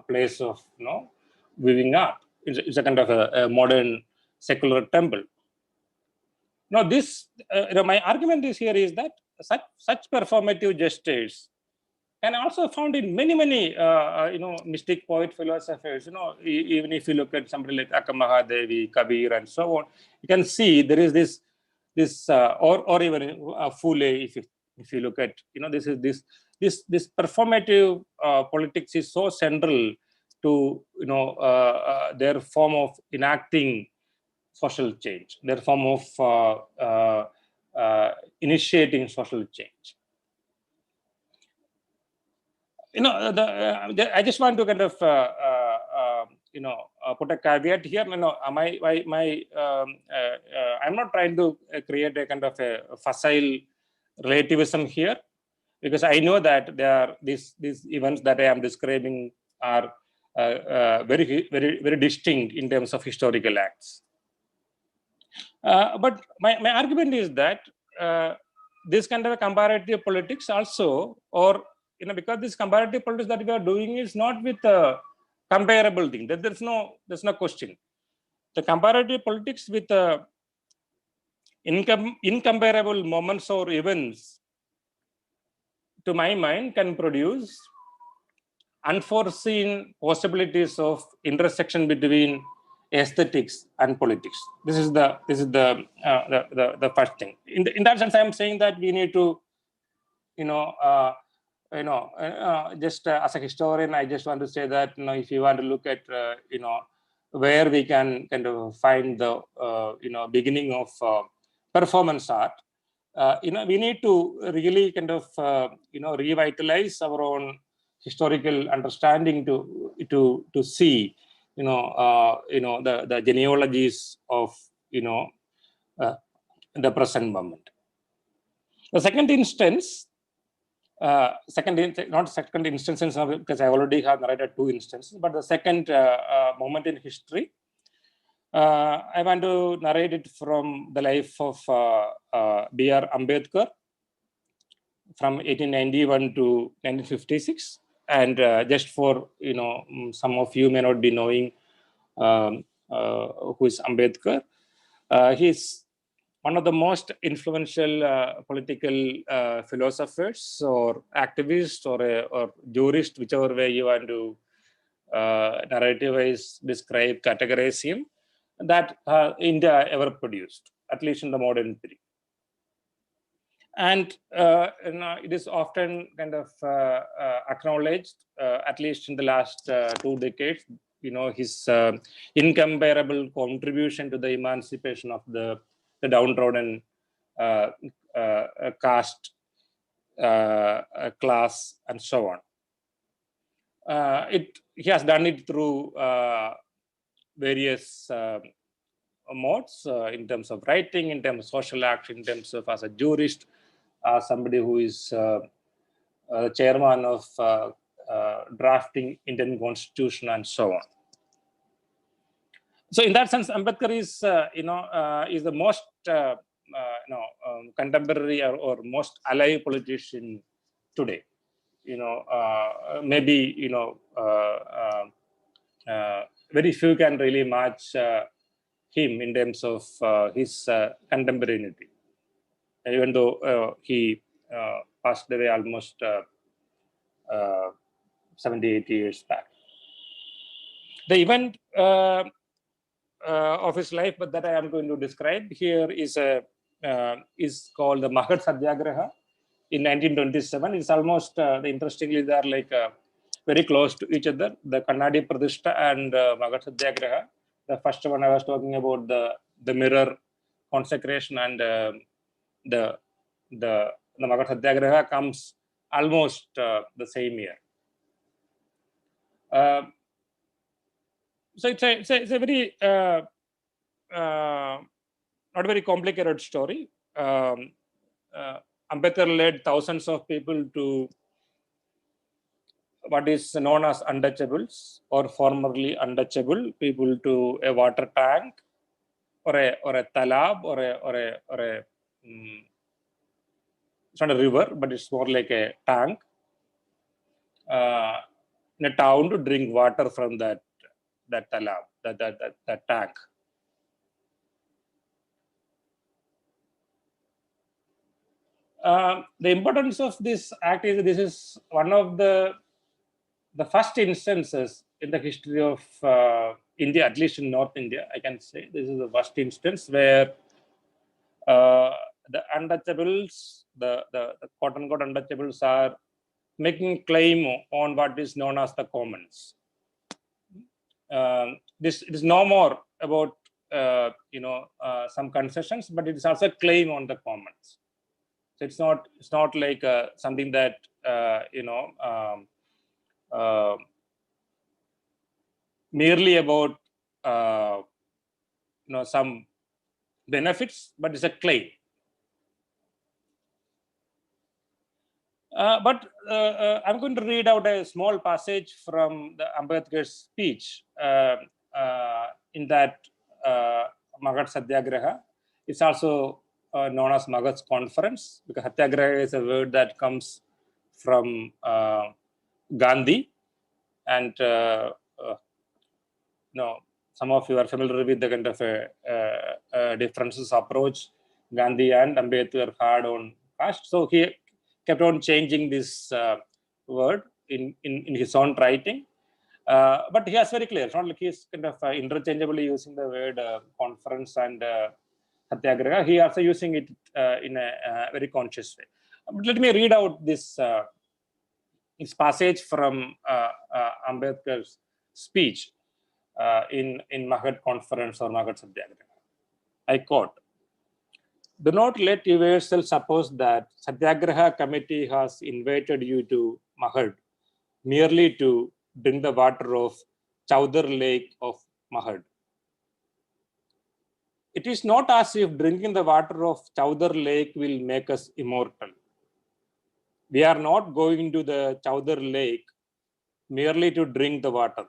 place of viewing art. It's a kind of a modern secular temple. Now, this my argument is that such performative gestures can also found in many mystic poet philosophers. Even if you look at somebody like Akamahadevi, Kabir, and so on, you can see there is this or even Phule. If you look at this performative politics is so central to their form of enacting social change, their form of initiating social change. I just want to kind of put a caveat here. I'm not trying to create a kind of a facile relativism here, because I know that there are these events that I am describing are very distinct in terms of historical acts. But my argument is that this kind of a comparative politics also, or because this comparative politics that we are doing is not with a comparable thing. There's no question. The comparative politics with incomparable moments or events, to my mind, can produce unforeseen possibilities of intersection between aesthetics and politics. This is the first thing. In that sense, I am saying that we need to, just as a historian, I just want to say that if you want to look at where we can kind of find the beginning of performance art, we need to really kind of revitalize our own historical understanding to see the genealogies of the present moment. The second instance, not second instance, because I already have narrated two instances, but the second moment in history, I want to narrate it from the life of B.R. Ambedkar from 1891 to 1956. And just for some of you may not be knowing who is Ambedkar. He's one of the most influential political philosophers or activists or jurist, whichever way you want to narrativize, describe, categorize him, that India ever produced, at least in the modern period. And it is often kind of acknowledged, at least in the last 2 decades, his incomparable contribution to the emancipation of the downtrodden caste, class, and so on. He has done it through various modes in terms of writing, in terms of social action, in terms of as a jurist, somebody who is chairman of drafting Indian Constitution, and so on. So, in that sense, Ambedkar is the most contemporary or most alive politician today. Maybe very few can really match him in terms of his contemporaneity, even though he passed away almost 70-80 years back. The event of his life, but that I am going to describe here, is a is called the Magad Satyagraha in 1927. It's almost, interestingly, they are like very close to each other. The Kannadi Pradishta and Magad Satyagraha. The first one I was talking about, the mirror consecration, and the Magad Satyagraha comes almost the same year. So it's a very not very complicated story. Ambedkar led thousands of people to what is known as untouchables, or formerly untouchable people, to a water tank or a talab or a it's not a river, but it's more like a tank in a town, to drink water from that talab, that tank. The importance of this act is this is one of the first instances in the history of India, at least in North India, I can say. This is the first instance where the untouchables, the quote-unquote untouchables, are making claim on what is known as the commons. This is no more about some concessions, but it is also a claim on the commons. So it's not like something that merely about some benefits, but it's a claim. But I'm going to read out a small passage from the Ambedkar's speech in that Magad Satyagraha. It's also known as Magad's Conference, because Satyagraha is a word that comes from Gandhi, and some of you are familiar with the kind of differences approach Gandhi and Ambedkar had on caste. So he kept on changing this word in his own writing. But he has very clear. It's not like he's kind of interchangeably using the word conference and Satyagraha. He also using it in a very conscious way. But let me read out this passage from Ambedkar's speech in Magad Conference or Magad Satyagraha. I quote, "Do not let yourself suppose that Satyagraha committee has invited you to Magad merely to drink the water of Chowdar Lake of Magad. It is not as if drinking the water of Chowdar Lake will make us immortal. We are not going to the Chowdar Lake merely to drink the water.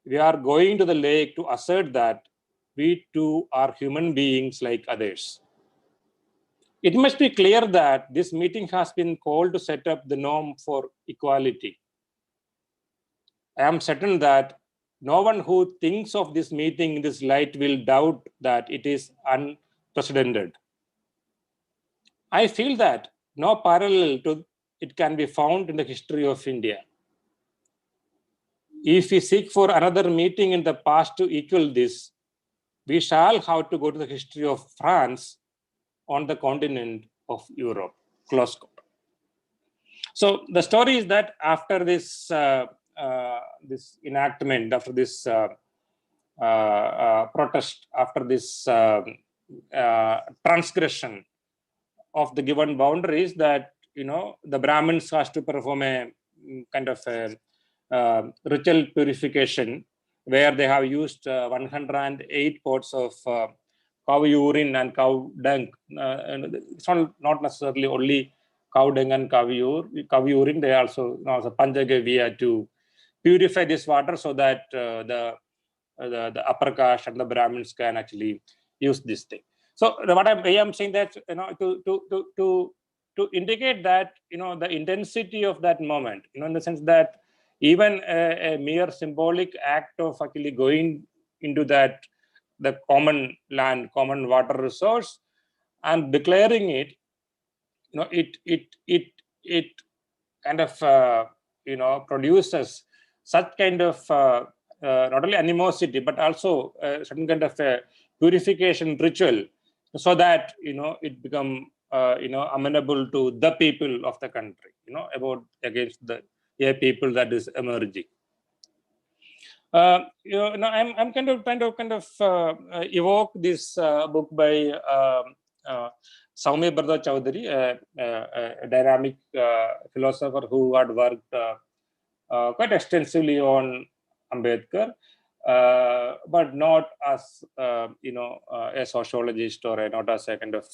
We are going to the lake to assert that we too are human beings like others. It must be clear that this meeting has been called to set up the norm for equality. I am certain that no one who thinks of this meeting in this light will doubt that it is unprecedented. I feel that no parallel to it can be found in the history of India. If we seek for another meeting in the past to equal this, we shall have to go to the history of France on the continent of Europe." Close quote. So the story is that after this this enactment, after this protest, after this transgression of the given boundaries, that the Brahmins has to perform a kind of a ritual purification, where they have used 108 pots of cow urine and cow dung. And it's not necessarily only cow dung and cow urine. They also Panchagavya to purify this water so that the upper caste and the Brahmins can actually use this thing. So what I am saying that to indicate that the intensity of that moment, in the sense that even a mere symbolic act of actually going into that the common land, common water resource, and declaring it, it kind of produces such kind of not only animosity but also certain kind of a purification ritual so that it become amenable to the people of the country, about against the people that is emerging. I'm kind of evoke this book by Soumya Chowdhury, a dynamic philosopher who had worked quite extensively on Ambedkar, but not as a sociologist or not as a kind of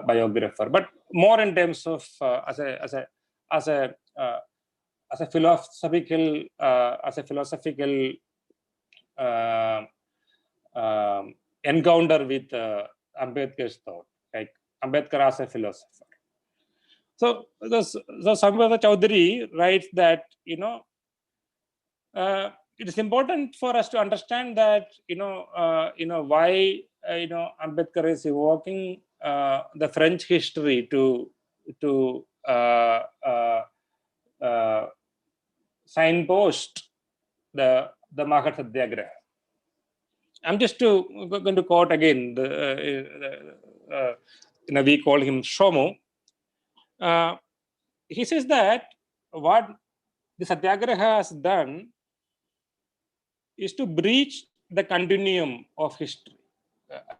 biographer, but more in terms of as a philosophical encounter with Ambedkar's thought, like Ambedkar as a philosopher. So Soumya Chowdhury writes that it is important for us to understand that why Ambedkar is evoking the French history to signpost the Mahat Satyagraha. I'm just going to quote again. We call him Shomo. He says that what the Satyagraha has done is to breach the continuum of history.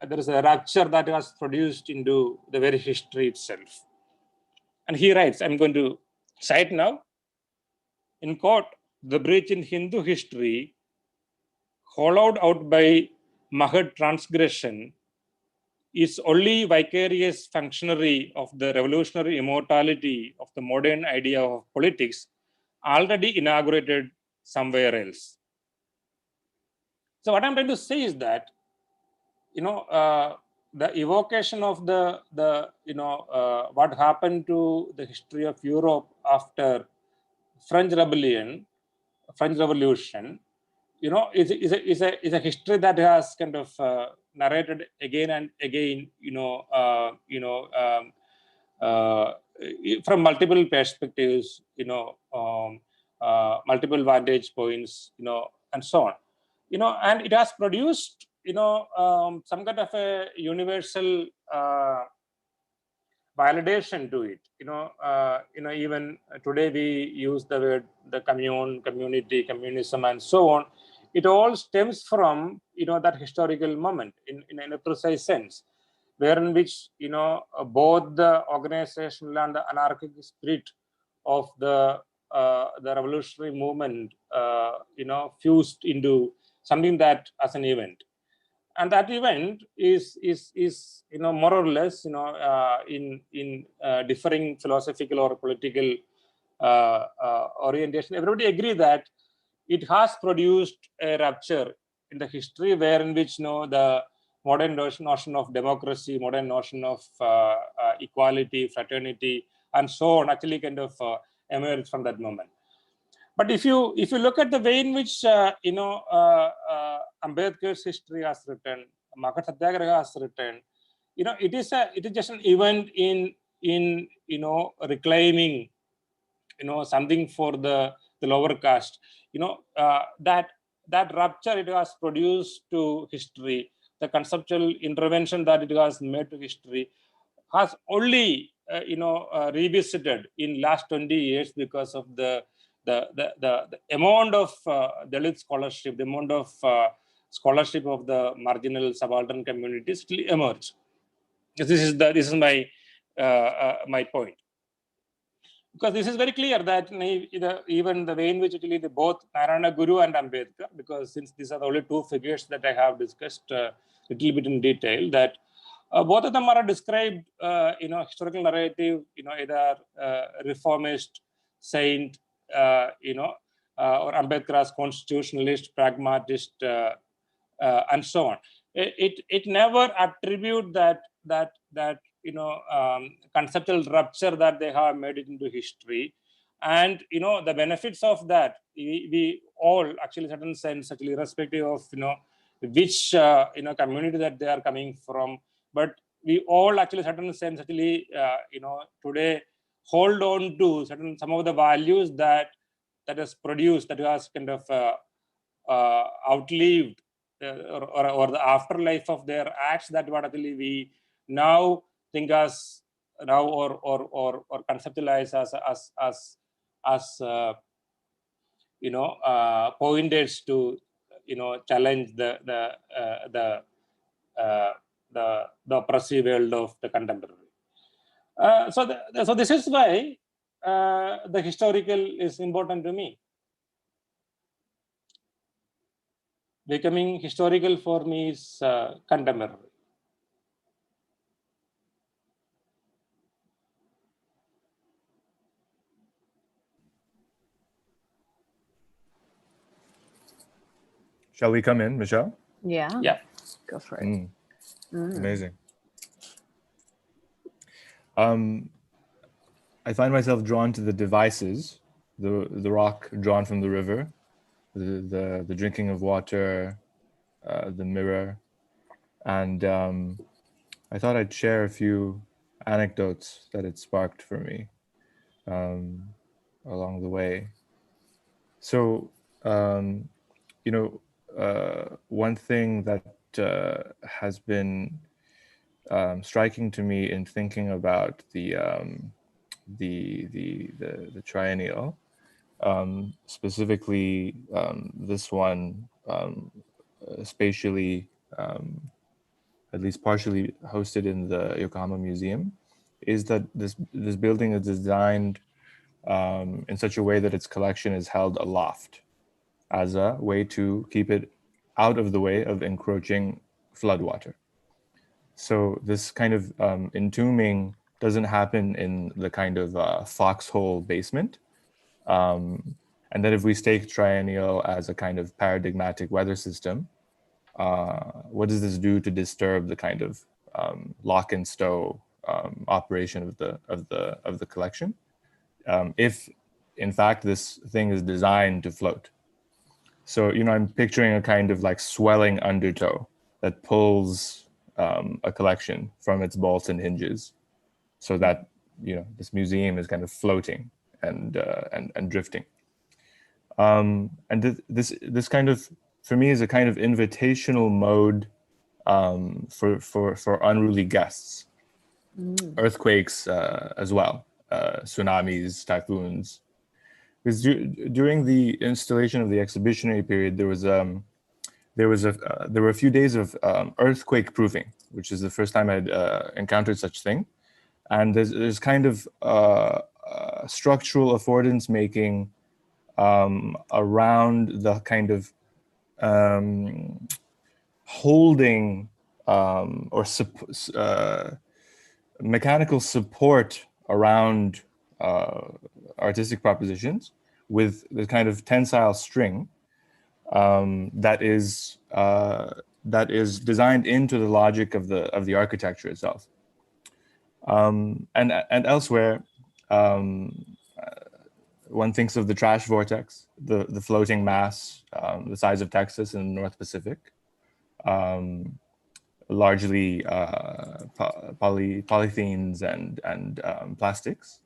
There is a rupture that was produced into the very history itself. And he writes, I'm going to cite now, in quote, the breach in Hindu history, hollowed out by Mahad transgression, is only vicarious functionary of the revolutionary immortality of the modern idea of politics already inaugurated somewhere else. So what I'm trying to say is that, the evocation of what happened to the history of Europe after French Revolution, is a history that has kind of narrated again and again, from multiple perspectives, multiple vantage points, and so on, and it has produced, some kind of a universal validation to it. Even today we use the word the commune, community, communism, and so on. It all stems from that historical moment in a precise sense, wherein which both the organizational and the anarchic spirit of the revolutionary movement fused into something that as an event. And that event is more or less in differing philosophical or political orientation. Everybody agree that it has produced a rupture in the history, wherein which the modern notion of democracy, modern notion of equality, fraternity, and so on actually kind of emerged from that moment. But if you look at the way in which Ambedkar's history has written, Mahat Satyagraha has written, it is just an event in reclaiming something for the lower caste. That rupture it has produced to history, the conceptual intervention that it has made to history, has only revisited in last 20 years because of the amount of Dalit scholarship, the amount of scholarship of the marginal subaltern communities still emerge. This is my my point. Because this is very clear that even the way in which actually both Narayana Guru and Ambedkar, because since these are the only two figures that I have discussed a little bit in detail, that both of them are described, historical narrative, either reformist, saint, or Ambedkar as constitutionalist, pragmatist, and so on. It never attribute that conceptual rupture that they have made it into history, and the benefits of that we all actually, in certain sense, actually irrespective of which community that they are coming from, but we all actually, in certain sense, actually today hold on to some of the values that has produced, that has kind of outlived or the afterlife of their acts, that what actually we now think as now or conceptualize as pointers to challenge the oppressive world of the contemporary. So this is why the historical is important to me. Becoming historical for me is contemporary. Shall we come in, Michelle? Yeah. Yeah. Go for it. Amazing. I find myself drawn to the devices, the rock drawn from the river, the drinking of water, the mirror, and I thought I'd share a few anecdotes that it sparked for me along the way. So, one thing that has been striking to me in thinking about the triennial, specifically this one, spatially, at least partially hosted in the Yokohama Museum, is that this building is designed in such a way that its collection is held aloft as a way to keep it out of the way of encroaching floodwater. So this kind of entombing doesn't happen in the kind of foxhole basement. And then if we stake triennial as a kind of paradigmatic weather system, what does this do to disturb the kind of lock and stow operation of the collection? If in fact this thing is designed to float. So, I'm picturing a kind of like swelling undertow that pulls a collection from its bolts and hinges, so that this museum is kind of floating and drifting. And this kind of, for me, is a kind of invitational mode for unruly guests, earthquakes as well, tsunamis, typhoons. Because during the installation of the exhibitionary period, there were a few days of earthquake proofing, which is the first time I'd encountered such thing. And there's kind of structural affordance making around the kind of holding or mechanical support around artistic propositions with the kind of tensile string that is designed into the logic of the architecture itself. And elsewhere, one thinks of the trash vortex, the floating mass, the size of Texas in the North Pacific, largely polythenes and plastics,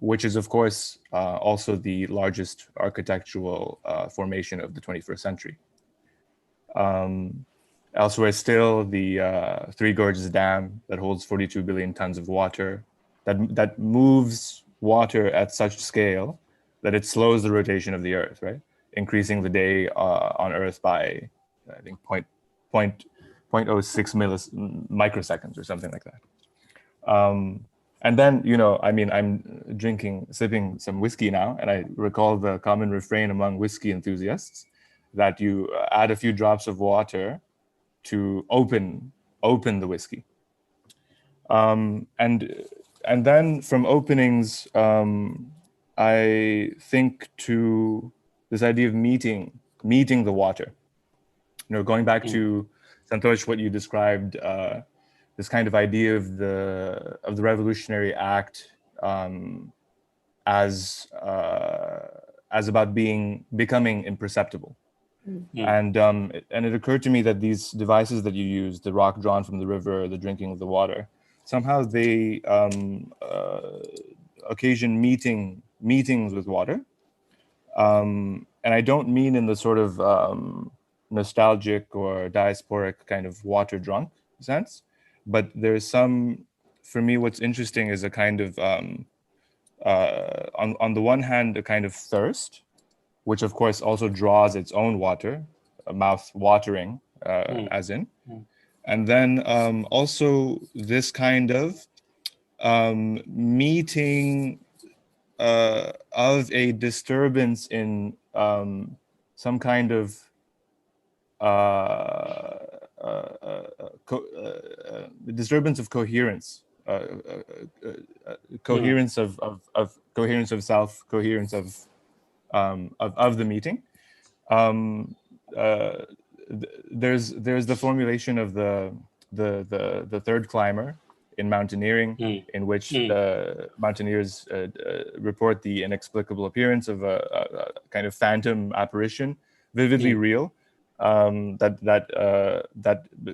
which is of course also the largest architectural formation of the 21st century. Elsewhere still, the Three Gorges Dam that holds 42 billion tons of water, that moves water at such scale that it slows the rotation of the Earth, right? Increasing the day on Earth by, I think, 0.06 microseconds or something like that. And then, I'm sipping some whiskey now, and I recall the common refrain among whiskey enthusiasts that you add a few drops of water to open the whiskey. And then from openings, I think to this idea of meeting the water. Going back to Santhosh, what you described, this kind of idea of the revolutionary act as about becoming imperceptible. And it occurred to me that these devices that you use, the rock drawn from the river, the drinking of the water, somehow they occasion meetings with water. And I don't mean in the sort of nostalgic or diasporic kind of water drunk sense, but there's some, for me, what's interesting is a kind of, on the one hand, a kind of thirst, which of course also draws its own water, mouth watering, as in. And then also this kind of meeting of a disturbance in some kind of disturbance of coherence, coherence of coherence of self, coherence of the meeting. There's the formulation of the third climber in mountaineering, in which the mountaineers report the inexplicable appearance of a kind of phantom apparition, vividly real, that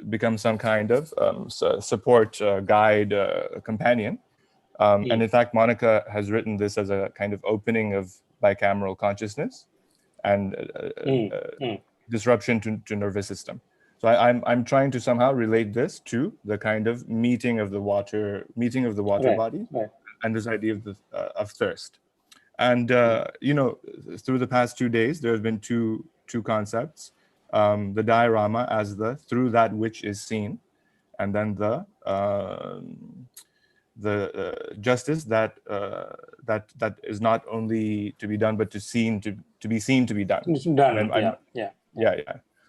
becomes some kind of support, guide, companion. And in fact, Monica has written this as a kind of opening of bicameral consciousness and disruption to nervous system. So I'm trying to somehow relate this to the kind of meeting of the water body, and this idea of of thirst. And you know, through the past 2 days, there have been two concepts: the diorama as the through that which is seen, and then the justice that is not only to be done but to be seen to be done.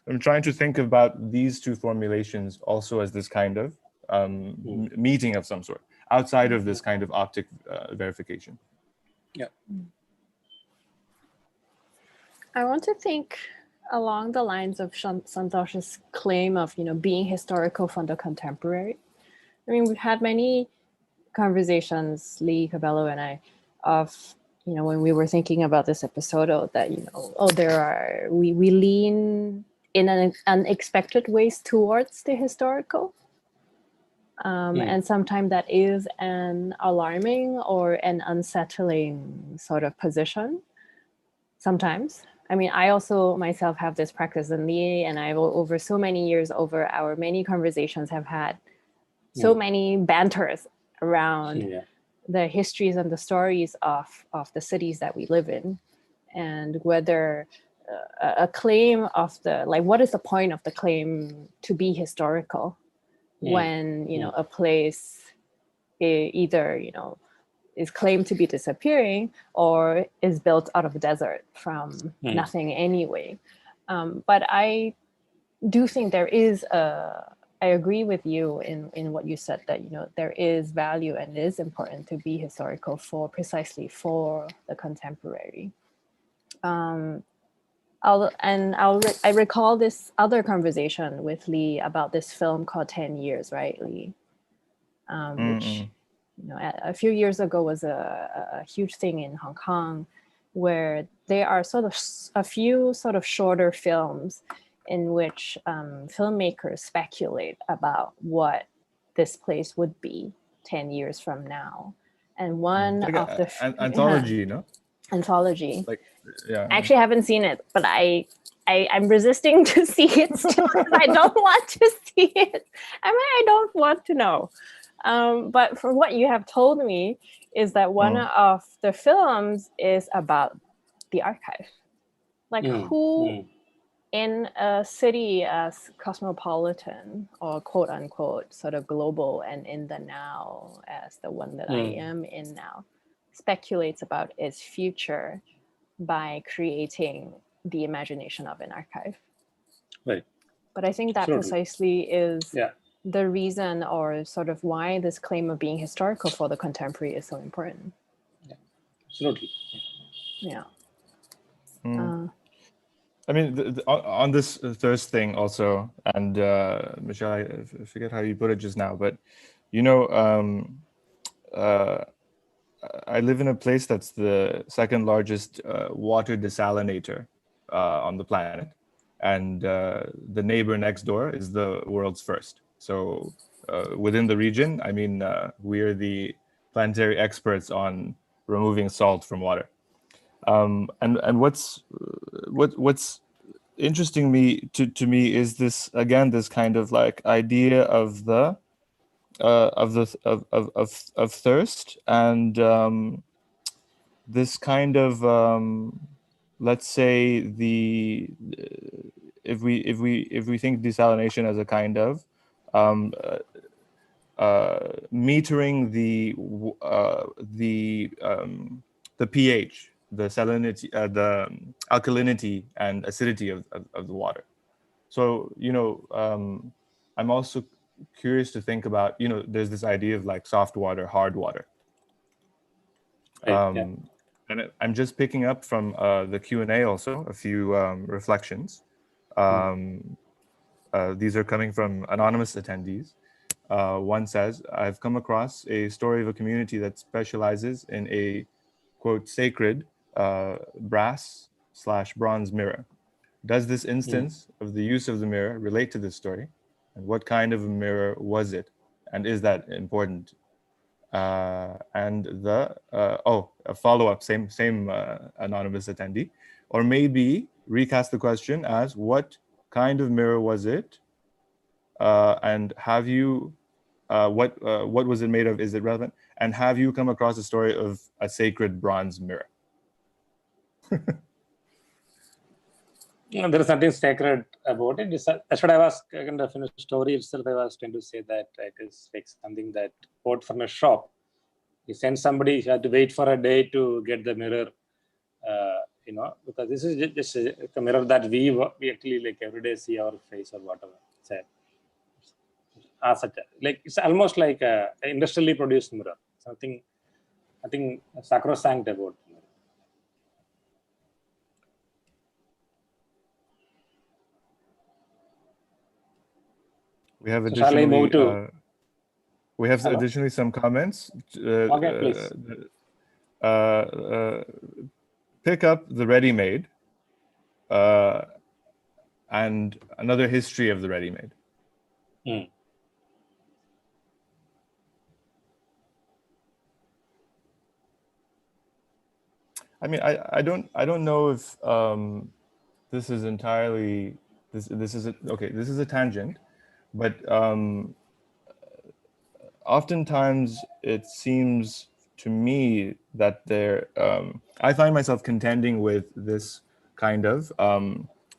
I'm trying to think about these two formulations also as this kind of meeting of some sort, outside of this kind of optic verification. I want to think along the lines of Santhosh's claim of, you know, being historical from the contemporary. I mean, we've had many conversations, Lee, Cabello, and I, of, you know, when we were thinking about this Episōdo, that, you know, we lean in an unexpected ways towards the historical. And sometimes that is an alarming or an unsettling sort of position. Sometimes. I mean, I also myself have this practice in Lee, and I've over so many years, over our many conversations, have had so many banters around the histories and the stories of the cities that we live in, and whether a claim of the, like, what is the point of the claim to be historical when, you know, a place either, you know, is claimed to be disappearing or is built out of the desert from nothing anyway. But I do think there is I agree with you in what you said, that, you know, there is value and it is important to be historical precisely for the contemporary. I recall this other conversation with Lee about this film called 10 Years, right, Lee? Which, you know, a few years ago was a huge thing in Hong Kong, where there are sort of a few sort of shorter films in which filmmakers speculate about what this place would be 10 years from now. And one like of the anthology, you know? Anthology. Like, yeah. I actually haven't seen it, but I'm resisting to see it still. I don't want to see it. I mean, I don't want to know. But from what you have told me is that one of the films is about the archive. Like who in a city as cosmopolitan or quote unquote sort of global and in the now as the one that I am in now speculates about its future by creating the imagination of an archive. Right. But I think that precisely is the reason, or sort of why this claim of being historical for the contemporary is so important. Yeah, absolutely. Yeah. I mean, on this thirst thing also, and Michelle, I forget how you put it just now, but, you know, I live in a place that's the second largest water desalinator on the planet. And the neighbor next door is the world's first. So within the region, I mean, we're the planetary experts on removing salt from water. And what's interesting to me is this, again, this kind of like idea of the of thirst, and this kind of let's say if we think desalination as a kind of metering the pH, the salinity, the alkalinity and acidity of the water. So, you know, I'm also curious to think about, you know, there's this idea of like soft water, hard water. And I'm just picking up from the Q&A also, a few reflections. These are coming from anonymous attendees. One says, I've come across a story of a community that specializes in a, quote, sacred brass/bronze mirror. Does this instance of the use of the mirror relate to this story? And what kind of a mirror was it? And is that important? And the, a follow-up, same anonymous attendee, or maybe recast the question as, what kind of mirror was it? And have you, what was it made of? Is it relevant? And have you come across a story of a sacred bronze mirror? There is nothing sacred about it. That's what I was going to finish the story itself. I was trying to say that it is like something that bought from a shop. You send somebody, you have to wait for a day to get the mirror, you know, because this is just a mirror that we actually like every day see our face or whatever. Like it's almost like a industrially produced mirror. Something, I think, sacrosanct about. We have So additionally some comments. Okay, please. Pick up the ready-made and another history of the ready-made. I mean, I don't know if this is entirely this is a tangent, but oftentimes it seems to me that I find myself contending with this kind of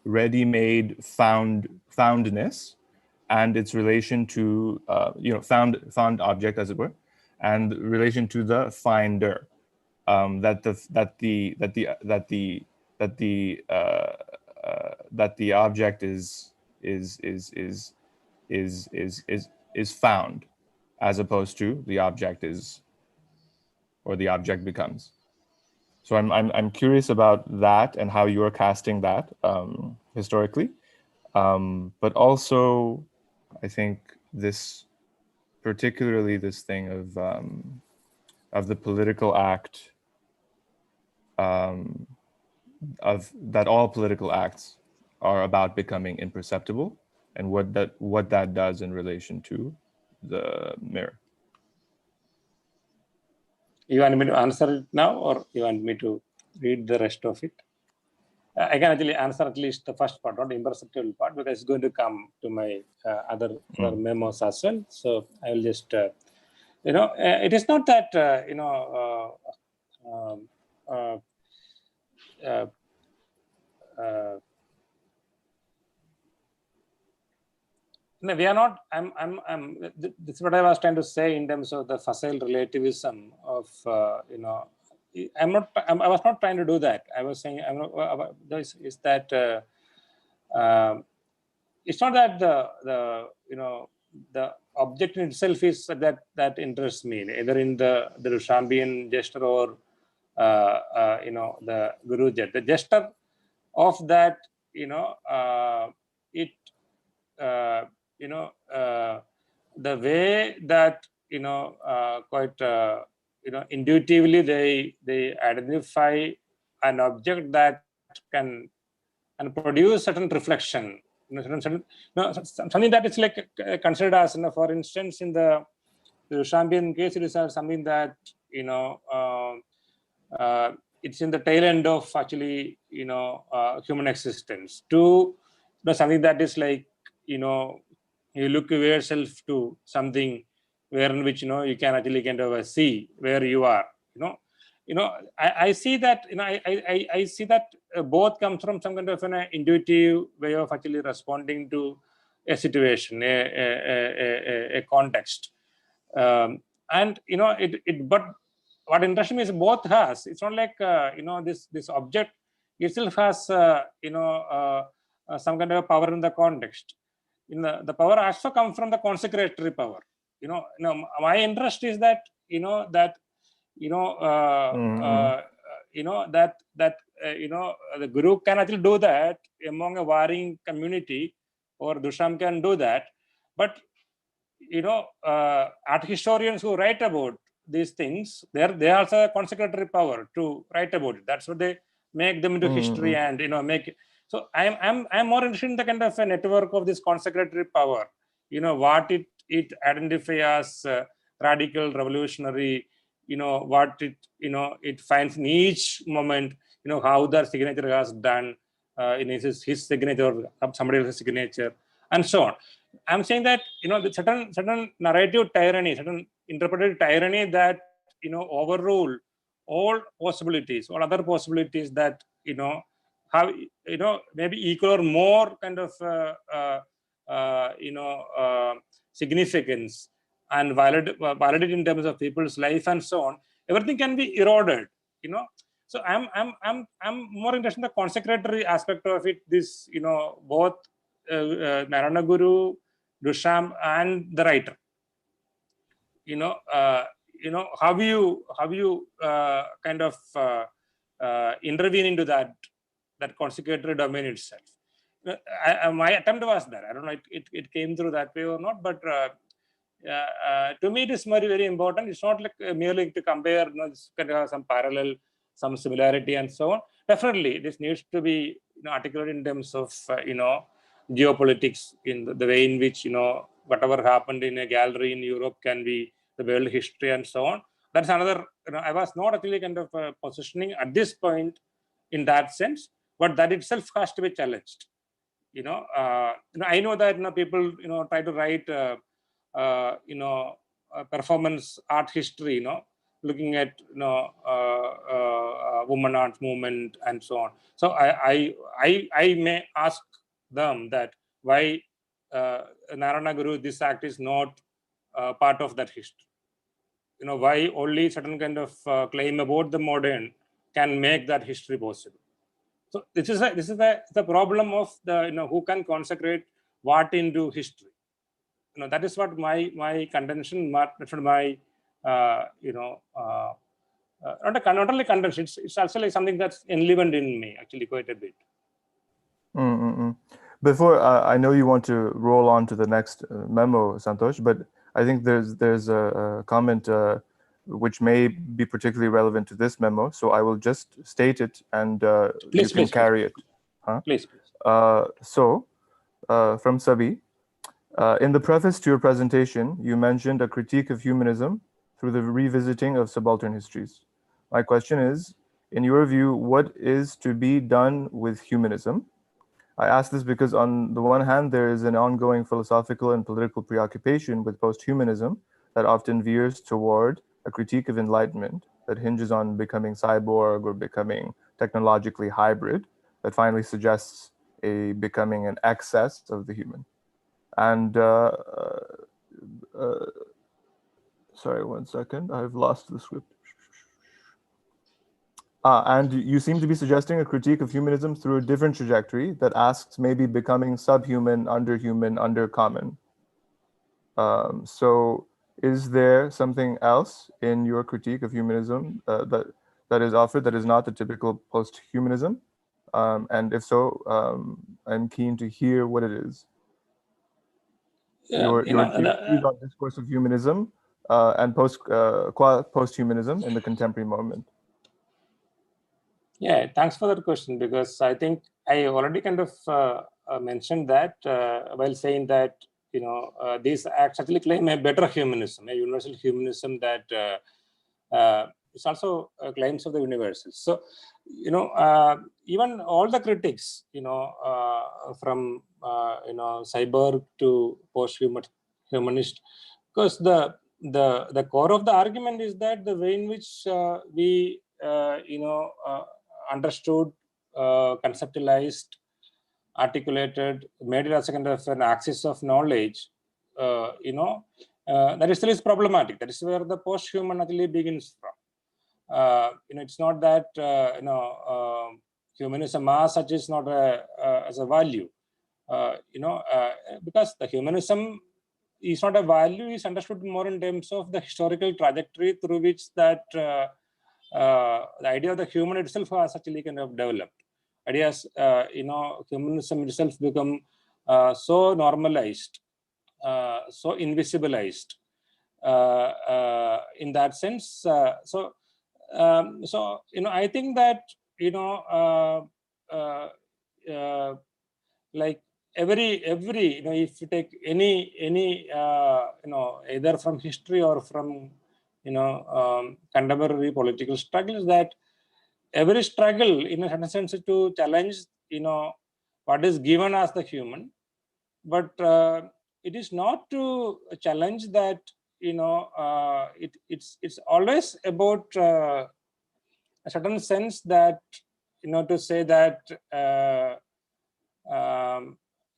ready-made foundness and its relation to you know, found object, as it were, and relation to the finder. That the object is found, as opposed to the object is, or the object becomes. So I'm curious about that and how you are casting that historically, but also I think particularly this thing of the political act, of that all political acts are about becoming imperceptible, and what that does in relation to the mirror. You want me to answer it now, or you want me to read the rest of it? I can actually answer at least the first part, not the imperceptible part, because it's going to come to my other memos as well. So I will just, you know, it is not that, you know, no, we are not. This is what I was trying to say in terms of the facile relativism of, you know, I was not trying to do that. I was saying, is that it's not that the you know, the object in itself is that interests me, either in the Dushanbian gesture or you know, the Guru Jet. The gesture of that, you know, it you know, the way that, you know, quite you know, intuitively they identify an object that can and produce certain reflection, you know, something that is like considered as, you know, for instance, in the Dushanbian case, it is something that, you know, it's in the tail end of actually, human existence. To something that is like, you look yourself to something where in which you can actually kind of see where you are. I see that I see that both comes from some kind of an intuitive way of actually responding to a situation, a context, and but what interests me is both has. It's not like this object itself has some kind of power in the context. The power also comes from the consecratory power. My interest is that the guru can actually do that among a warring community, or Dusham can do that, but art historians who write about these things, they also have consecratory power to write about it. That's what they make them into history, and make. So I'm more interested in the kind of a network of this consecratory power. What it identifies as radical, revolutionary. What it finds in each moment. How their signature has done in his signature, or somebody else's signature, and so on. I'm saying that the certain narrative tyranny, certain interpreted tyranny that overrule all possibilities, all other possibilities that have maybe equal or more kind of significance and valid in terms of people's life and so on. Everything can be eroded. So I'm more interested in the consecratory aspect of it. This both Narayana Guru, Dusham, and the writer. How you kind of intervene into that consecratory domain itself. My attempt was that. I don't know it came through that way or not, but to me it is very, very important. It's not like merely to compare, this kind of some parallel, some similarity, and so on. Definitely, this needs to be articulated in terms of geopolitics, in the way in which whatever happened in a gallery in Europe can be the world history and so on. That's another. I was not actually kind of positioning at this point in that sense, but that itself has to be challenged. I know that people try to write performance art history, looking at woman art movement and so on. So I may ask them that why Narayana Guru, this act is not part of that history. Why only certain kind of claim about the modern can make that history possible. So this is the problem of the who can consecrate what into history. That is what my contention, not my not only contention. It's also like something that's enlivened in me actually quite a bit. Before I know you want to roll on to the next memo, Santhosh, but I think there's a comment which may be particularly relevant to this memo. So I will just state it, and you can carry it. Please. So from Sabi, in the preface to your presentation, you mentioned a critique of humanism through the revisiting of subaltern histories. My question is, in your view, what is to be done with humanism? I ask this because on the one hand, there is an ongoing philosophical and political preoccupation with post-humanism that often veers toward a critique of enlightenment that hinges on becoming cyborg or becoming technologically hybrid, that finally suggests a becoming an excess of the human. And sorry, 1 second, I've lost the script. And you seem to be suggesting a critique of humanism through a different trajectory that asks maybe becoming subhuman, under common. So is there something else in your critique of humanism that is offered that is not the typical post-humanism? And if so, I'm keen to hear what it is. Your views on discourse of humanism and post-humanism in the contemporary moment. Yeah, thanks for that question, because I think I already kind of mentioned that while saying that these acts actually claim a better humanism, a universal humanism that it's also claims of the universals. So, even all the critics, from cyborg to post-humanist, because the core of the argument is that the way in which we understood, conceptualized, articulated, made it as a kind of an axis of knowledge, that is still problematic. That is where the post-human actually begins from. It's not that humanism as such is not as a value, because the humanism is not a value, is understood more in terms of the historical trajectory through which that the idea of the human itself has actually kind of developed. Ideas, humanism itself become so normalized, so invisibilized in that sense. So I think that like every if you take any either from history or from contemporary political struggles, that every struggle in a certain sense to challenge what is given as the human, but it is not to challenge that it's always about a certain sense that to say that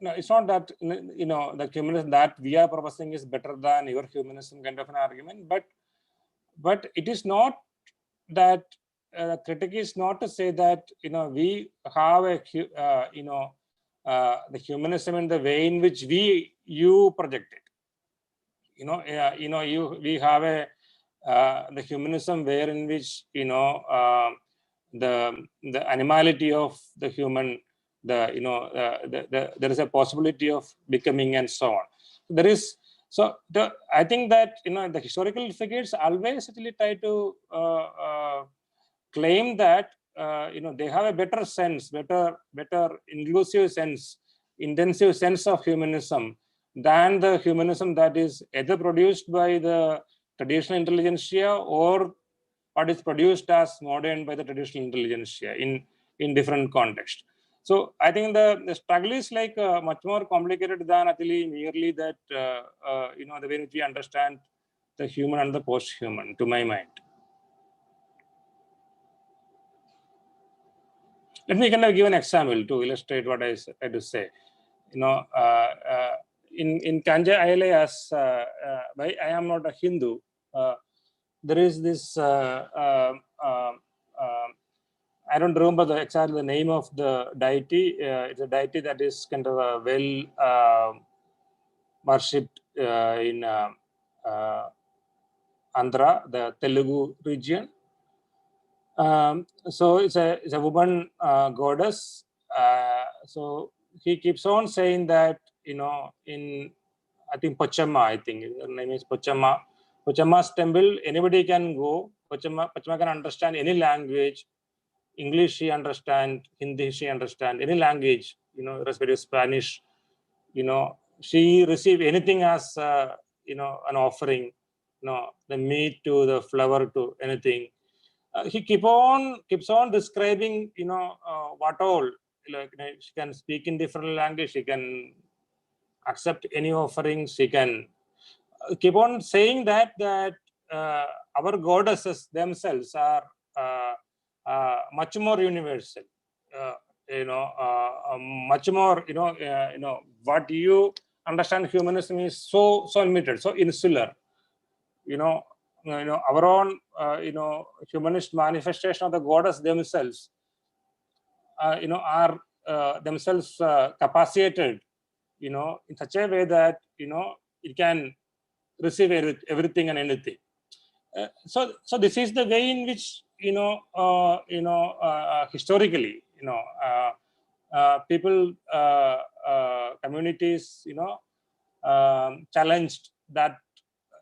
no, it's not that the humanism that we are proposing is better than your humanism kind of an argument, but it is not that critic is not to say that we have a the humanism in the way in which you project it. We have a the humanism where in which the animality of the human, there is a possibility of becoming and so on. There is I think that the historical figures always actually try to claim that they have a better sense, better inclusive sense, intensive sense of humanism than the humanism that is either produced by the traditional intelligentsia or what is produced as modern by the traditional intelligentsia in different contexts. So I think the struggle is like much more complicated than actually merely that the way in which we understand the human and the post-human, to my mind. Let me kind of give an example to illustrate what I tried to say. In Kanja Ayale, as I am not a Hindu, there is this I don't remember exactly the name of the deity. It's a deity that is kind of well worshipped in Andhra, the Telugu region. So it's a woman goddess. So he keeps on saying that in I think Pachamma, I think her name is Pachamma. Pachamma's temple, anybody can go. Pachamma can understand any language. English she understand, Hindi she understand, any language, respective Spanish, she receive anything as an offering, the meat to the flower to anything. He keeps on describing, what all, she can speak in different language, she can accept any offerings, she can keep on saying that our goddesses themselves are much more universal, much more, what you understand humanism is so limited, so insular, our own, humanist manifestation of the goddess themselves, are themselves capacitated, in such a way that, it can receive everything and anything. So this is the way in which, historically, people, communities, challenged that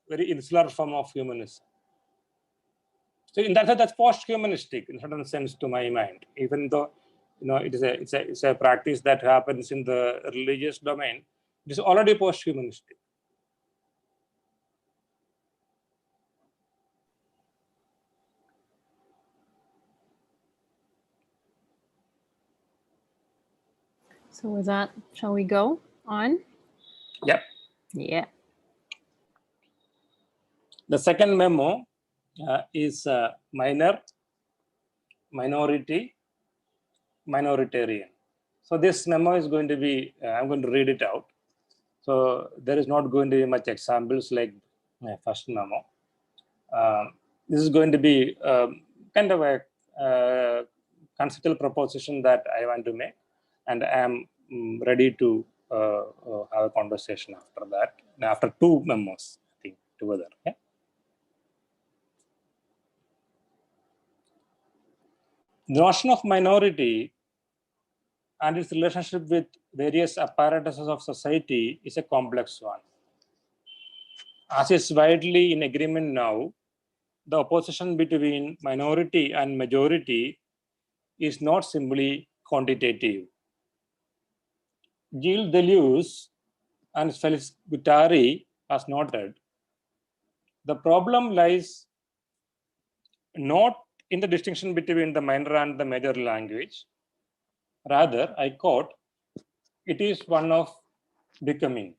very insular form of humanism. So in that sense, that's post-humanistic in a certain sense, to my mind, even though it's a practice that happens in the religious domain. It is already post-humanistic. So with that, shall we go on? Yep. Yeah. The second memo is minor, minority, minoritarian. So this memo is going to be, I'm going to read it out. So there is not going to be much examples like my first memo. This is going to be kind of a conceptual proposition that I want to make, and I am ready to have a conversation after that, after two memos, I think, together. Yeah? The notion of minority and its relationship with various apparatuses of society is a complex one. As is widely in agreement now, the opposition between minority and majority is not simply quantitative. Gilles Deleuze and Felix Guattari has noted, the problem lies not in the distinction between the minor and the major language. Rather, I quote, it is one of becoming.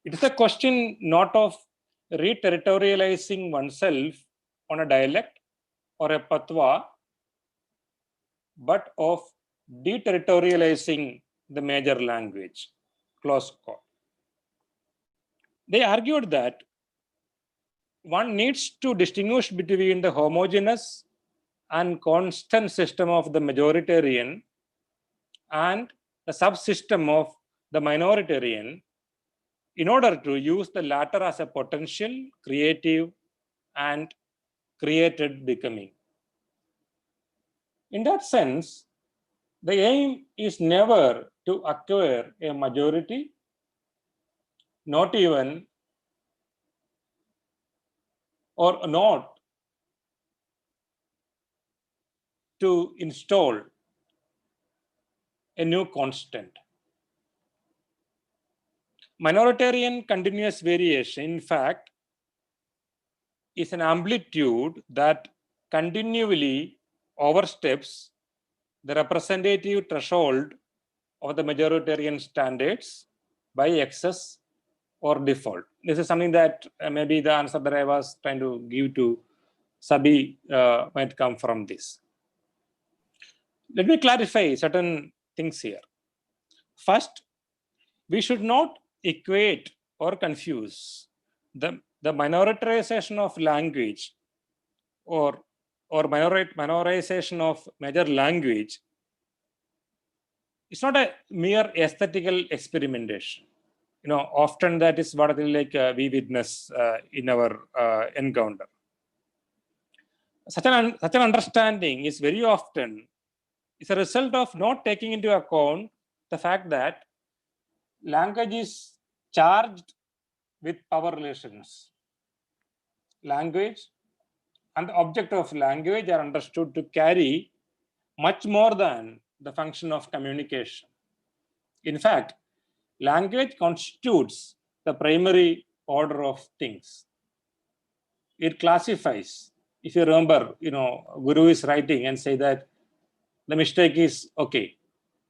It is a question not of re-territorializing oneself on a dialect or a patwa, but of deterritorializing the major language, close quote. They argued that one needs to distinguish between the homogeneous and constant system of the majoritarian and the subsystem of the minoritarian in order to use the latter as a potential, creative, and created becoming. In that sense, the aim is never to acquire a majority, not even or not to install a new constant. Minoritarian continuous variation, in fact, is an amplitude that continually oversteps the representative threshold of the majoritarian standards by excess or default. This is something that maybe the answer that I was trying to give to Sabi might come from this. Let me clarify certain things here. First, we should not equate or confuse the minoritization of language or minorization of major language. It's not a mere aesthetical experimentation. You know, often that is what we witness in our encounter. Such an understanding is very often a result of not taking into account the fact that language is charged with power relations. Language and the object of language are understood to carry much more than the function of communication. In fact, language constitutes the primary order of things. It classifies. If you remember, Guru is writing and say that the mistake is okay.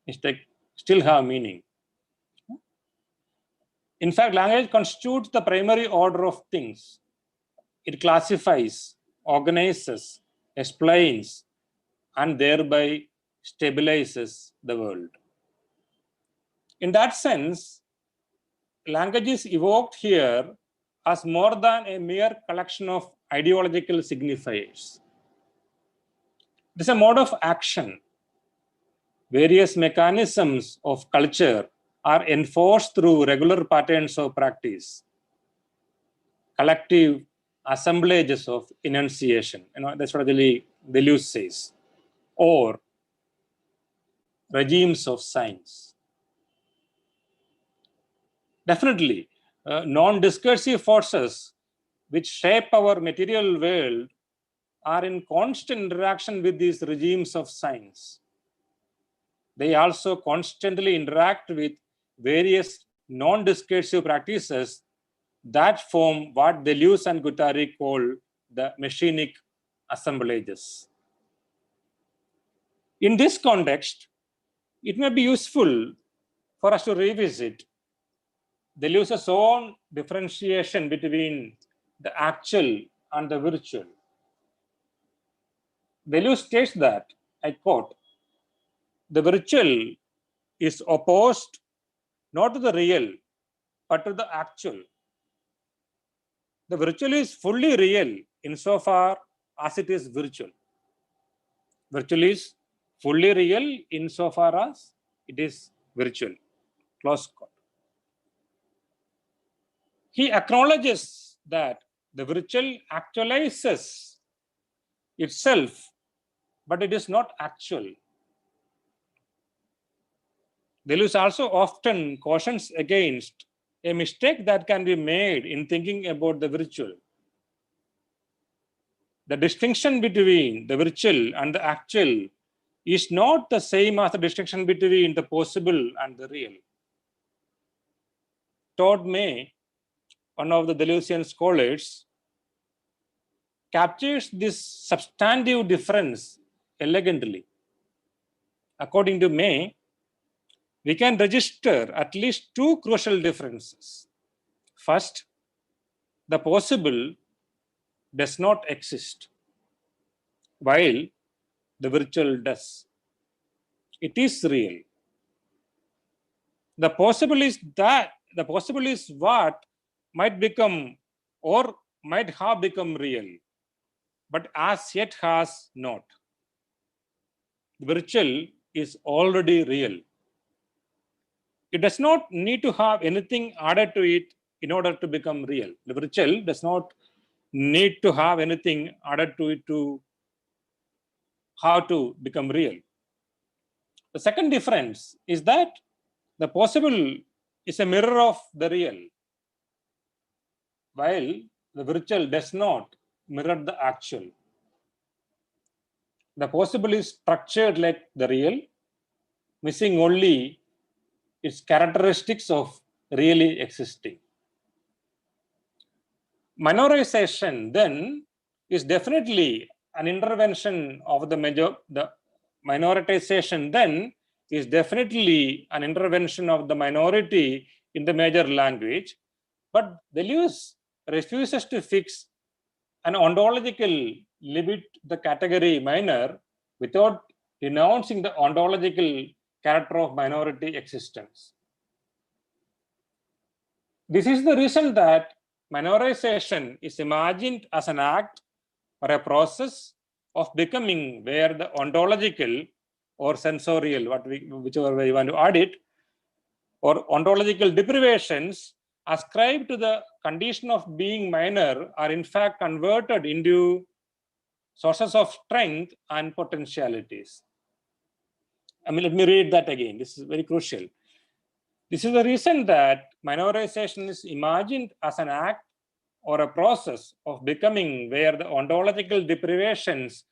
Mistake still have meaning. In fact, language constitutes the primary order of things. It classifies, organizes, explains, and thereby stabilizes the world. In that sense, language is evoked here as more than a mere collection of ideological signifiers. It is a mode of action. Various mechanisms of culture are enforced through regular patterns of practice, collective assemblages of enunciation. That's what Deleuze says, or regimes of signs. Definitely, non-discursive forces which shape our material world are in constant interaction with these regimes of signs. They also constantly interact with various non-discursive practices that form what Deleuze and Guattari call the machinic assemblages. In this context, it may be useful for us to revisit Deleuze's own differentiation between the actual and the virtual. Deleuze states that, I quote, "The virtual is opposed not to the real, but to the actual. The virtual is fully real insofar as it is virtual. Virtual is fully real insofar as it is virtual." Close quote. He acknowledges that the virtual actualizes itself, but it is not actual. Deleuze also often cautions against a mistake that can be made in thinking about the virtual. The distinction between the virtual and the actual is not the same as the distinction between the possible and the real. Todd May, one of the Deleuzian scholars, captures this substantive difference elegantly. According to May, we can register at least two crucial differences. First, the possible does not exist, while the virtual does. It is real. The possible is what might become or might have become real, but as yet has not. The virtual is already real. It does not need to have anything added to it in order to become real. The virtual does not need to have anything added to it to how to become real. The second difference is that the possible is a mirror of the real, while the virtual does not mirror the actual. The possible is structured like the real, missing only its characteristics of really existing. Minorization then is definitely an intervention of the minoritization then is definitely an intervention of the minority in the major language, but Deleuze refuses to fix an ontological limit to the category minor without renouncing the ontological character of minority existence. This is the reason that minorization is imagined as an act or a process of becoming where the ontological or sensorial, whichever way you want to add it, or ontological deprivations ascribed to the condition of being minor are in fact converted into sources of strength and potentialities. Let me read that again. This is very crucial. This is the reason that minorization is imagined as an act or a process of becoming where the ontological deprivations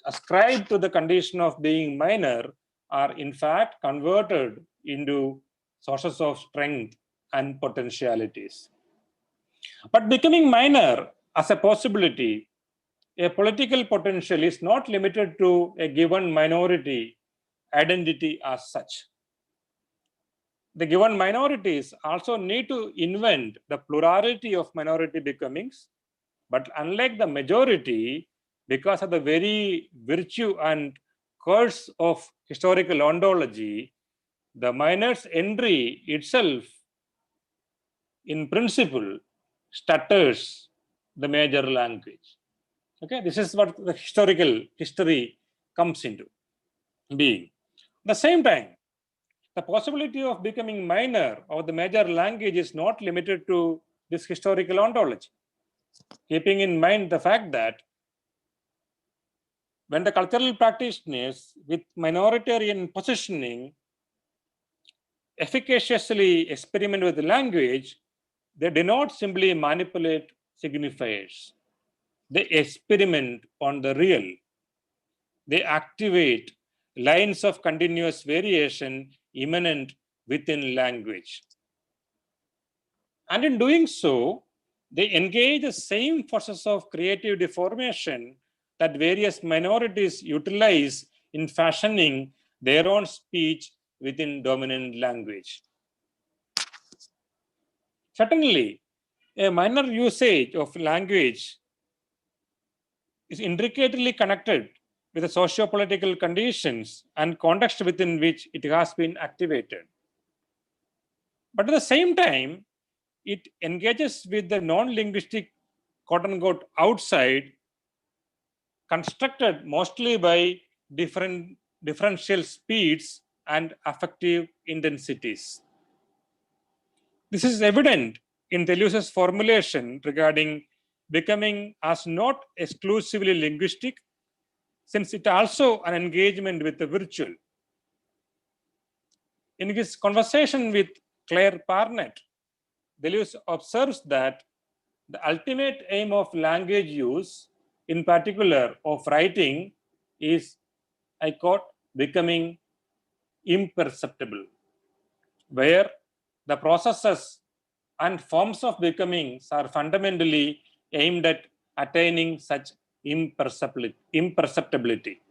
ascribed to the condition of being minor are in fact converted into sources of strength and potentialities. But becoming minor as a possibility, a political potential, is not limited to a given minority identity as such. The given minorities also need to invent the plurality of minority becomings, but unlike the majority, because of the very virtue and curse of historical ontology, the minor's entry itself, in principle, stutters the major language. Okay, this is what the historical history comes into being. At the same time, the possibility of becoming minor of the major language is not limited to this historical ontology. Keeping in mind the fact that when the cultural practitioners with minoritarian positioning efficaciously experiment with the language, they do not simply manipulate signifiers. They experiment on the real. They activate lines of continuous variation immanent within language. And in doing so, they engage the same forces of creative deformation that various minorities utilize in fashioning their own speech within dominant language. Certainly, a minor usage of language is intricately connected with the socio-political conditions and context within which it has been activated. But at the same time, it engages with the non-linguistic, quote-unquote, outside, constructed mostly by differential speeds and affective intensities. This is evident in Deleuze's formulation regarding becoming as not exclusively linguistic, since it also an engagement with the virtual. In his conversation with Claire Parnett, Deleuze observes that the ultimate aim of language use, in particular of writing, is, I quote, becoming imperceptible, where the processes and forms of becoming are fundamentally aimed at attaining such imperceptibility.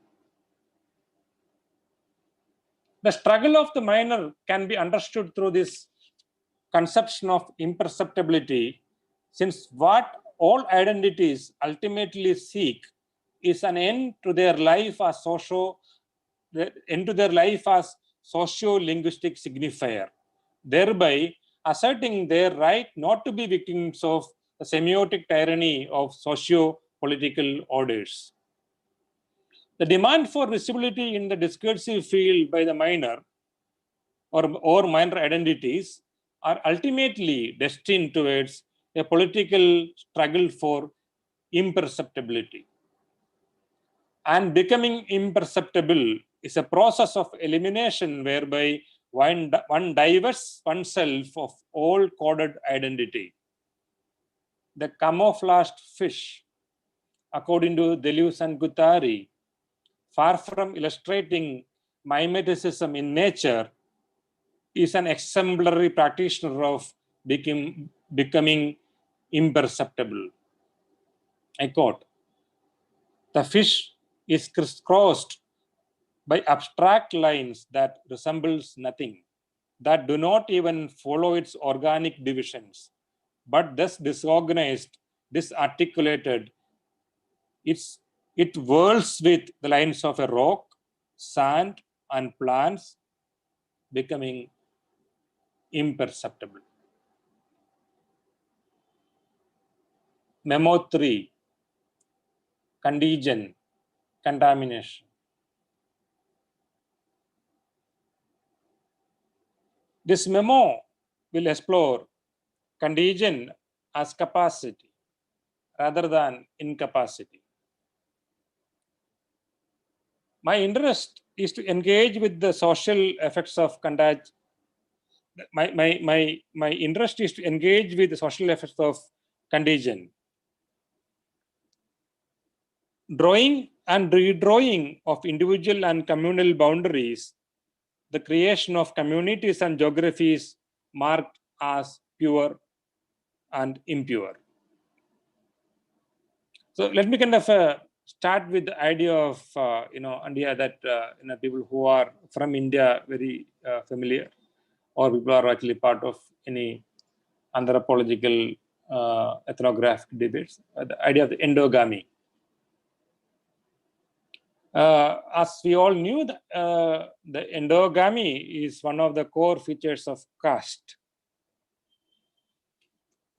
The struggle of the minor can be understood through this conception of imperceptibility, since what all identities ultimately seek is an end to their life as socio-linguistic signifier, thereby asserting their right not to be victims of the semiotic tyranny of socio-political orders. The demand for visibility in the discursive field by the minor or minor identities are ultimately destined towards a political struggle for imperceptibility. And becoming imperceptible is a process of elimination whereby one divests oneself of all coded identity. The camouflaged fish, according to Deleuze and Guattari, far from illustrating mimeticism in nature, is an exemplary practitioner of becoming imperceptible. I quote, "The fish is crisscrossed by abstract lines that resembles nothing, that do not even follow its organic divisions, but thus disorganized, disarticulated, it whirls with the lines of a rock, sand, and plants, becoming imperceptible." Memo 3, contagion, contamination. This memo will explore contagion as capacity rather than incapacity. My interest is to engage with the social effects of contagion. My interest is to engage with the social effects of contagion. Drawing and redrawing of individual and communal boundaries, the creation of communities and geographies marked as pure and impure. So let me kind of start with the idea of India, that people who are from India very familiar, or people are actually part of any anthropological ethnographic debates. The idea of the endogamy. As we all knew, the endogamy is one of the core features of caste.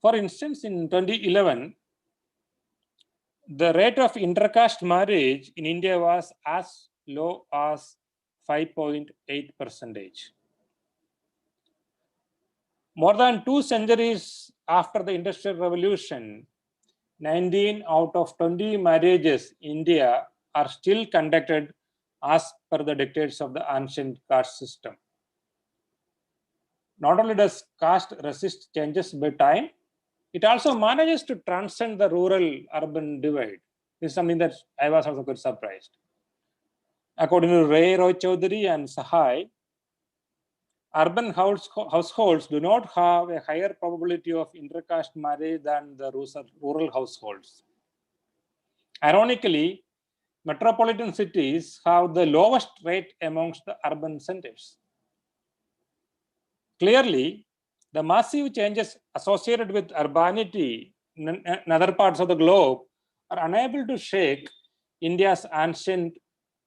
For instance, in 2011, the rate of intercaste marriage in India was as low as 5.8%. More than 2 centuries after the Industrial Revolution, 19 out of 20 marriages in India are still conducted as per the dictates of the ancient caste system. Not only does caste resist changes by time, it also manages to transcend the rural-urban divide. This is something that I was also quite surprised. According to Ray Roy Choudhury and Sahai, urban households do not have a higher probability of intercaste marriage than the rural households. Ironically, metropolitan cities have the lowest rate amongst the urban centers. Clearly, the massive changes associated with urbanity in other parts of the globe are unable to shake India's ancient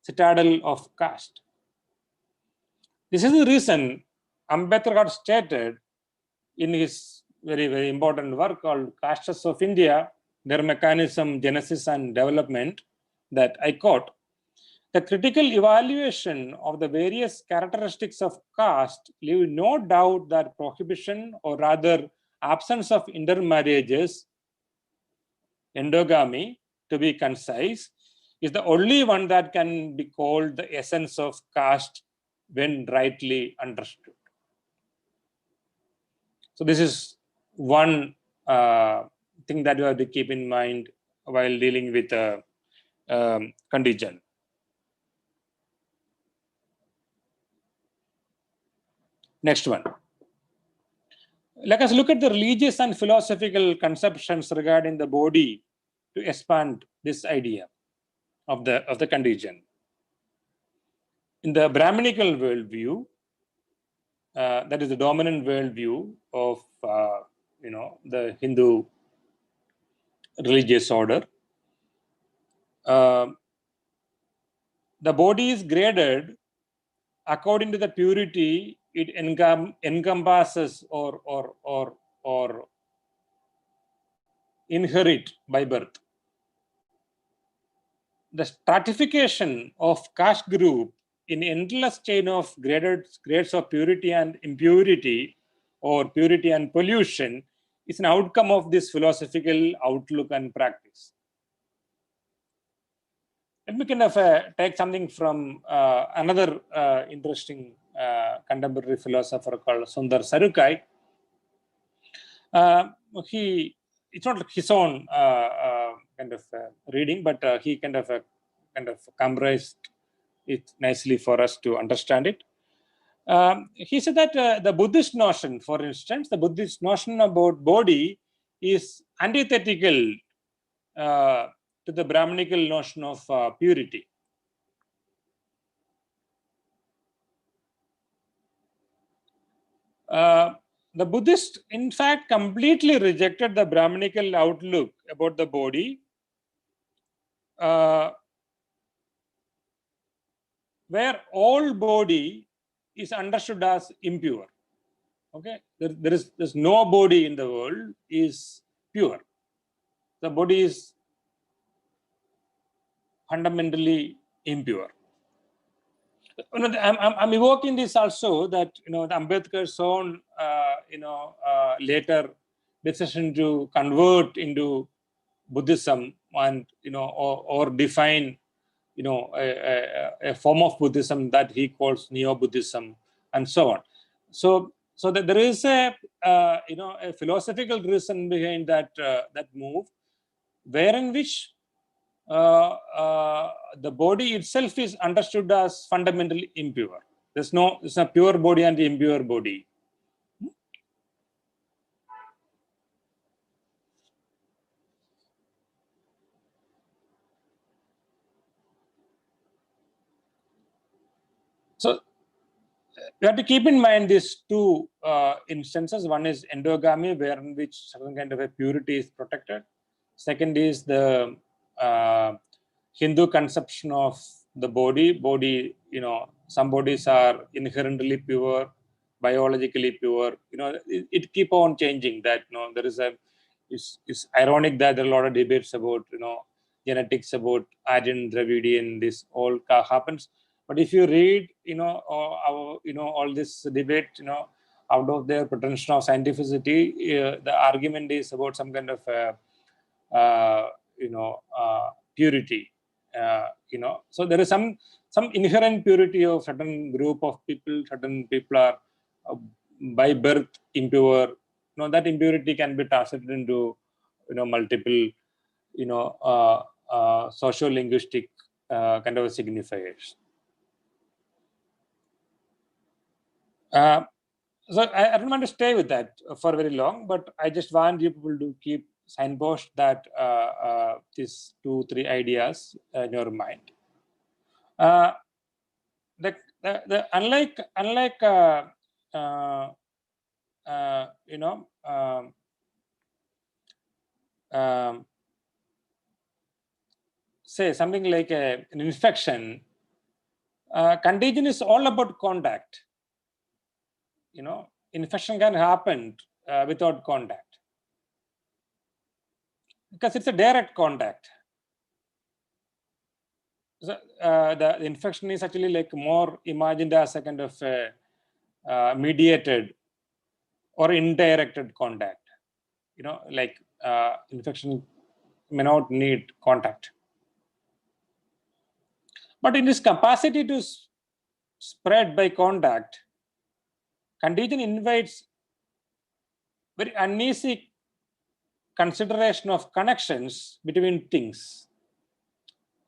citadel of caste. This is the reason Ambedkar had stated in his very, very important work called Castes of India, Their Mechanism, Genesis and Development, that I quote, the critical evaluation of the various characteristics of caste leave no doubt that prohibition, or rather absence of intermarriages, endogamy, to be concise, is the only one that can be called the essence of caste when rightly understood. So this is one thing that you have to keep in mind while dealing with a contingent. Next one. Let us look at the religious and philosophical conceptions regarding the body to expand this idea of the contingent. In the Brahminical worldview, that is the dominant worldview of the Hindu religious order, the body is graded according to the purity it encompasses or inherit by birth. The stratification of caste group in endless chain of grades of purity and impurity, or purity and pollution, is an outcome of this philosophical outlook and practice. Let me kind of take something from another interesting contemporary philosopher called Sundar Sarukai. It's not his own kind of reading, but he kind of summarized it nicely for us to understand it. He said that the Buddhist notion, for instance, the Buddhist notion about body is antithetical to the Brahminical notion of purity. The Buddhists, in fact, completely rejected the Brahminical outlook about the body, where all body is understood as impure. Okay, there's no body in the world is pure. The body is fundamentally impure. I'm evoking this also that the Ambedkar's own later decision to convert into Buddhism and or define a form of Buddhism that he calls Neo-Buddhism and so on. So that there is a philosophical reason behind that move, wherein which the body itself is understood as fundamentally impure. There's a pure body and impure body. So you have to keep in mind these two instances. One is endogamy, where in which certain kind of a purity is protected. Second is the Hindu conception of the body. Some bodies are inherently pure, biologically pure. It keep on changing. That there is it's ironic that there are a lot of debates about genetics, about Aryan, Dravidian. This all happens. But if you read all this debate out of their pretension of scientificity, the argument is about some kind of purity. So there is some inherent purity of certain group of people. Certain people are by birth impure. That impurity can be translated into multiple socio-linguistic kind of signifiers. So I don't want to stay with that for very long, but I just want you people to keep signpost that these 2-3 ideas in your mind. Unlike you know, say something like an infection, contagion is all about contact. You know, infection can happen without contact, because it's a direct contact. So, the infection is actually like more imagined as a kind of mediated or indirected contact. You know, like infection may not need contact. But in this capacity to spread by contact, contagion invites very uneasy consideration of connections between things.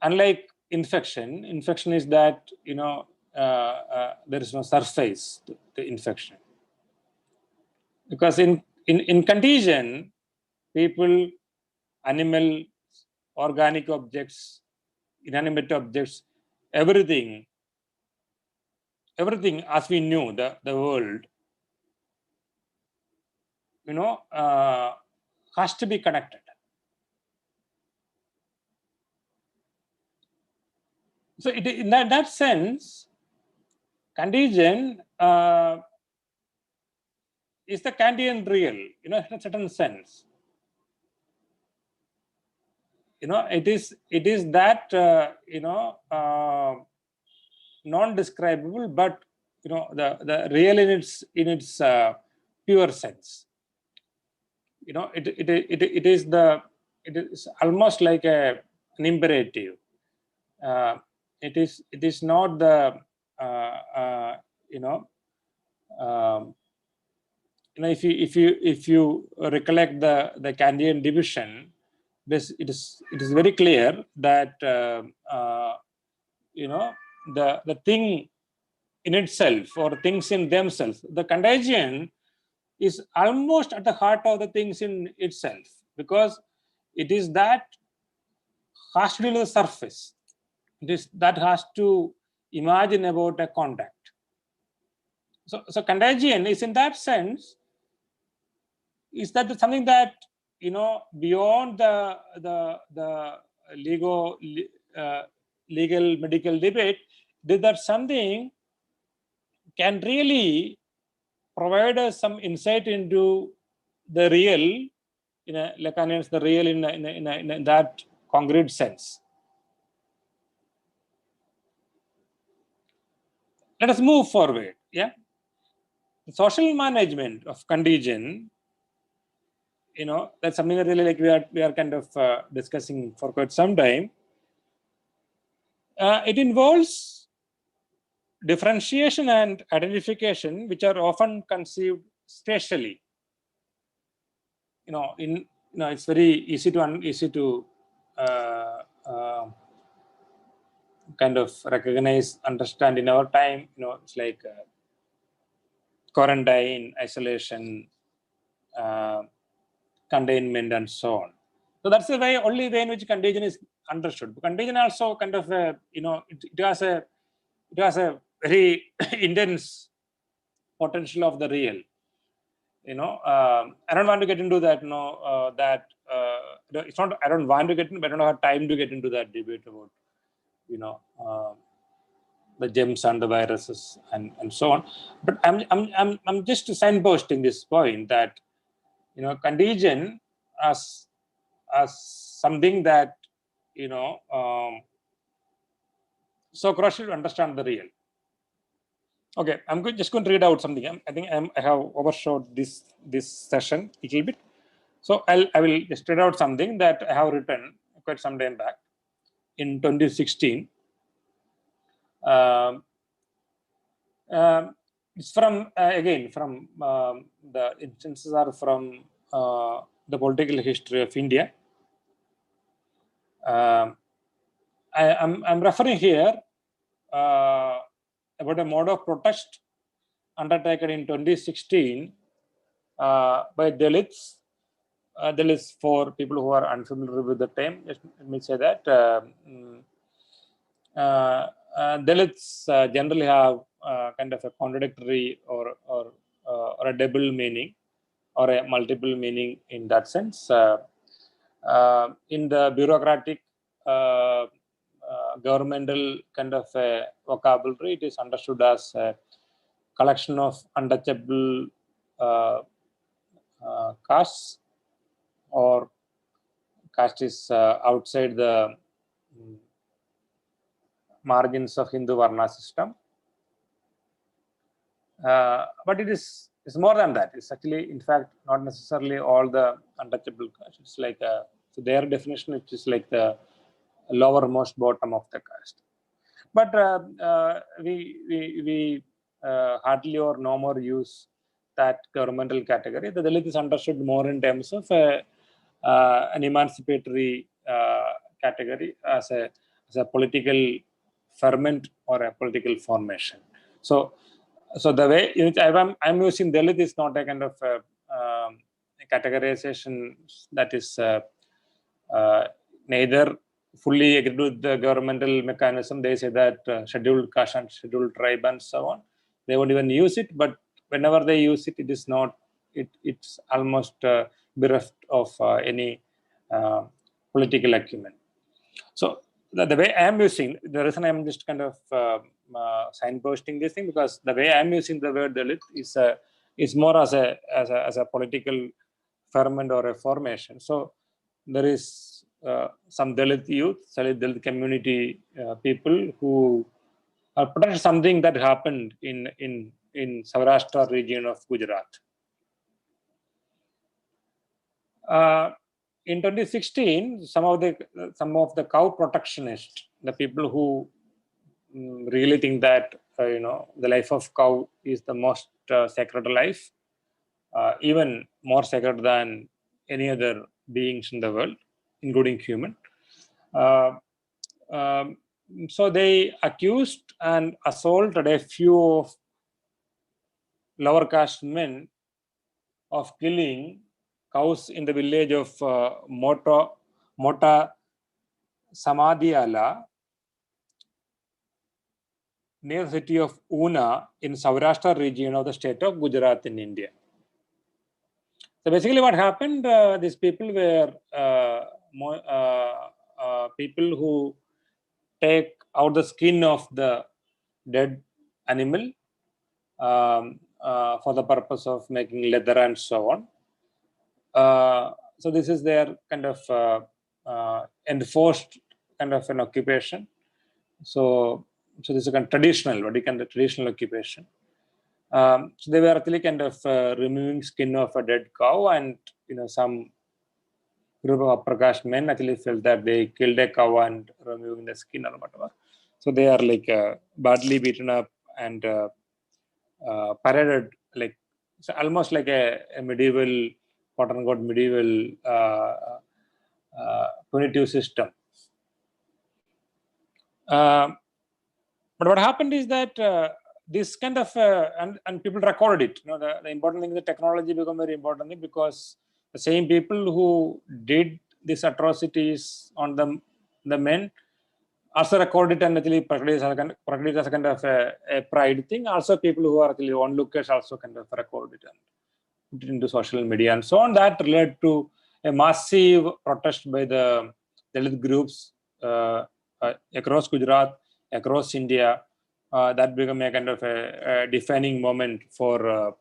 Unlike infection is that, you know, there is no surface to the infection. Because in contagion, people, animal, organic objects, inanimate objects, everything as we knew the world, you know, has to be connected. So in that sense, contagion is the Kantian real, you know, in a certain sense. You know, it is that you know, non-describable, but you know, the real in its pure sense. You know, it is almost like an imperative. It is not the you know, if you recollect the Kantian division, it is very clear that you know, the thing in itself or things in themselves, the contagion is almost at the heart of the things in itself, because it is that has to do with the surface. It is that has to imagine about a contact. So contagion is, in that sense, is that something that, you know, beyond the legal medical debate, that something can really provide us some insight into the real, in a Lacanian's the real in that concrete sense. Let us move forward. Yeah, the social management of contagion, you know, that's something that really, like, we are kind of discussing for quite some time. It involves differentiation and identification, which are often conceived spatially. You know, it's very easy to kind of recognize, understand in our time. You know, it's like quarantine, isolation, containment, and so on. So that's the only way in which contagion is understood. But contagion also kind of, you know, it has a very intense potential of the real. You know, I don't want to get into that. No, it's not. I don't want to get into, but I don't have time to get into that debate about, you know, the germs and the viruses and so on. But I'm just signposting this point that, you know, contagion as something that, you know, so crucial to understand the real. Okay, I'm just going to read out something. I think I have overshot this session a little bit, so I will just read out something that I have written quite some time back in 2016. It's from again from the instances are from the political history of India. I'm referring here about a mode of protest undertaken in 2016 by Dalits Dalits, for people who are unfamiliar with the term, let me say that Dalits generally have kind of a contradictory or a double meaning or a multiple meaning in that sense. In the bureaucratic governmental kind of vocabulary, it is understood as a collection of untouchable castes, or caste is outside the margins of Hindu Varna system. But it's more than that. It's actually, in fact, not necessarily all the untouchable castes. It's like so their definition, which is like the lowermost bottom of the caste. But we hardly or no more use that governmental category. The Dalit is understood more in terms of an emancipatory category as a political ferment or a political formation. So the way in which I'm using Dalit is not a kind of categorization that is neither fully agreed with the governmental mechanism. They say that scheduled caste and scheduled tribe and so on. They won't even use it, but whenever they use it, it is not. It's almost bereft of any political acumen. So the way I am using, the reason I am just kind of signposting this thing, because the way I am using the word Dalit is more as a political ferment or a formation. So there is some Dalit youth, Dalit community people who protest something that happened in Saurashtra region of Gujarat. In 2016, some of the cow protectionists, the people who really think that the life of cow is the most sacred life, even more sacred than any other beings in the world, including human. So they accused and assaulted a few of lower caste men of killing cows in the village of Mota Samadhiala, near the city of Una in Saurashtra region of the state of Gujarat in India. So basically what happened, these people were people who take out the skin of the dead animal for the purpose of making leather and so on. So this is their kind of enforced kind of an occupation. So this is a kind of traditional, what you can traditional occupation. So they were actually kind of removing skin of a dead cow, and some group of upper caste men actually felt that they killed a cow and removing the skin or whatever. So they are like badly beaten up and paraded, like so almost like a medieval, quote unquote medieval punitive system. But what happened is that this kind of and people recorded it. The important thing is the technology become very important thing, because the same people who did these atrocities on the men also recorded and actually practiced as a kind of a pride thing. Also, people who are actually onlookers also kind of record it and put it into social media and so on. That led to a massive protest by the Dalit groups across Gujarat, across India. That became a kind of a defining moment for,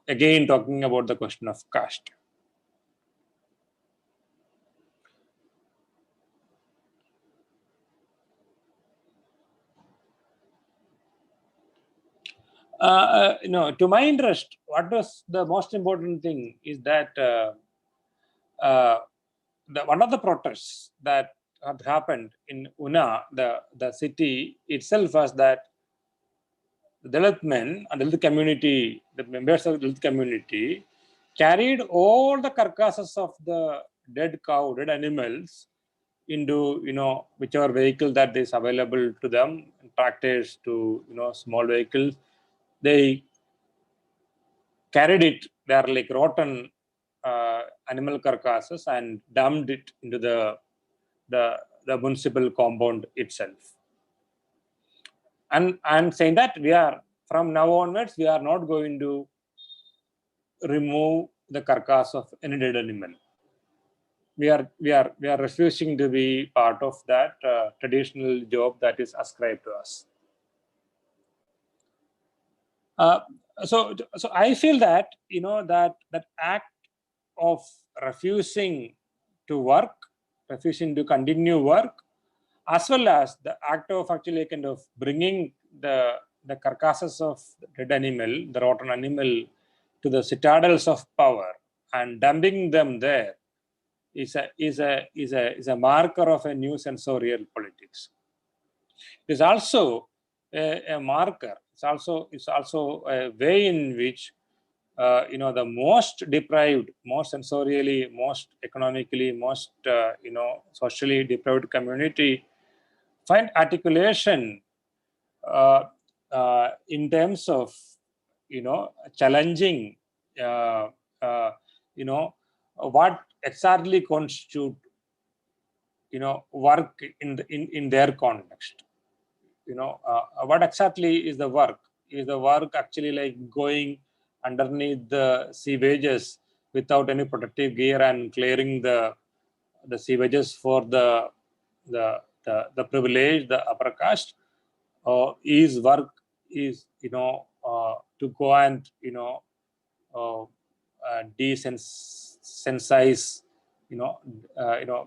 again talking about the question of caste. To my interest, what was the most important thing is that one of the protests that had happened in Una, the city itself, was that the Dalit men and the Dalit community, the members of the Dalit community, carried all the carcasses of the dead cow, dead animals, into whichever vehicle that is available to them, tractors to small vehicles. They carried it. They are like rotten animal carcasses and dumped it into the municipal compound itself. And saying that from now onwards, we are not going to remove the carcass of any dead animal. We are refusing to be part of that traditional job that is ascribed to us. So I feel that that act of refusing to work, refusing to continue work, as well as the act of actually kind of bringing the carcasses of the dead animal, the rotten animal, to the citadels of power and dumping them there is a marker of a new sensorial politics. It is also a marker. It's also a way in which the most deprived, most sensorially, most economically, most socially deprived community find articulation in terms of challenging what exactly constitute work in their context. What exactly is the work? Is the work actually like going underneath the sewages without any protective gear and clearing the sewages for the privileged, the upper caste? Or is work to go and desensitize,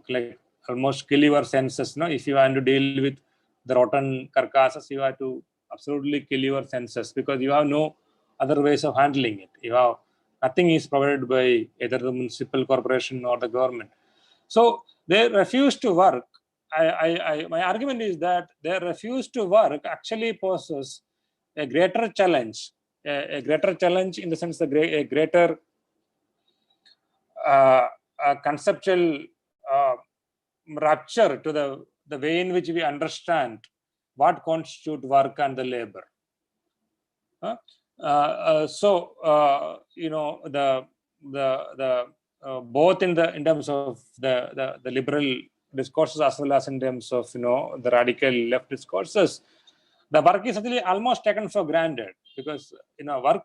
like almost kill your senses. If you want to deal with the rotten carcasses, you have to absolutely kill your senses because you have no other ways of handling it. Nothing is provided by either the municipal corporation or the government. So they refuse to work. My argument is that their refuse to work actually poses a greater challenge, a greater challenge in the sense a greater conceptual rupture to the way in which we understand what constitutes work and the labor. Both in terms of the liberal discourses as well as in terms of the radical left discourses, the work is actually almost taken for granted because work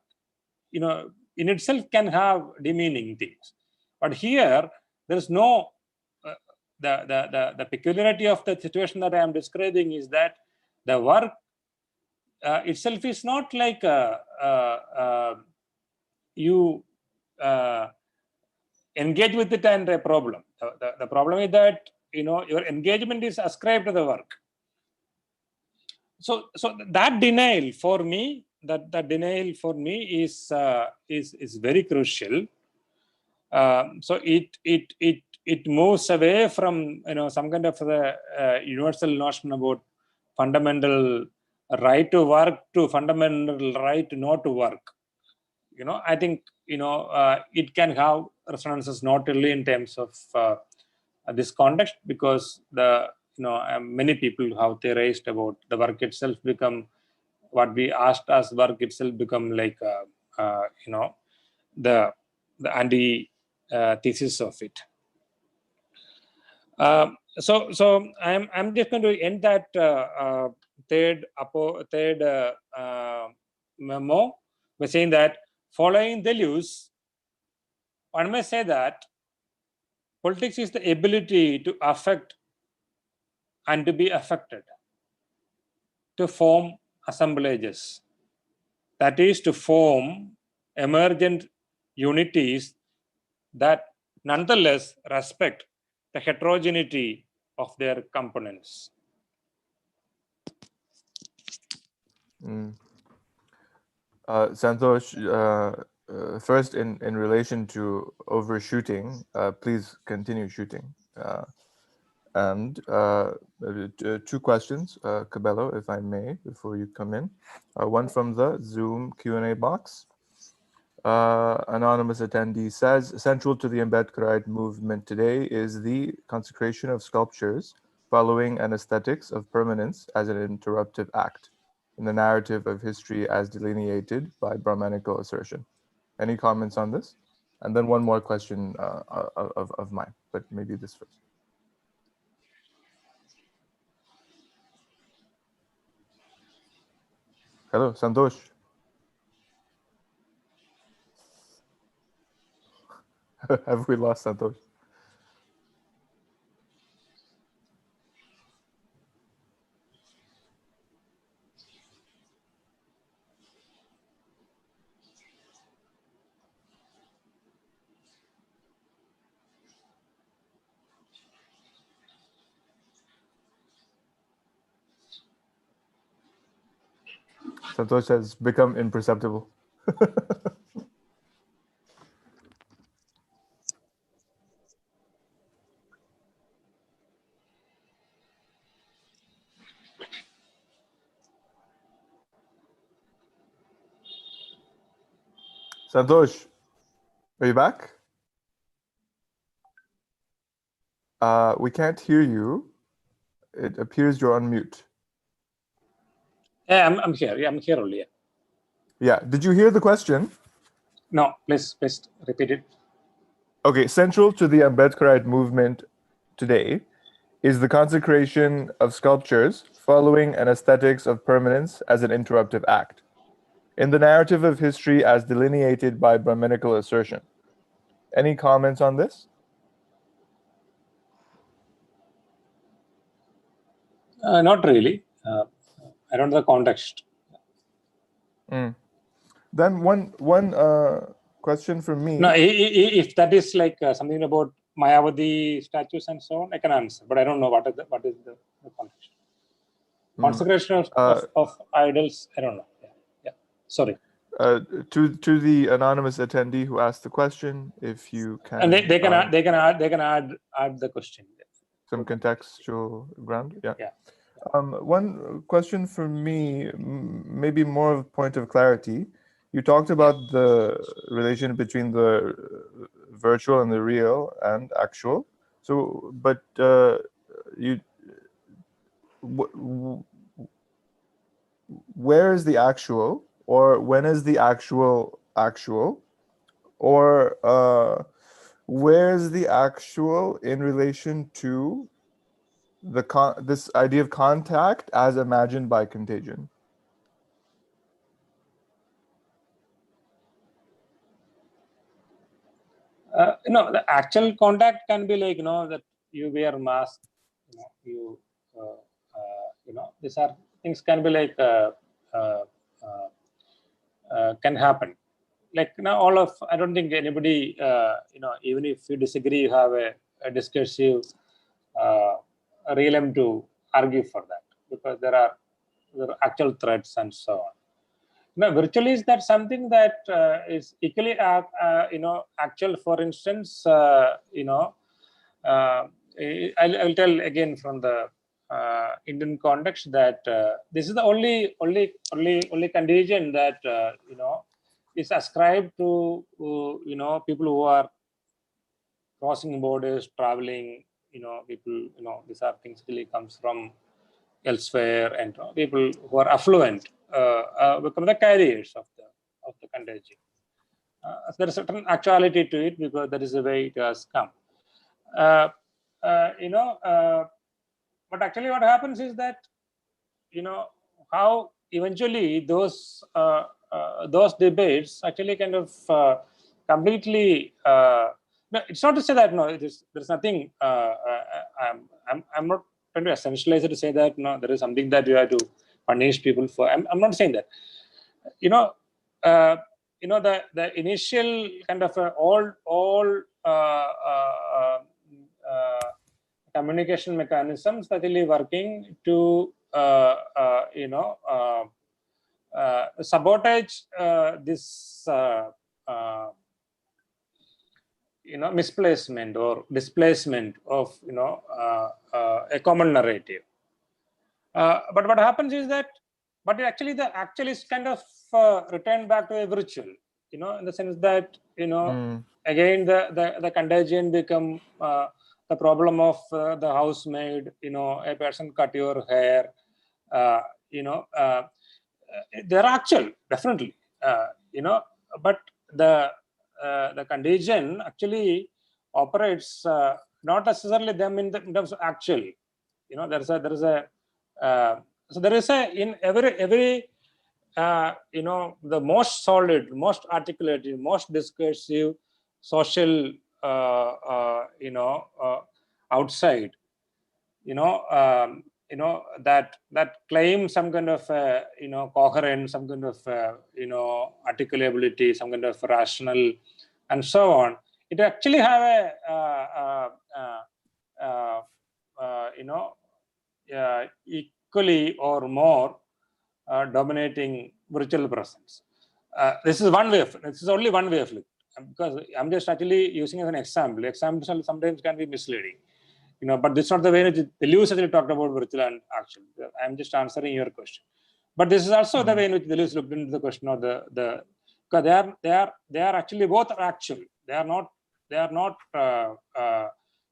in itself can have demeaning things, but here there is no the peculiarity of the situation that I am describing is that the work itself is not like you engage with it and a problem. The problem is that your engagement is ascribed to the work. So that denial for me, is very crucial. So it moves away from some kind of universal notion about fundamental right to work to fundamental right not to work. I think it can have resonances not only in terms of this context, because many people have theorized about the work itself become what we asked as work itself become like the anti thesis of it. So I'm just going to end that third memo by saying that following Deleuze, one may say that politics is the ability to affect and to be affected, to form assemblages, that is to form emergent unities that nonetheless respect the heterogeneity of their components. Santhosh, first in relation to overshooting, please continue shooting. And two questions, Cabello, if I may, before you come in. One from the Zoom Q&A box. Anonymous attendee says, central to the Ambedkarite movement today is the consecration of sculptures following an aesthetics of permanence as an interruptive act in the narrative of history as delineated by Brahmanical assertion. Any comments on this? And then one more question of mine, but maybe this first. Hello, Santhosh. Have we lost Santhosh? Santhosh has become imperceptible. Santhosh, are you back? We can't hear you. It appears you're on mute. Yeah, I'm here. Yeah, I'm here only. Yeah. Did you hear the question? No, please repeat it. Okay. Central to the Ambedkarite movement today is the consecration of sculptures following an aesthetics of permanence as an interruptive act, in the narrative of history as delineated by Brahminical assertion. Any comments on this? Not really. I don't know the context. Then one question from me. No, if that is like something about Mayavadi statues and so on, I can answer, but I don't know what is the context. Consecration of idols, I don't know. Yeah. Sorry. To the anonymous attendee who asked the question, if you can, and they can add the question. Some contextual ground. Yeah. Yeah. One question for me, maybe more of a point of clarity. You talked about the relation between the virtual and the real and actual. So, but where is the actual, or when is the actual, or where is the actual in relation to this idea of contact as imagined by contagion? The actual contact can be like, that you wear mask, these are things can be like, can happen. Like now I don't think anybody, even if you disagree, you have a discursive realm to argue for that, because there are actual threats and so on. Now, virtually is that something that is equally, actual. For instance, I'll tell again from the Indian context that this is the only contagion that is ascribed to people who are crossing borders, traveling. People. These are things really comes from elsewhere, and people who are affluent become the carriers of the contagion. So there is a certain actuality to it, because that is the way it has come. But actually what happens is that, how eventually those debates actually kind of completely, no, it's not to say that, there's nothing, I'm not trying to essentialize it to say that, there is something that you have to punish people for. I'm not saying that. The initial kind of all communication mechanisms actually working to sabotage this misplacement or displacement of a common narrative. But what happens is that, but actually the actual is kind of returned back to a virtual, in the sense that again the contagion become the problem of the housemaid. A person cut your hair. They're actual, definitely. But the the contagion actually operates not necessarily them in terms of actual. You know, so there is a in every you know, the most solid, most articulated, most discursive social you know, outside, you know, that claims some kind of you know, coherence, some kind of you know, articulability, some kind of rational, and so on. It actually have a you know, equally or more dominating virtual presence. This is one way of, this is only one way of looking, because I'm just actually using as an example. Examples sometimes can be misleading, you know, but this is not the way in which Deleuze actually talked about virtual and actual. I'm just answering your question. But this is also the way in which Deleuze looked into the question of because they are actually both actual. They are not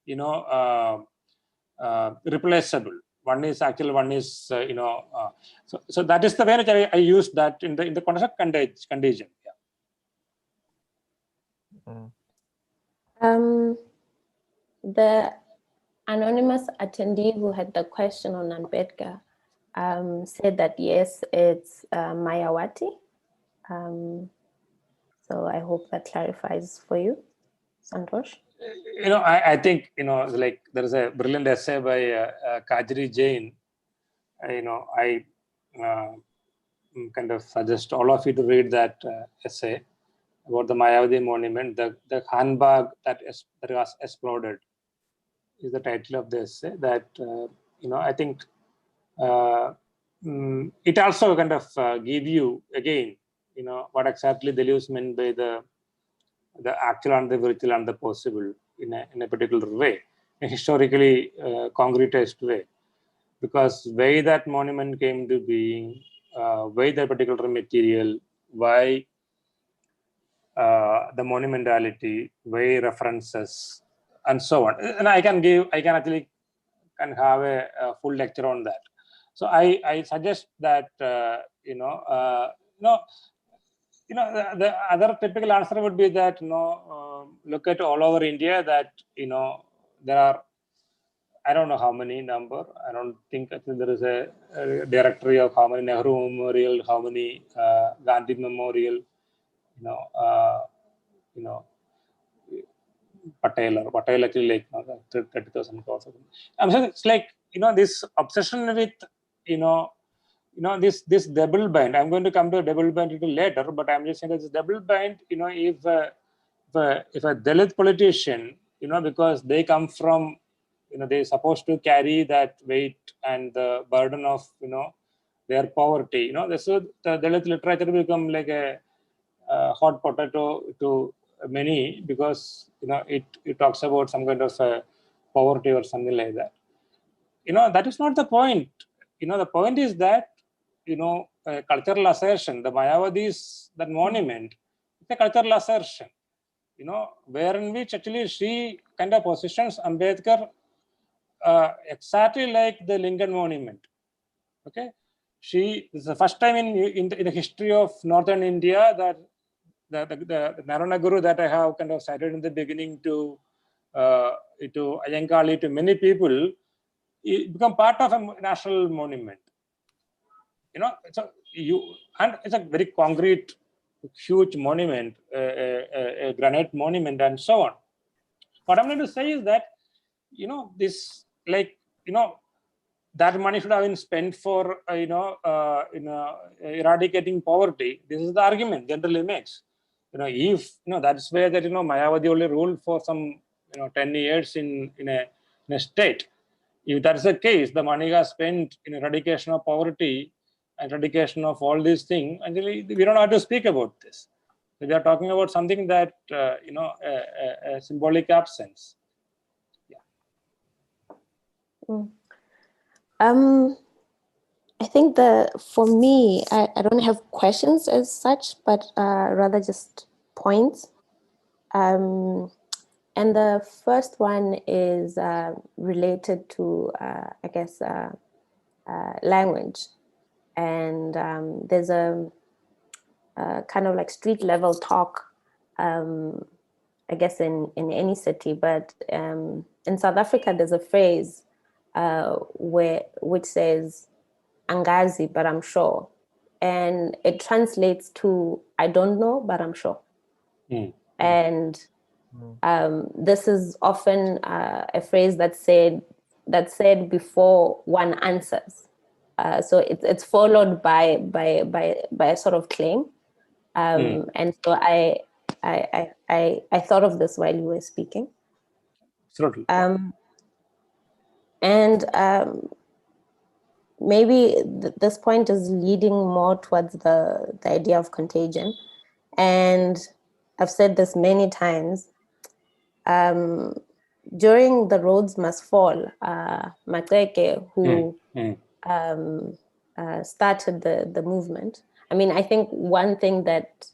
you know, replaceable. One is actual, one is you know. So that is the way in which I use that in the context of contagion. Yeah. The anonymous attendee who had the question on Ambedkar said that yes, it's Mayawati. So I hope that clarifies for you, Santhosh. You know, I think, you know, like there is a brilliant essay by Kajri Jain. You know, I kind of suggest all of you to read that essay about the Mayawati monument. The handbag that was exploded is the title of the essay. That you know, I think it also kind of give you again, you know, what exactly Deleuze meant by the actual and the virtual and the possible in a particular way, a historically concretized way, because why that monument came to being, why that particular material, why the monumentality, why references, and so on. And I can actually have a full lecture on that. So I suggest that you know, the other typical answer would be that, you know, look at all over India that, you know, there are, I don't know how many number. I don't think there is a directory of how many Nehru Memorial, how many Gandhi Memorial, you know, Patel actually like 30,000 crores. I'm saying it's like, you know, this obsession with, you know, this double bind. I'm going to come to a double bind a little later, but I'm just saying that this double bind, you know, if a Dalit politician, you know, because they come from, you know, they're supposed to carry that weight and the burden of, you know, their poverty, you know, so the Dalit literature become like a hot potato to many, because, you know, it talks about some kind of poverty or something like that. You know, that is not the point. You know, the point is that, you know, cultural assertion, the Mayawadi's, that monument, it's a cultural assertion, you know, wherein which actually she kind of positions Ambedkar exactly like the Lincoln Monument. Okay, this is the first time in the history of northern India that the Narana Guru that I have kind of cited in the beginning to Ayangali, to many people, it become part of a national monument. You know, and it's a very concrete, huge monument, a granite monument, and so on. What I'm going to say is that, you know, this, like, you know, that money should have been spent for, you know, eradicating poverty. This is the argument generally makes. You know, if, you know, that's where that, you know, Mayawati only ruled for some, you know, 10 years in a state. If that's the case, the money was spent in eradication of poverty, eradication of all these things, and we don't have to speak about this. We are talking about something that, you know, a symbolic absence. Yeah. I think for me, I don't have questions as such, but rather just points. And the first one is related to, I guess, language. And there's a kind of like street level talk I guess in any city, but in South Africa, there's a phrase which says, "Angazi, but I'm sure." And it translates to, "I don't know, but I'm sure." And this is often a phrase that's said before one answers. So it's followed by a sort of claim. And so I thought of this while you were speaking. Maybe this point is leading more towards the idea of contagion. And I've said this many times. During the Roads Must Fall, Mateke, who started the movement, I mean, I think one thing that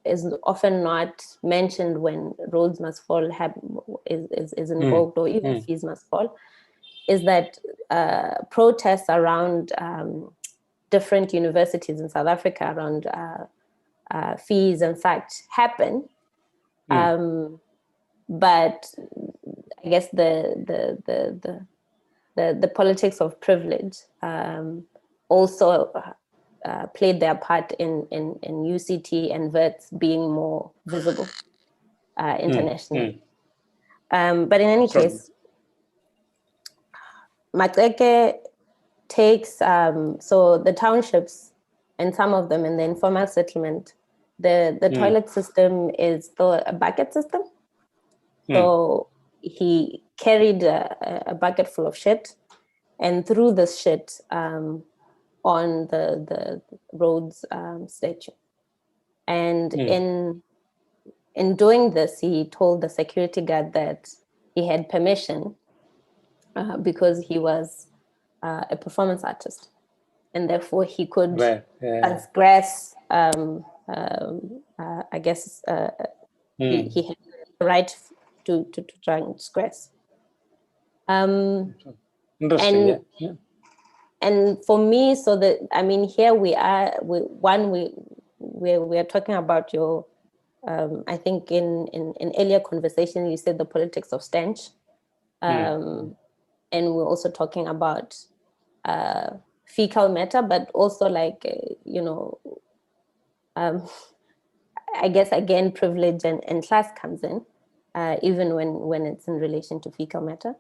is often not mentioned when Roads Must Fall is invoked, or even Fees Must Fall, is that protests around different universities in South Africa around fees and such happen. But I guess the politics of privilege also played their part in UCT and VETS being more visible internationally. But in any case, Mateke takes, so the townships, and some of them in the informal settlement, the toilet system is still a bucket system. So he carried a bucket full of shit and threw this shit on the Rhodes statue. And in doing this, he told the security guard that he had permission because he was a performance artist, and therefore he could transgress. I guess he had the right to transgress. Interesting. And for me, so that, I mean, here we are. We are talking about your. I think in earlier conversation you said the politics of stench, and we're also talking about fecal matter, but also like I guess again privilege and class comes in, even when it's in relation to fecal matter.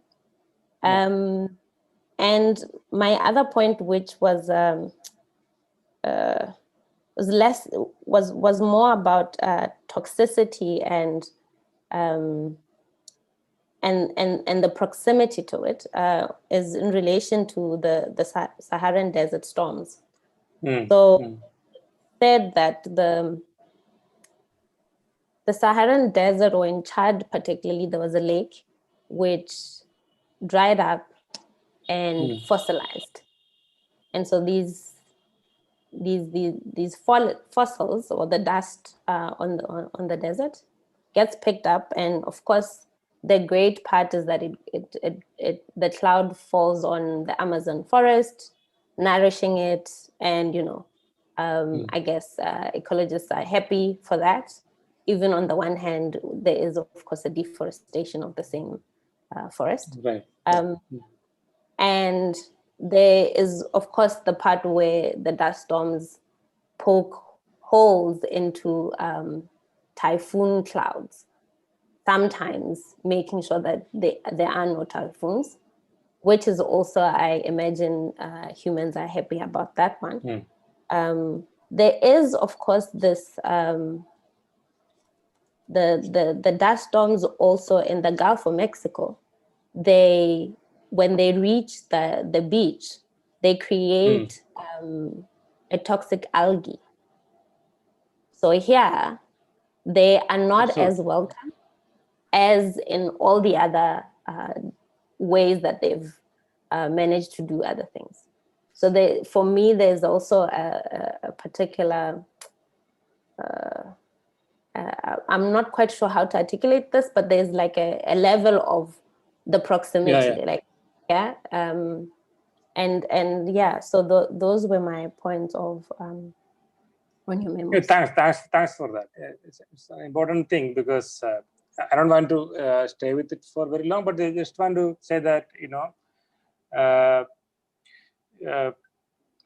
And my other point, which was more about toxicity and the proximity to it, is in relation to the Saharan desert storms. So said that the Saharan desert, or in Chad particularly, there was a lake which dried up and fossilized, and so these fossils, or the dust on the desert, gets picked up, and of course the great part is that the cloud falls on the Amazon forest, nourishing it, and I guess ecologists are happy for that. Even on the one hand, there is of course a deforestation of the same forest. And there is, of course, the part where the dust storms poke holes into typhoon clouds, sometimes making sure that there are no typhoons, which is also, I imagine, humans are happy about that one. There is, of course, this, the dust storms also in the Gulf of Mexico. When they reach the beach, they create a toxic algae. So here, they are not as welcome as in all the other ways that they've managed to do other things. So for me, there's also a particular, I'm not quite sure how to articulate this, but there's like a level of the proximity, so those were my points of on your memos. Thanks for that. It's an important thing because I don't want to stay with it for very long, but I just want to say that, you know,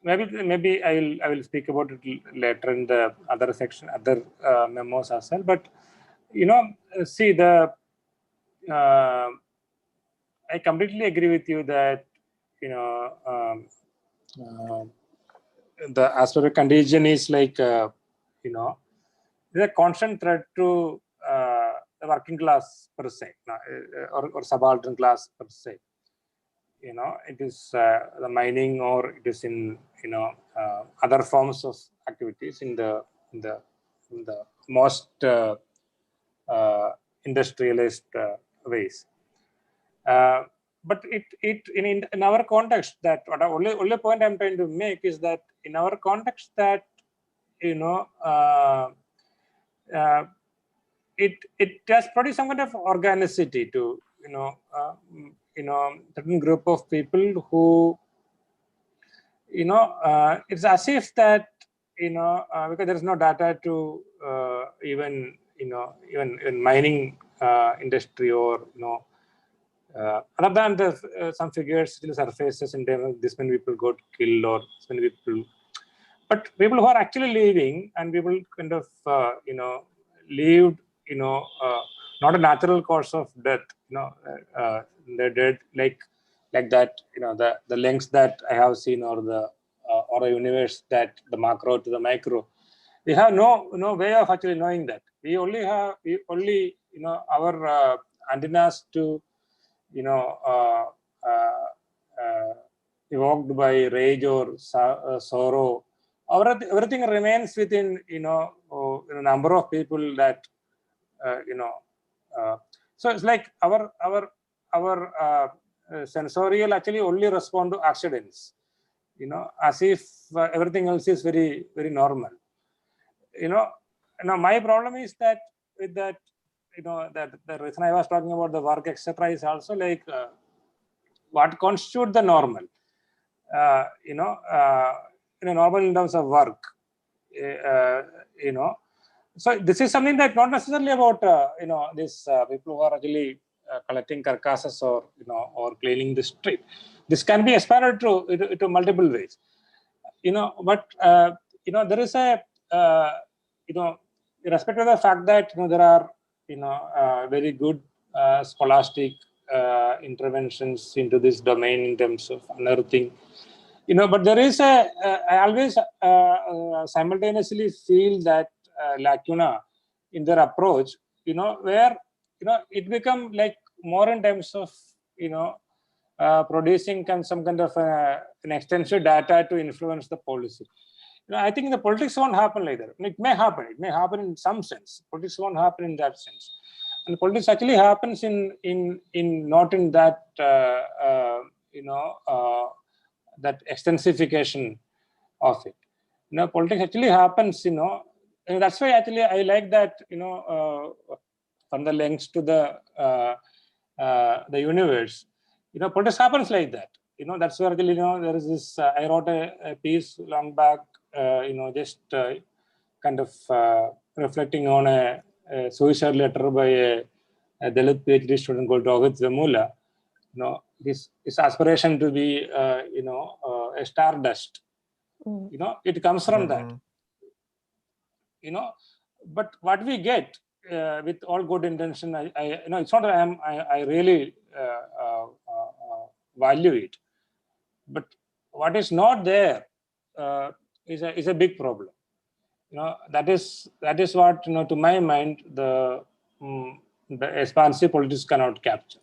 maybe I will speak about it later in the other section, other memos as well. But you know, see I completely agree with you that, you know, the aspect contagion is like, you know, there's a constant threat to the working class per se, or subaltern class per se. You know, it is the mining, or it is in, you know, other forms of activities in the most industrialized ways. But in our context, that what only point I'm trying to make is that in our context, that, you know, it has produced some kind of organicity to, you know, certain group of people who, you know, it's as if that, you know, because there is no data to even, you know, even mining industry, or, you know, other than the some figures still surfaces in terms of this many people got killed, or this many people, but people who are actually living, and people kind of, you know, lived, you know, not a natural course of death, you know, they're dead like that, you know, the lengths that I have seen, or the or a universe, that the macro to the micro, we have no way of actually knowing that. We only, you know, our antennas to, you know, evoked by rage or sorrow. Everything remains within, you know, a number of people that, you know, so it's like our sensorial actually only respond to accidents, you know, as if everything else is very, very normal. You know, my problem is that with that, you know, that the reason I was talking about the work, etc., is also like what constitutes the normal. You know, normal in terms of work. You know, so this is something that not necessarily about you know, this people who are actually collecting carcasses, or, you know, or cleaning the street. This can be expanded to multiple ways. You know, but you know, there is a you know, irrespective of the fact that, you know, there are, you know, very good scholastic interventions into this domain in terms of unearthing, you know, but there is I always simultaneously feel that lacuna in their approach, you know, where, you know, it become like more in terms of, you know, producing some kind of an extensive data to influence the policy. You know, I think the politics won't happen like that. It may happen in some sense. Politics won't happen in that sense, and politics actually happens in not in that you know, that extensification of it. You know, politics actually happens, you know, and that's why actually I like that, you know, from the lengths to the universe, you know, politics happens like that. You know, that's where actually, you know, there is this, I wrote a piece long back, you know, just kind of reflecting on a suicide letter by a Dalit PhD student called Rohit Zamula. You know, his aspiration to be, you know, a stardust. You know, it comes from that. You know, but what we get with all good intention, I you know, it's not that I really value it, but what is not there is a big problem. You know, that is what, you know, to my mind, the expansive politics cannot capture.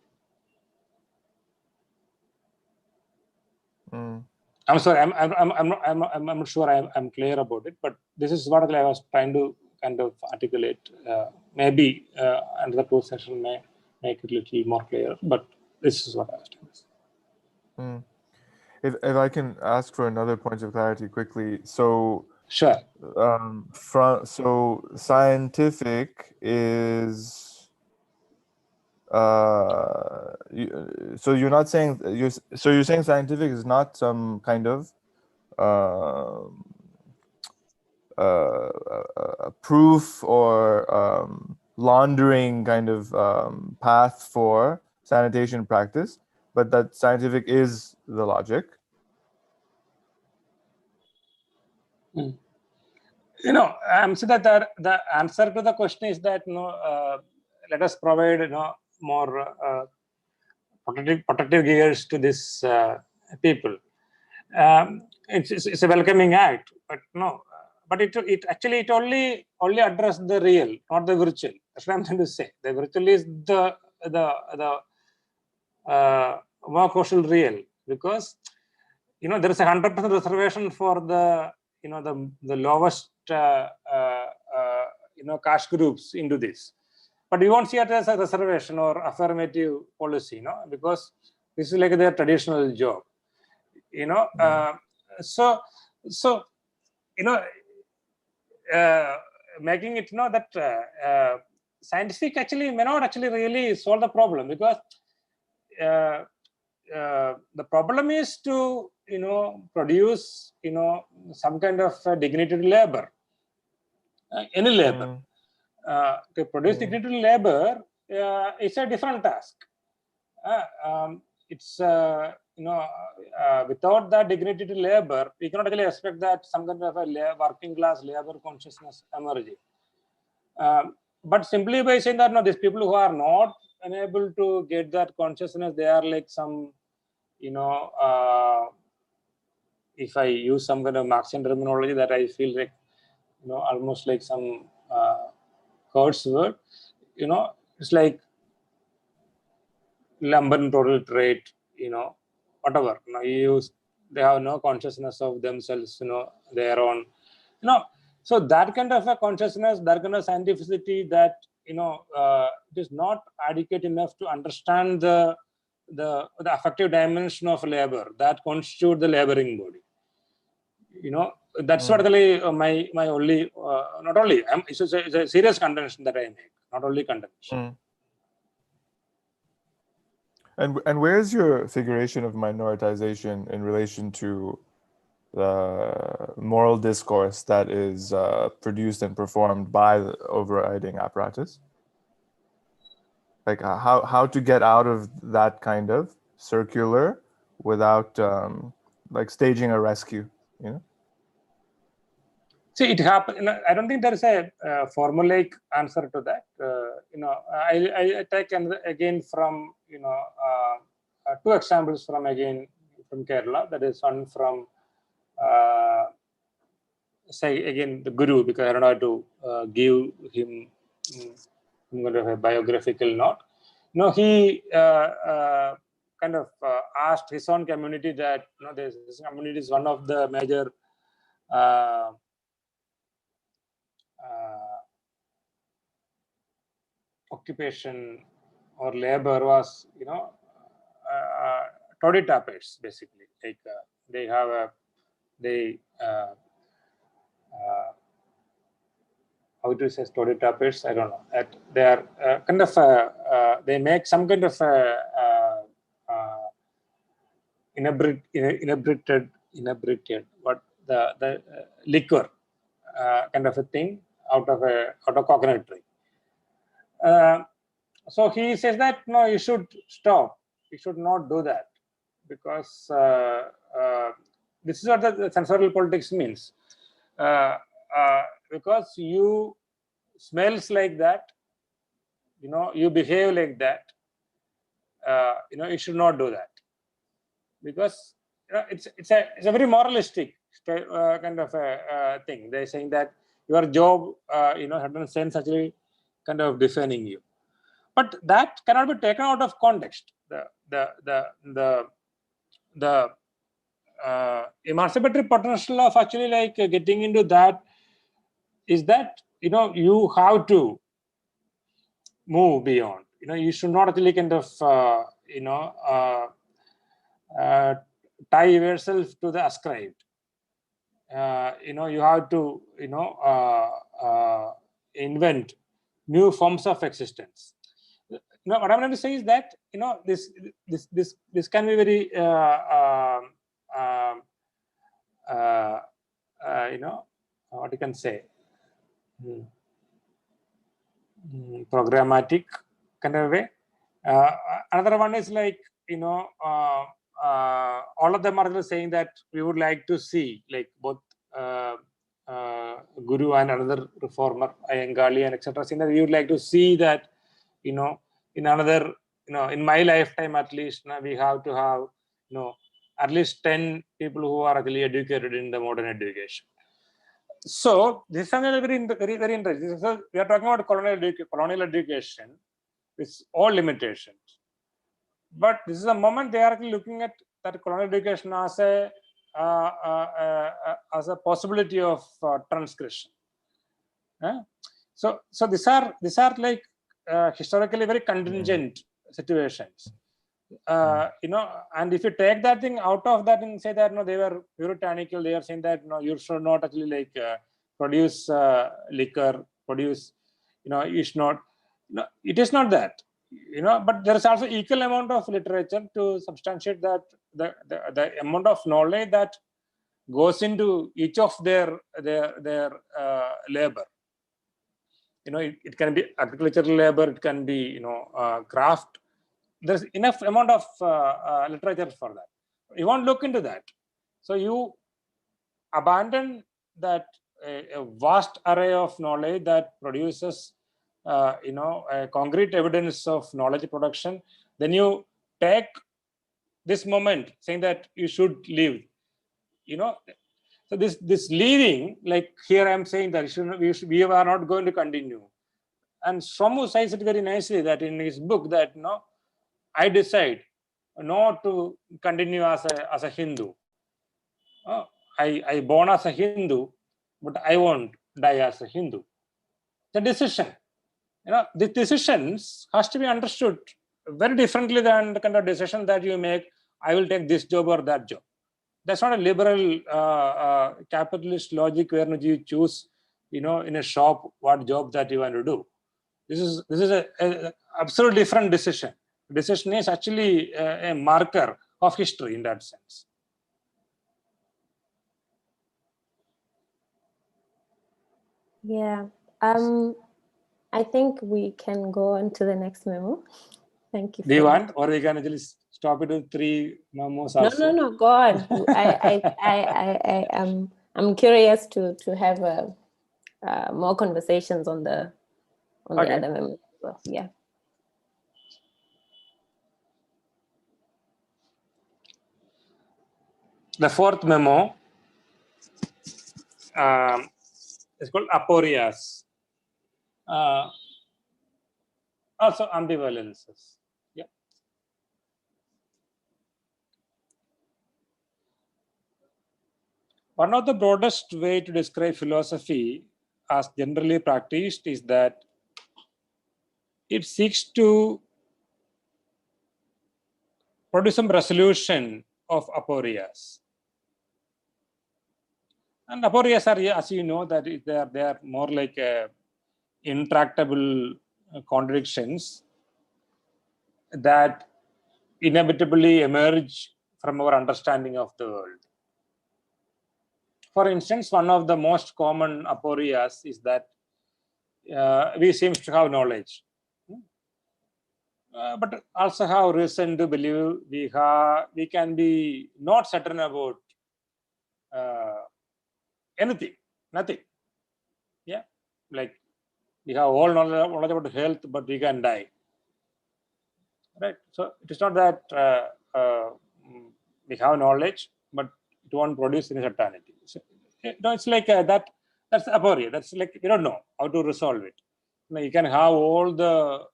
I'm sorry, I'm not sure I'm clear about it, but this is what I was trying to kind of articulate. Maybe another closed session may make it a little more clear, but this is what I was trying to say. If I can ask for another point of clarity quickly, so sure. So scientific is. So you're not saying you're saying scientific is not some kind of proof or laundering kind of path for sanitation practice, but that scientific is the logic. You know, so that the answer to the question is that, you know, let us provide, you know, more protective gears to this people. It's a welcoming act, but no, but it actually only addresses the real, not the virtual. That's what I'm trying to say. The virtual is the more crucial real, because, you know, there is a 100% reservation for the, you know, the lowest you know, caste groups into this, but we won't see it as a reservation or affirmative policy, you know, because this is like their traditional job, you know. So you know, making it, you know, that scientific actually may not actually really solve the problem, because the problem is to, you know, produce, you know, some kind of dignited labor, any labor. To produce dignited labor is a different task. It's you know, without that dignited labor, we cannot really expect that some kind of a working class labor consciousness emerging. But simply by saying that, no, these people who are not unable to get that consciousness, they are like some, you know, if I use some kind of Marxian terminology that I feel like, you know, almost like some curse word, you know, it's like lumpen proletariat, you know, whatever. You know, they have no consciousness of themselves, you know, their own, you know. So that kind of a consciousness, that kind of scientificity, that, you know, it is not adequate enough to understand the affective dimension of labor that constitute the laboring body. You know, that's what really my only, not only, it's a serious contention that I make, not only contention. And where's your figuration of minoritization in relation to the moral discourse that is produced and performed by the overriding apparatus? Like how to get out of that kind of circular without like staging a rescue, you know? See, it happened. I don't think there is a formulaic answer to that. You know, I take again from, you know, two examples from Kerala. That is one from say again the Guru, because I don't know how to give him kind of a biographical note. You know, he kind of asked his own community that, you know, this community is one of the major occupation or labor was, you know, toddy tappers, basically. Like they have a, how to say toddy tappers, I don't know. They are kind of they make some kind of inebriated what the liquor kind of a thing out of coconut tree. So he says that, no, you should stop. You should not do that, because this is what the sensorial politics means. Because you smells like that, you know, you behave like that, you know, you should not do that, because, you know, it's a very moralistic kind of a thing. They're saying that your job, you know, certain sense actually kind of defining you, but that cannot be taken out of context. The emancipatory potential of actually like getting into that is that, you know, you have to move beyond. You know, you should not actually kind of you know, tie yourself to the ascribed. You know, you have to, you know, invent new forms of existence. You know, what I'm going to say is that, you know, this can be very you know, what you can say, programmatic kind of way. Another one is like, all of them are saying that we would like to see, like both Guru and another reformer, Iyengali and etc. saying that we would like to see that, in another, in my lifetime at least, we have to have, at least 10 people who are actually educated in the modern education. So this is something very, very interesting. So we are talking about colonial education with all limitations. But this is a moment they are actually looking at that colonial education as a possibility of transgression. So these are like historically very contingent situations. And if you take that thing out of that and say that they were puritanical, they are saying that you should not actually like produce liquor, produce, you should not. It is not that. But there is also equal amount of literature to substantiate that the amount of knowledge that goes into each of their labor. It can be agricultural labor, it can be craft. There's enough amount of literature for that. You won't look into that. So you abandon that a vast array of knowledge that produces a concrete evidence of knowledge production. Then you take this moment saying that you should leave. So this leaving, like here I am saying that we are not going to continue. And Somu says it very nicely that in his book that I decide not to continue as a Hindu. I born as a Hindu, but I won't die as a Hindu. The decision. The decisions has to be understood very differently than the kind of decision that you make. I will take this job or that job. That's not a liberal capitalist logic where you choose, in a shop what job that you want to do. This is a absolutely different decision. Decision is actually a marker of history in that sense. Yeah. I think we can go on to the next memo. Thank you. Do you want, or we can actually stop it with 3 memos also? No, go on. I'm curious to have more conversations on the other memos. Well, yeah. The 4th memo is called aporias. Also ambivalences. Yeah. One of the broadest way to describe philosophy as generally practiced is that it seeks to produce some resolution of aporias. And aporias are, as you know, that they are more like intractable contradictions that inevitably emerge from our understanding of the world. For instance, one of the most common aporias is that we seem to have knowledge, but also have reason to believe we can be not certain about anything, nothing. Yeah, like we have all knowledge about health, but we can die. Right. So it is not that we have knowledge, but it won't produce any certainty. So, it's like that. That's aporia. That's like we don't know how to resolve it. You can have all the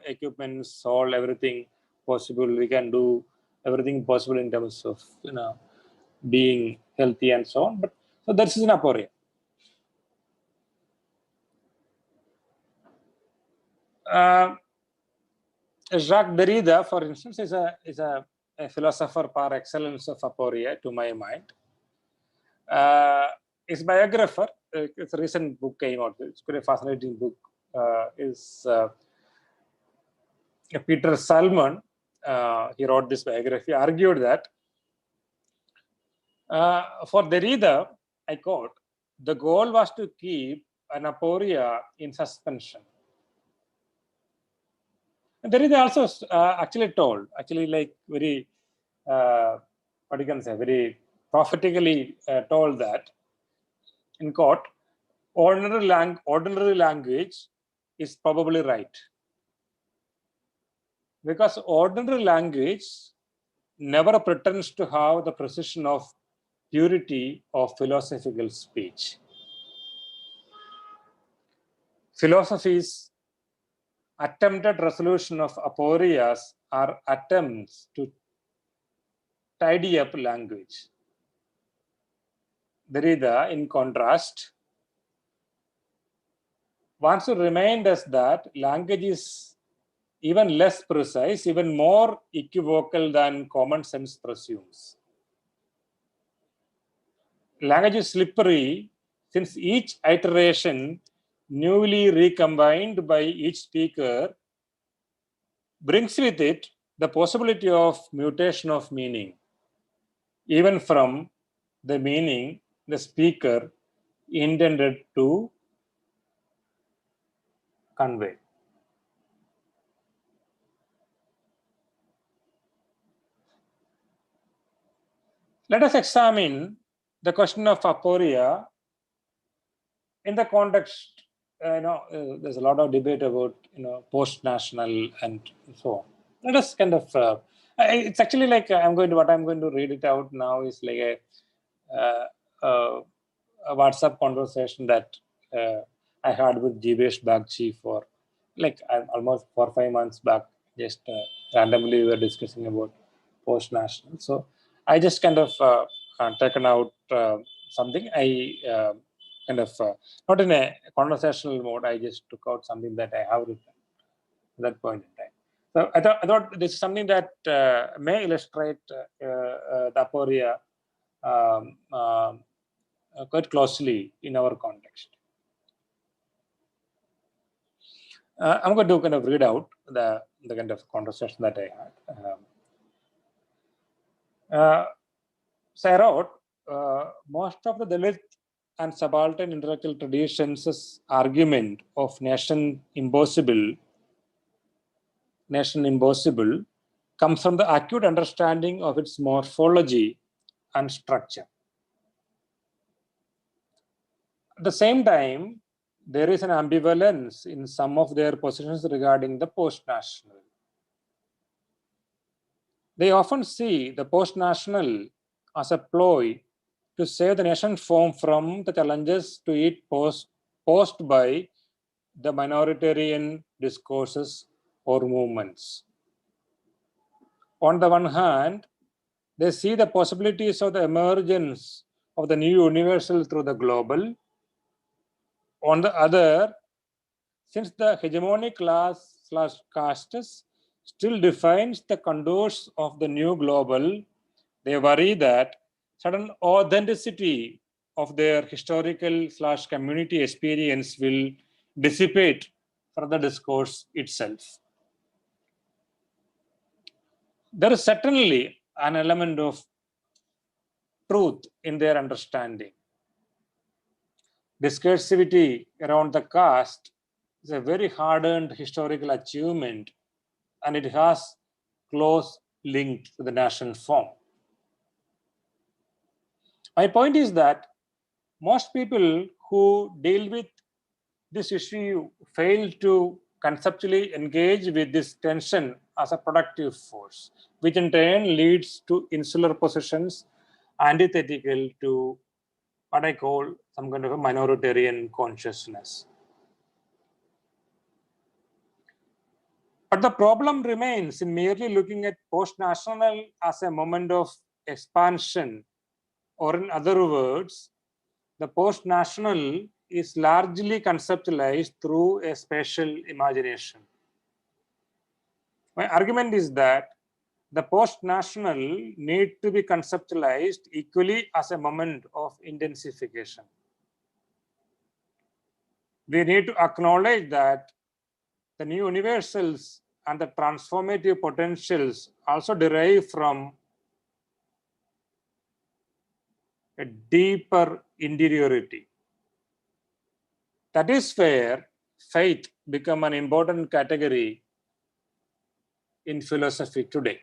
equipments, everything possible. We can do everything possible in terms of being healthy and so on. But so that's an aporia. Jacques Derrida, for instance, is a philosopher par excellence of aporia, to my mind. His biographer, it's a recent book came out. It's quite a fascinating book. Is Peter Salmon. He wrote this biography. Argued that for Derrida, I quote, the goal was to keep an aporia in suspension. And there is also actually told, like very, what you can say, very prophetically told that, in quote, ordinary language is probably right. Because ordinary language never pretends to have the precision of purity of philosophical speech. Philosophy's attempted resolution of aporias are attempts to tidy up language. Derrida, in contrast, wants to remind us that language is even less precise, even more equivocal than common sense presumes. Language is slippery since each iteration, newly recombined by each speaker, brings with it the possibility of mutation of meaning, even from the meaning the speaker intended to convey. Let us examine the question of aporia in the context. There's a lot of debate about post-national and so on. Let us kind of. It's actually like what I'm going to read it out now is like a WhatsApp conversation that I had with Jivesh Bagchi for like almost 4 or 5 months back. Just randomly we were discussing about post-national. So I just kind of taken out something. I kind of not in a conversational mode. I just took out something that I have written at that point in time. So I thought this is something that may illustrate the aporia quite closely in our context. I'm going to kind of read out the kind of conversation that I had. So I wrote, most of the Dalit and subaltern intellectual traditions' argument of nation impossible comes from the acute understanding of its morphology and structure. At the same time, there is an ambivalence in some of their positions regarding the post-national. They often see the post-national as a ploy to save the nation form from the challenges to it posed by the minoritarian discourses or movements. On the one hand, they see the possibilities of the emergence of the new universal through the global. On the other, since the hegemonic class/castes still defines the contours of the new global, they worry that certain authenticity of their historical/community experience will dissipate from the discourse itself. There is certainly an element of truth in their understanding. Discursivity around the caste is a very hard-earned historical achievement, and it has close link to the national form. My point is that most people who deal with this issue fail to conceptually engage with this tension as a productive force, which in turn leads to insular positions antithetical to what I call some kind of a minoritarian consciousness. But the problem remains in merely looking at post-national as a moment of expansion, or in other words, the post-national is largely conceptualized through a spatial imagination. My argument is that the post-national need to be conceptualized equally as a moment of intensification. We need to acknowledge that the new universals and the transformative potentials also derive from a deeper interiority. That is where faith become an important category in philosophy today.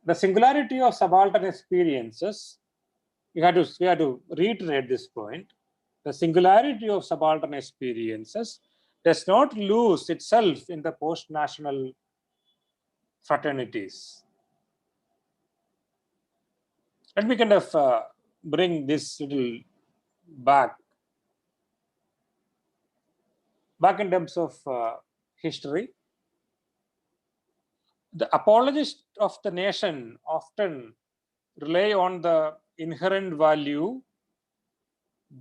The singularity of subaltern experiences, we have to reiterate this point. The singularity of subaltern experiences does not lose itself in the post-national fraternities. Let me kind of bring this little back in terms of history. The apologists of the nation often rely on the inherent value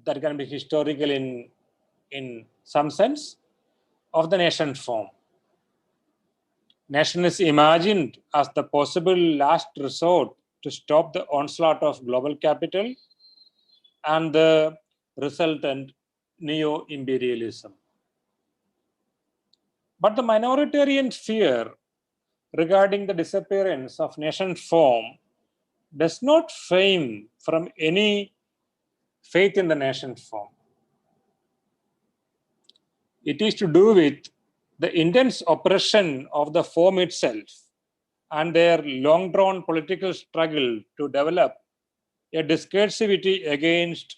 that can be historical in some sense of the nation form. Nation is imagined as the possible last resort to stop the onslaught of global capital and the resultant neo-imperialism. But the minoritarian fear regarding the disappearance of nation form does not frame from any faith in the nation form. It is to do with the intense oppression of the form itself and their long-drawn political struggle to develop a discursivity against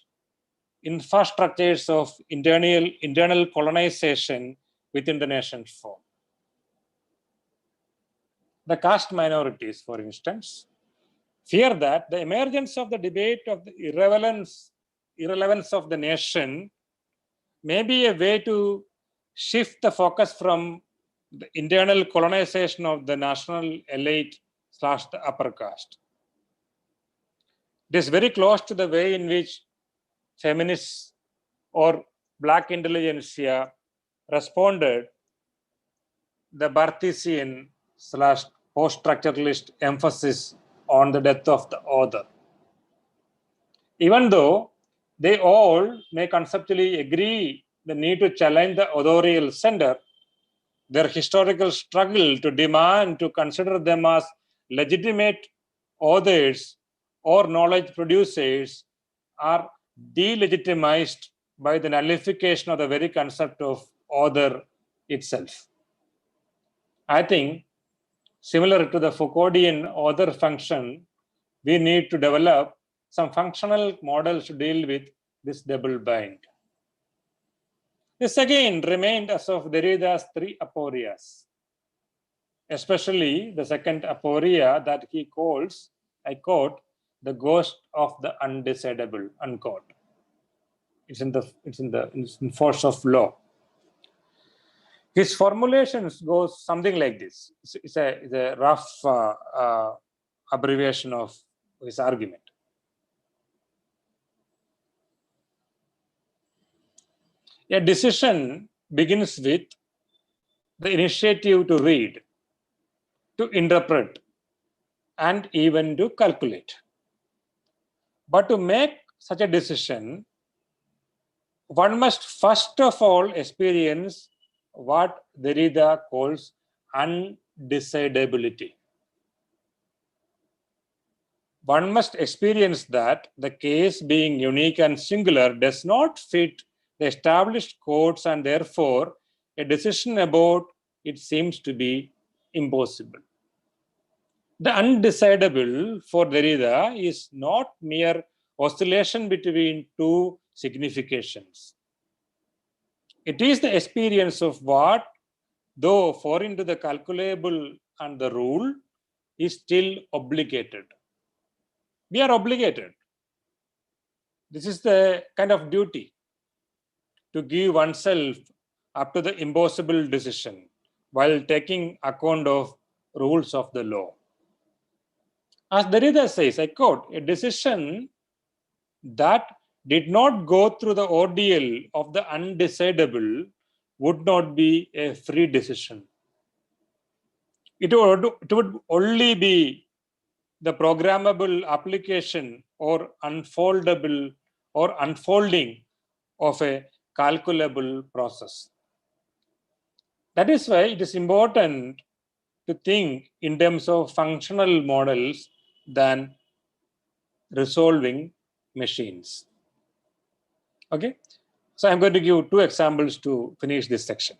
infrastructures of internal colonization within the nation form. The caste minorities, for instance, fear that the emergence of the debate of the irrelevance of the nation may be a way to shift the focus from the internal colonization of the national elite / the upper caste. It is very close to the way in which feminists or black intelligentsia responded the Barthesian / post-structuralist emphasis on the death of the author. Even though they all may conceptually agree the need to challenge the authorial center, their historical struggle to demand to consider them as legitimate authors or knowledge producers are delegitimized by the nullification of the very concept of author itself. I think, similar to the Foucauldian author function, we need to develop some functional models to deal with this double bind. This again remained as of Derrida's three aporias, especially the second aporia that he calls, I quote, the ghost of the undecidable, unquote. It's in force of law. His formulations goes something like this. It's a rough abbreviation of his argument. A decision begins with the initiative to read, to interpret, and even to calculate. But to make such a decision, one must first of all experience what Derrida calls undecidability. One must experience that the case, being unique and singular, does not fit the established codes, and therefore a decision about it seems to be impossible. The undecidable for Derrida is not mere oscillation between two significations. It is the experience of what, though foreign to the calculable and the rule, is still obligated. We are obligated. This is the kind of duty to give oneself up to the impossible decision while taking account of rules of the law. As Derrida says, I quote, a decision that did not go through the ordeal of the undecidable would not be a free decision. It would only be the programmable application or unfolding of a calculable process. That is why it is important to think in terms of functional models than resolving machines. Okay, so I'm going to give two examples to finish this section.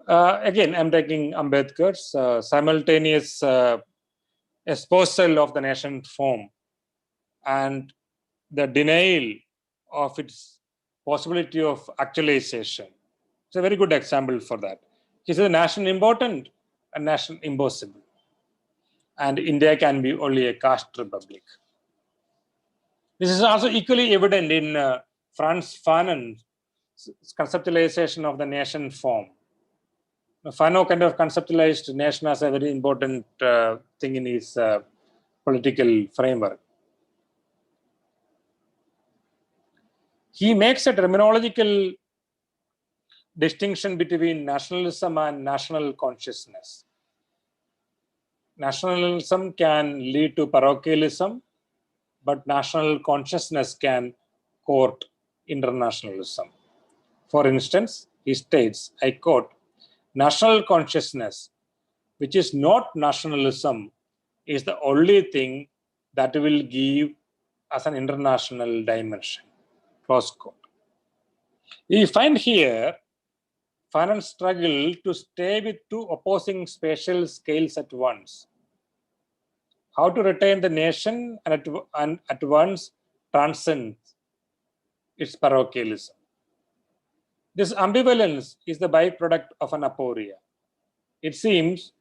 Again, I'm taking Ambedkar's simultaneous espousal of the nation form and the denial of its possibility of actualization. It's a very good example for that. He says nation important and nation impossible. And India can be only a caste republic. This is also equally evident in Frantz Fanon's conceptualization of the nation form. Fanon kind of conceptualized nation as a very important thing in his political framework. He makes a terminological distinction between nationalism and national consciousness. Nationalism can lead to parochialism, but national consciousness can court internationalism. For instance, he states, I quote, national consciousness, which is not nationalism, is the only thing that will give us an international dimension. Close quote. We find here Fanon's struggle to stay with two opposing spatial scales at once. How to retain the nation and at once transcend its parochialism. This ambivalence is the byproduct of an aporia. It seems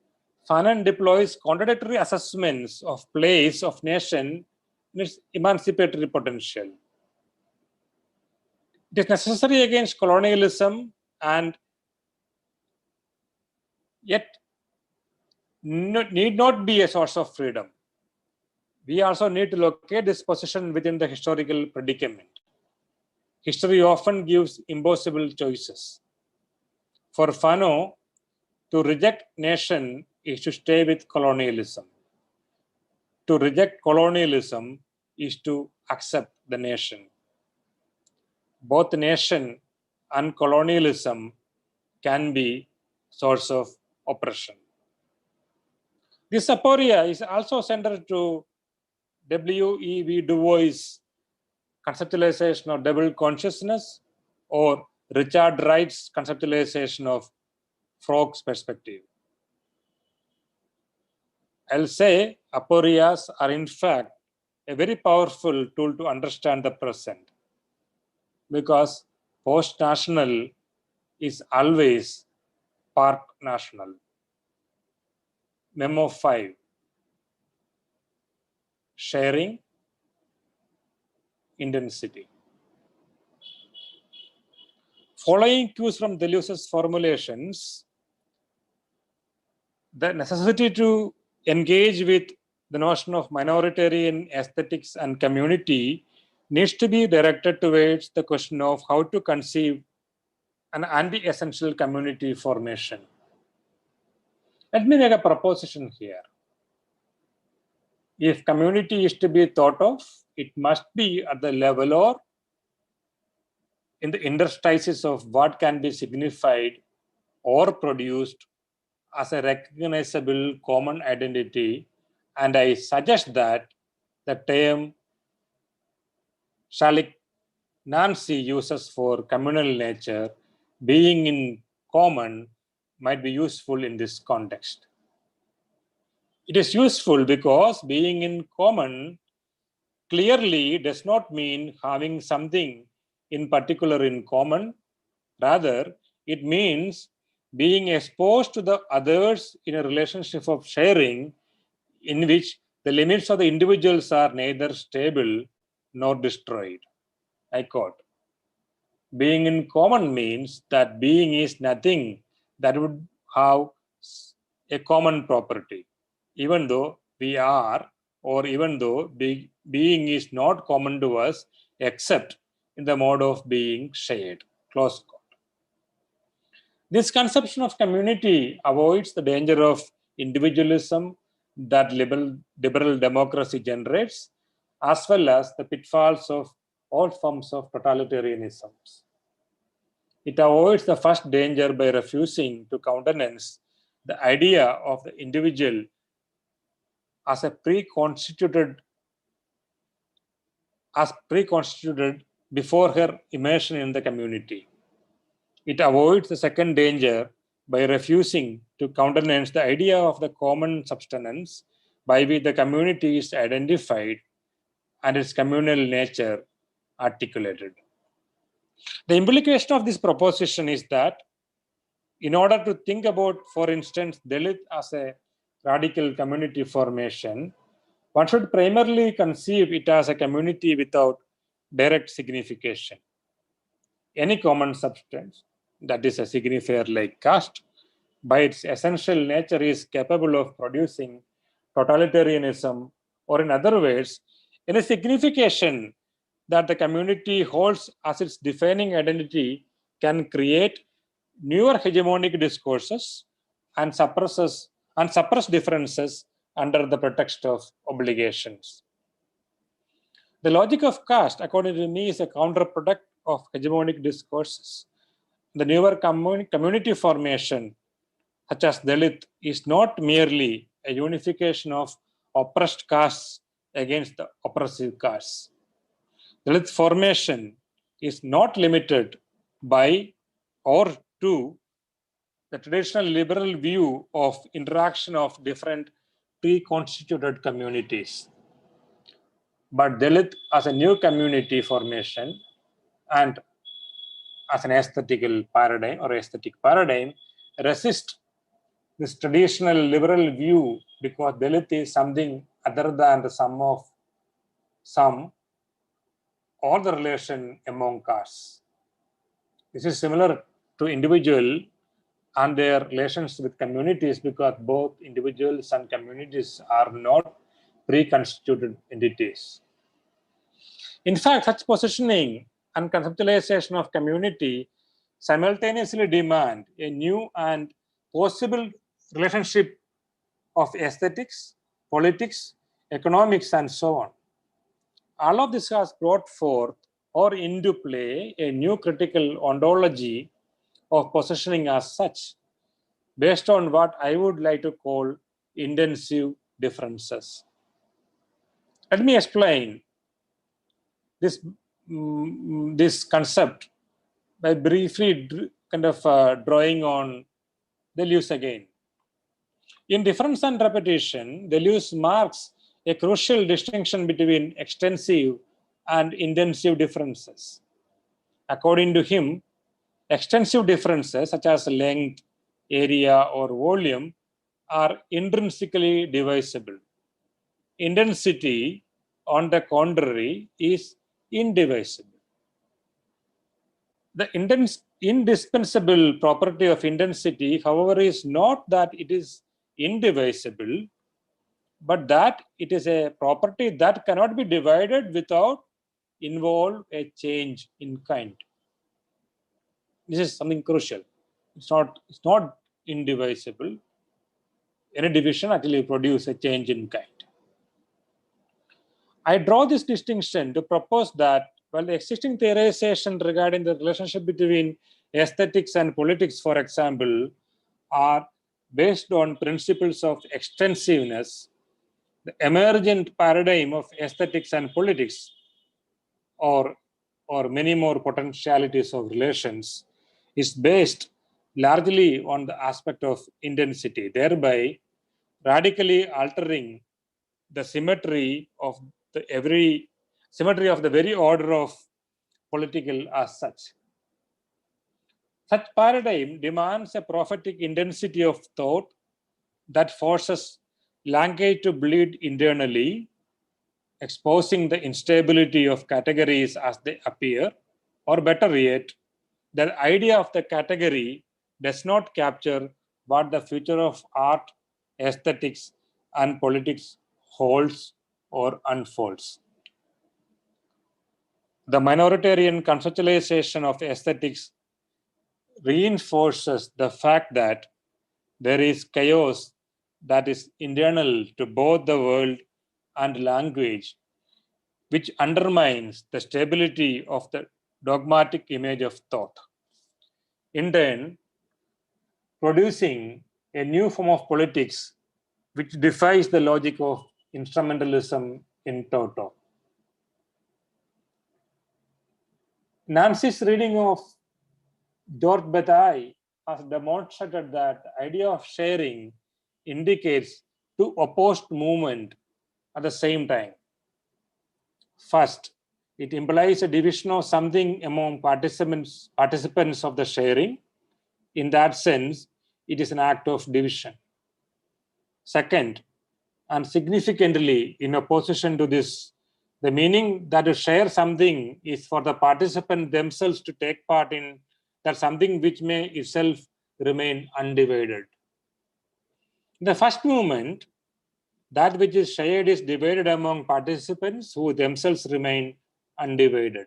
Fanon deploys contradictory assessments of place of nation in its emancipatory potential. It is necessary against colonialism and yet need not be a source of freedom. We also need to locate this position within the historical predicament. History often gives impossible choices. For Fanon, to reject nation is to stay with colonialism. To reject colonialism is to accept the nation. Both nation and colonialism can be source of oppression. This aporia is also centered to W.E.B. Du Bois' conceptualization of double consciousness or Richard Wright's conceptualization of frog's perspective. I'll say aporias are in fact a very powerful tool to understand the present, because post-national is always part national. Memo 5. Sharing intensity. Following cues from Deleuze's formulations, the necessity to engage with the notion of minoritarian aesthetics and community needs to be directed towards the question of how to conceive an anti-essential community formation. Let me make a proposition here. If community is to be thought of, it must be at the level or in the interstices of what can be signified or produced as a recognizable common identity. And I suggest that the term Shalik Nancy uses for communal nature, being in common, might be useful in this context. It is useful because being in common clearly does not mean having something in particular in common. Rather, it means being exposed to the others in a relationship of sharing in which the limits of the individuals are neither stable nor destroyed. I quote, being in common means that being is nothing that would have a common property, even though we are, or even though being is not common to us, except in the mode of being shared. Close quote. This conception of community avoids the danger of individualism that liberal democracy generates, as well as the pitfalls of all forms of totalitarianisms. It avoids the first danger by refusing to countenance the idea of the individual as preconstituted before her immersion in the community. It avoids the second danger by refusing to countenance the idea of the common substance by which the community is identified and its communal nature articulated. The implication of this proposition is that in order to think about, for instance, Dalit as a radical community formation, one should primarily conceive it as a community without direct signification. Any common substance, that is a signifier like caste, by its essential nature is capable of producing totalitarianism, or in other words, any signification that the community holds as its defining identity can create newer hegemonic discourses and suppress differences under the pretext of obligations. The logic of caste, according to me, is a counterproduct of hegemonic discourses. The newer community formation, such as Dalit, is not merely a unification of oppressed castes against the oppressive castes. Dalit formation is not limited by or to the traditional liberal view of interaction of different pre-constituted communities. But Dalit as a new community formation and as an aesthetical paradigm or aesthetic paradigm resist this traditional liberal view, because Dalit is something other than the sum of some or the relation among castes. This is similar to individual and their relations with communities, because both individuals and communities are not pre-constituted entities. In fact, such positioning and conceptualization of community simultaneously demand a new and possible relationship of aesthetics, politics, economics, and so on. All of this has brought forth or into play a new critical ontology of positioning as such, based on what I would like to call intensive differences. Let me explain this concept by briefly drawing on Deleuze again. In Difference and Repetition, Deleuze marks a crucial distinction between extensive and intensive differences. According to him, extensive differences such as length, area, or volume are intrinsically divisible. Intensity, on the contrary, is indivisible. The indispensable property of intensity, however, is not that it is indivisible, but that it is a property that cannot be divided without involve a change in kind. This is something crucial. It's not indivisible. Any division actually produces a change in kind. I draw this distinction to propose that while the existing theorization regarding the relationship between aesthetics and politics, for example, are based on principles of extensiveness, the emergent paradigm of aesthetics and politics, or many more potentialities of relations, is based largely on the aspect of intensity, thereby radically altering the symmetry of the very order of political as such. Such paradigm demands a prophetic intensity of thought that forces language to bleed internally, exposing the instability of categories as they appear, or better yet, the idea of the category does not capture what the future of art, aesthetics, and politics holds or unfolds. The minoritarian conceptualization of aesthetics reinforces the fact that there is chaos that is internal to both the world and language, which undermines the stability of the dogmatic image of thought. In turn, producing a new form of politics which defies the logic of instrumentalism in toto. Nancy's reading of George Bataille has demonstrated that the idea of sharing indicates two opposed movements at the same time. First, it implies a division of something among participants of the sharing. In that sense, it is an act of division. Second, and significantly in opposition to this, the meaning that to share something is for the participants themselves to take part in that something which may itself remain undivided. In the first movement, that which is shared is divided among participants who themselves remain undivided.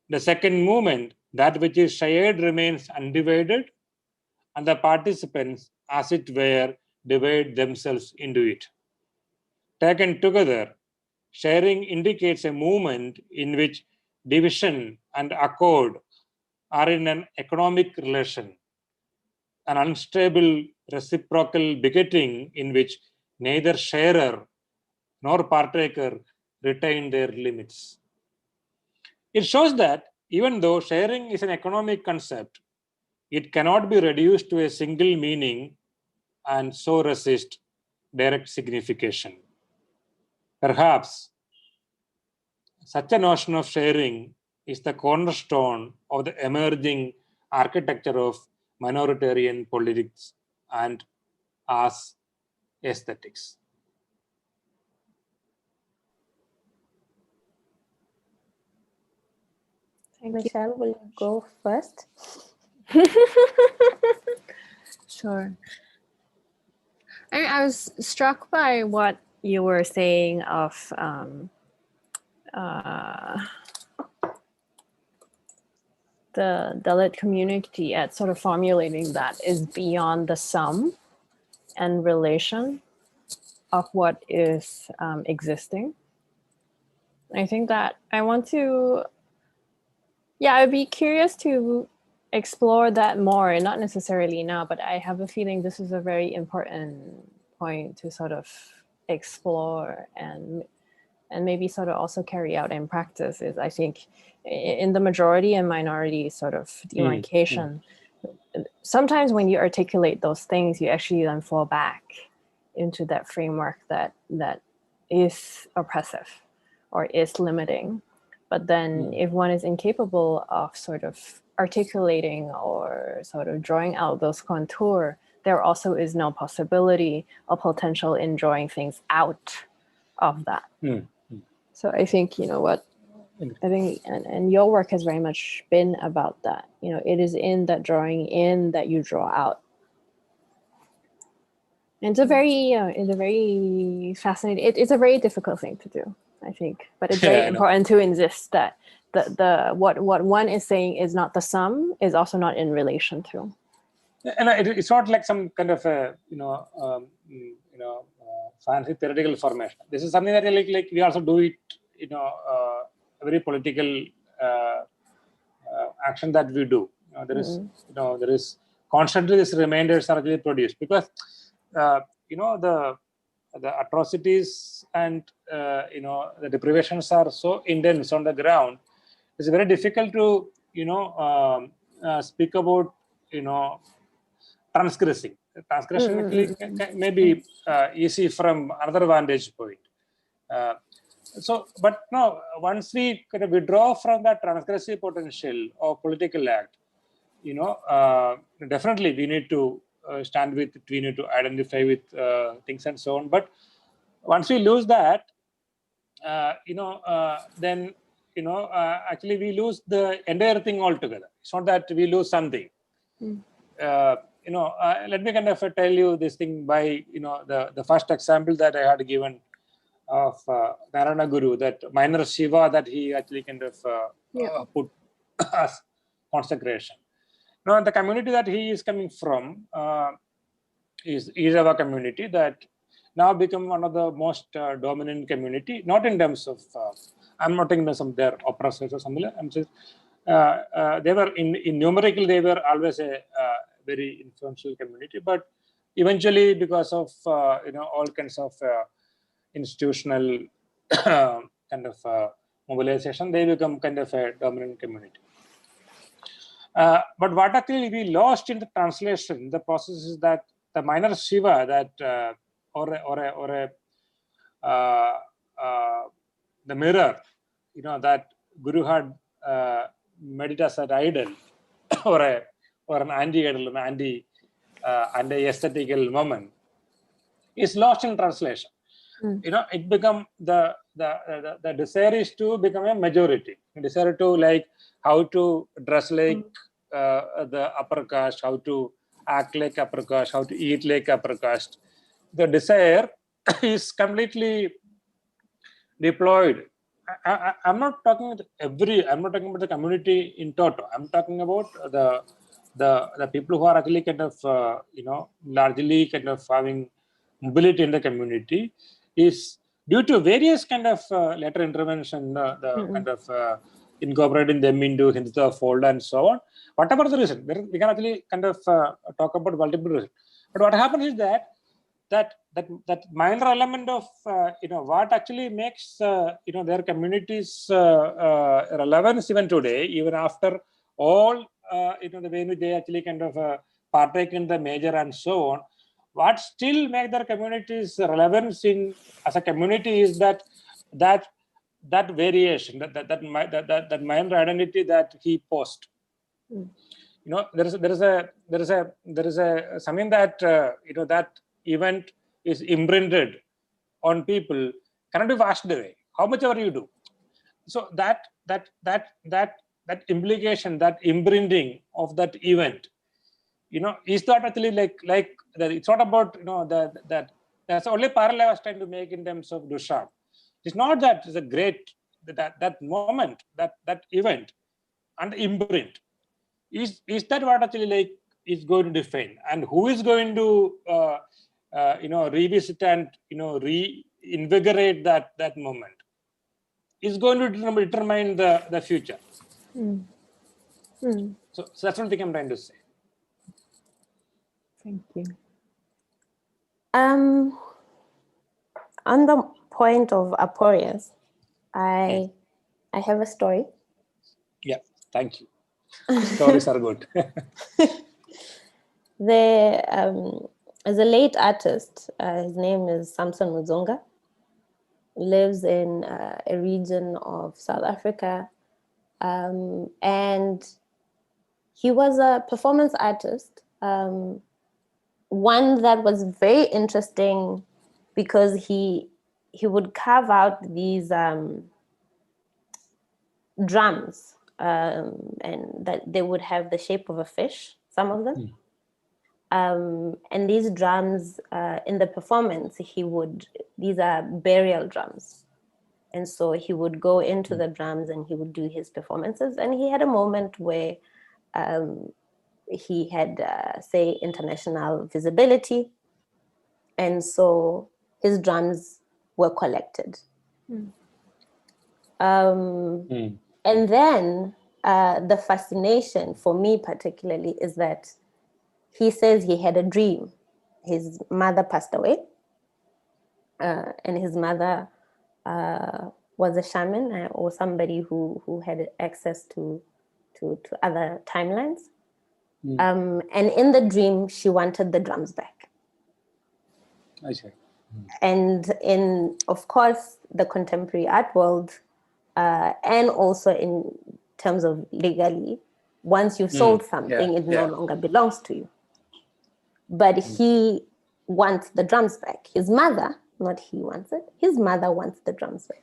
The second movement, that which is shared remains undivided, and the participants, as it were, divide themselves into it. Taken together, sharing indicates a movement in which division and accord are in an economic relation, an unstable reciprocal begetting in which neither sharer nor partaker retain their limits. It shows that even though sharing is an economic concept, it cannot be reduced to a single meaning and so resist direct signification. Perhaps such a notion of sharing is the cornerstone of the emerging architecture of minoritarian politics and as aesthetics. Michelle, will you go first? Sure. I was struck by what you were saying of the Dalit community at sort of formulating that is beyond the sum and relation of what is existing. I think that I want to, I'd be curious to explore that more, and not necessarily now, but I have a feeling this is a very important point to sort of explore and maybe sort of also carry out in practice. Is, I think, in the majority and minority sort of demarcation, sometimes when you articulate those things, you actually then fall back into that framework that is oppressive or is limiting. But then if one is incapable of sort of articulating or sort of drawing out those contours, there also is no possibility or potential in drawing things out of that. So I think, you know what, I think, and your work has very much been about that. You know, it is in that drawing in that you draw out. And it's a very fascinating, it's a very difficult thing to do, I think, but it's very important to insist that what one is saying is not the sum, is also not in relation to. And it's not like some kind of a fancy theoretical formation. This is something that like we also do it, a very political action that we do. There is constantly these reminders are really produced because the atrocities and the deprivations are so intense on the ground. It's very difficult to speak about transgressing. Transgression actually may be easy from another vantage point. But no, once we kind of withdraw from that transgressive potential of political act, definitely we need to stand with it, we need to identify with things and so on. But once we lose that, then actually we lose the entire thing altogether. It's not that we lose something. Let me kind of tell you this thing by the first example that I had given of Narayana Guru, that minor Shiva that he actually kind of put as consecration. Now, the community that he is coming from is our community that now become one of the most dominant community, not in terms of, I'm not in terms of their oppressors or something. I'm just, they were in numerical, they were always a very influential community, but eventually because of, all kinds of institutional kind of mobilization, they become kind of a dominant community. But what actually we lost in the translation, the process is that the minor Shiva that the mirror, that Guru had made it as an idol or an anti-idol, an anti-aesthetical moment, is lost in translation. It become the desire is to become a majority. The desire to like how to dress like the upper caste, how to act like upper caste, how to eat like upper caste. The desire is completely deployed. I'm not talking about I'm not talking about the community in toto. I'm talking about the people who are actually kind of largely kind of having mobility in the community, is due to various kind of later intervention, kind of incorporating them into Hindutva fold and so on. Whatever the reason, we can actually kind of talk about multiple reasons. But what happens is that minor element of what actually makes their communities relevance even today, even after all the way in which they actually kind of partake in the major and so on, what still make their communities relevance in as a community is that variation, that minor identity that he posed. There is something that that event is imprinted on people, cannot be washed away, how much ever you do. So that implication, that imprinting of that event, is not actually like that. It's not about that's the only parallel I was trying to make in terms of Dusham. It's not that it's a great that moment, that event and the imprint. Is that what actually like is going to define, and who is going to revisit and reinvigorate that moment is going to determine the future. So that's one thing I'm trying to say. Thank you. On the point of Aporius, I have a story. Yeah, thank you. Stories are good. There is a late artist. His name is Samson Muzonga. Lives in a region of South Africa, and he was a performance artist. One that was very interesting because he would carve out these drums, and that they would have the shape of a fish, some of them. And these drums in the performance, these are burial drums. And so he would go into the drums and he would do his performances. And he had a moment where he had, say, international visibility. And so his drums were collected. And then the fascination for me particularly is that he says he had a dream. His mother passed away, and his mother was a shaman or somebody who had access to other timelines. And in the dream, she wanted the drums back. I see. And in, of course, the contemporary art world, and also in terms of legally, once you've sold something, it no longer belongs to you. But he wants the drums back. His mother, not he wants it, his mother wants the drums back.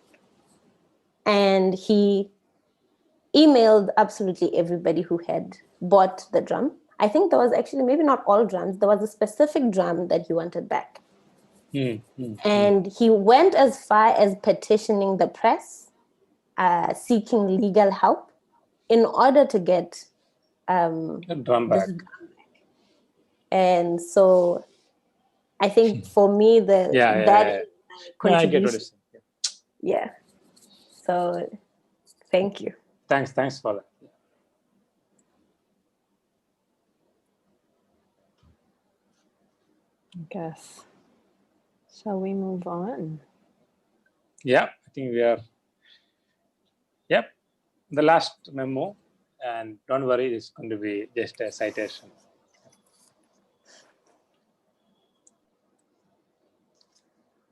And he emailed absolutely everybody who had bought the drum. I think there was actually, maybe not all drums, there was a specific drum that he wanted back. And he went as far as petitioning the press, seeking legal help in order to get the drum back. And so I think for me, that contribution. Yeah. So thank you. Thanks for that. I guess. Shall we move on? Yeah, I think we are the last memo, and don't worry, it's going to be just a citation.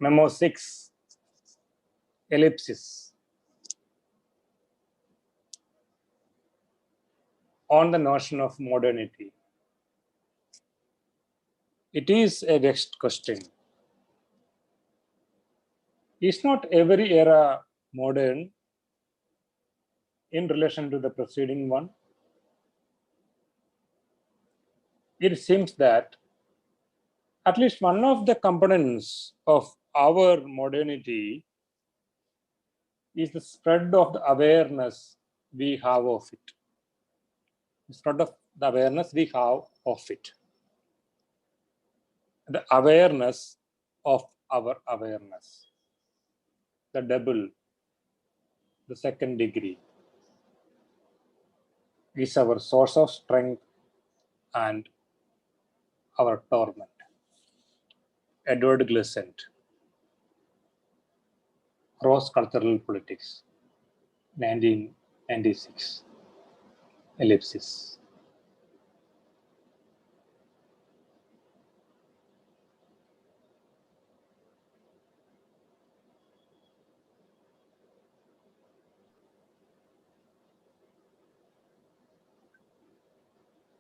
Memo 6, ellipsis. On the notion of modernity. It is a vexed question. Is not every era modern in relation to the preceding one? It seems that at least one of the components of our modernity is the spread of the awareness we have of it. The spread of the awareness we have of it. The awareness of our awareness. The double, the second degree, is our source of strength and our torment. Edward Glissant, Cross-Cultural Politics, 1996, ellipsis.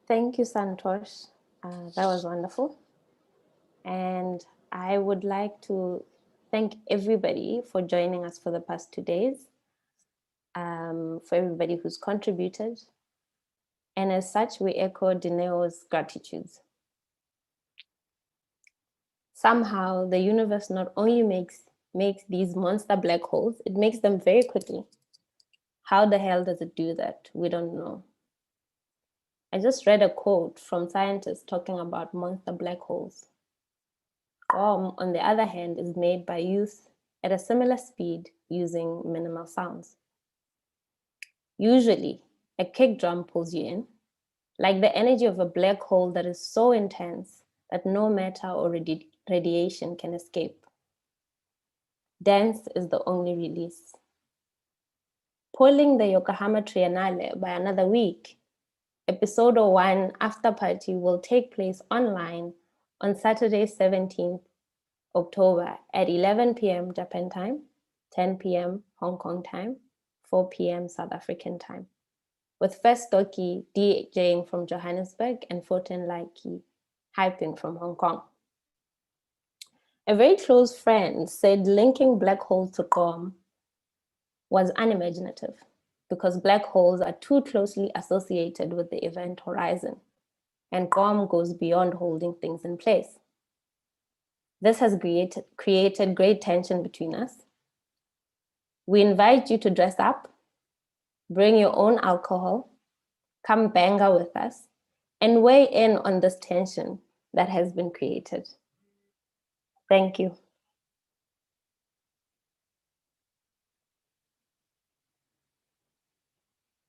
Thank you, Santhosh. That was wonderful. And I would like to thank everybody for joining us for the past 2 days, for everybody who's contributed. And as such, we echo Dineo's gratitudes. Somehow, the universe not only makes these monster black holes, it makes them very quickly. How the hell does it do that? We don't know. I just read a quote from scientists talking about monster black holes. On the other hand, is made by youth at a similar speed using minimal sounds. Usually, a kick drum pulls you in, like the energy of a black hole that is so intense that no matter or radiation can escape. Dance is the only release. Pulling the Yokohama Triennale by another week, Episōdo 1 after party will take place online on Saturday, 17th October at 11 p.m. Japan time, 10 p.m. Hong Kong time, 4 p.m. South African time, with First Doki DJing from Johannesburg and Fortin Laiki hyping from Hong Kong. A very close friend said linking black holes to GOM was unimaginative because black holes are too closely associated with the event horizon, and GOM goes beyond holding things in place. This has created great tension between us. We invite you to dress up, bring your own alcohol, come bang out with us, and weigh in on this tension that has been created. Thank you.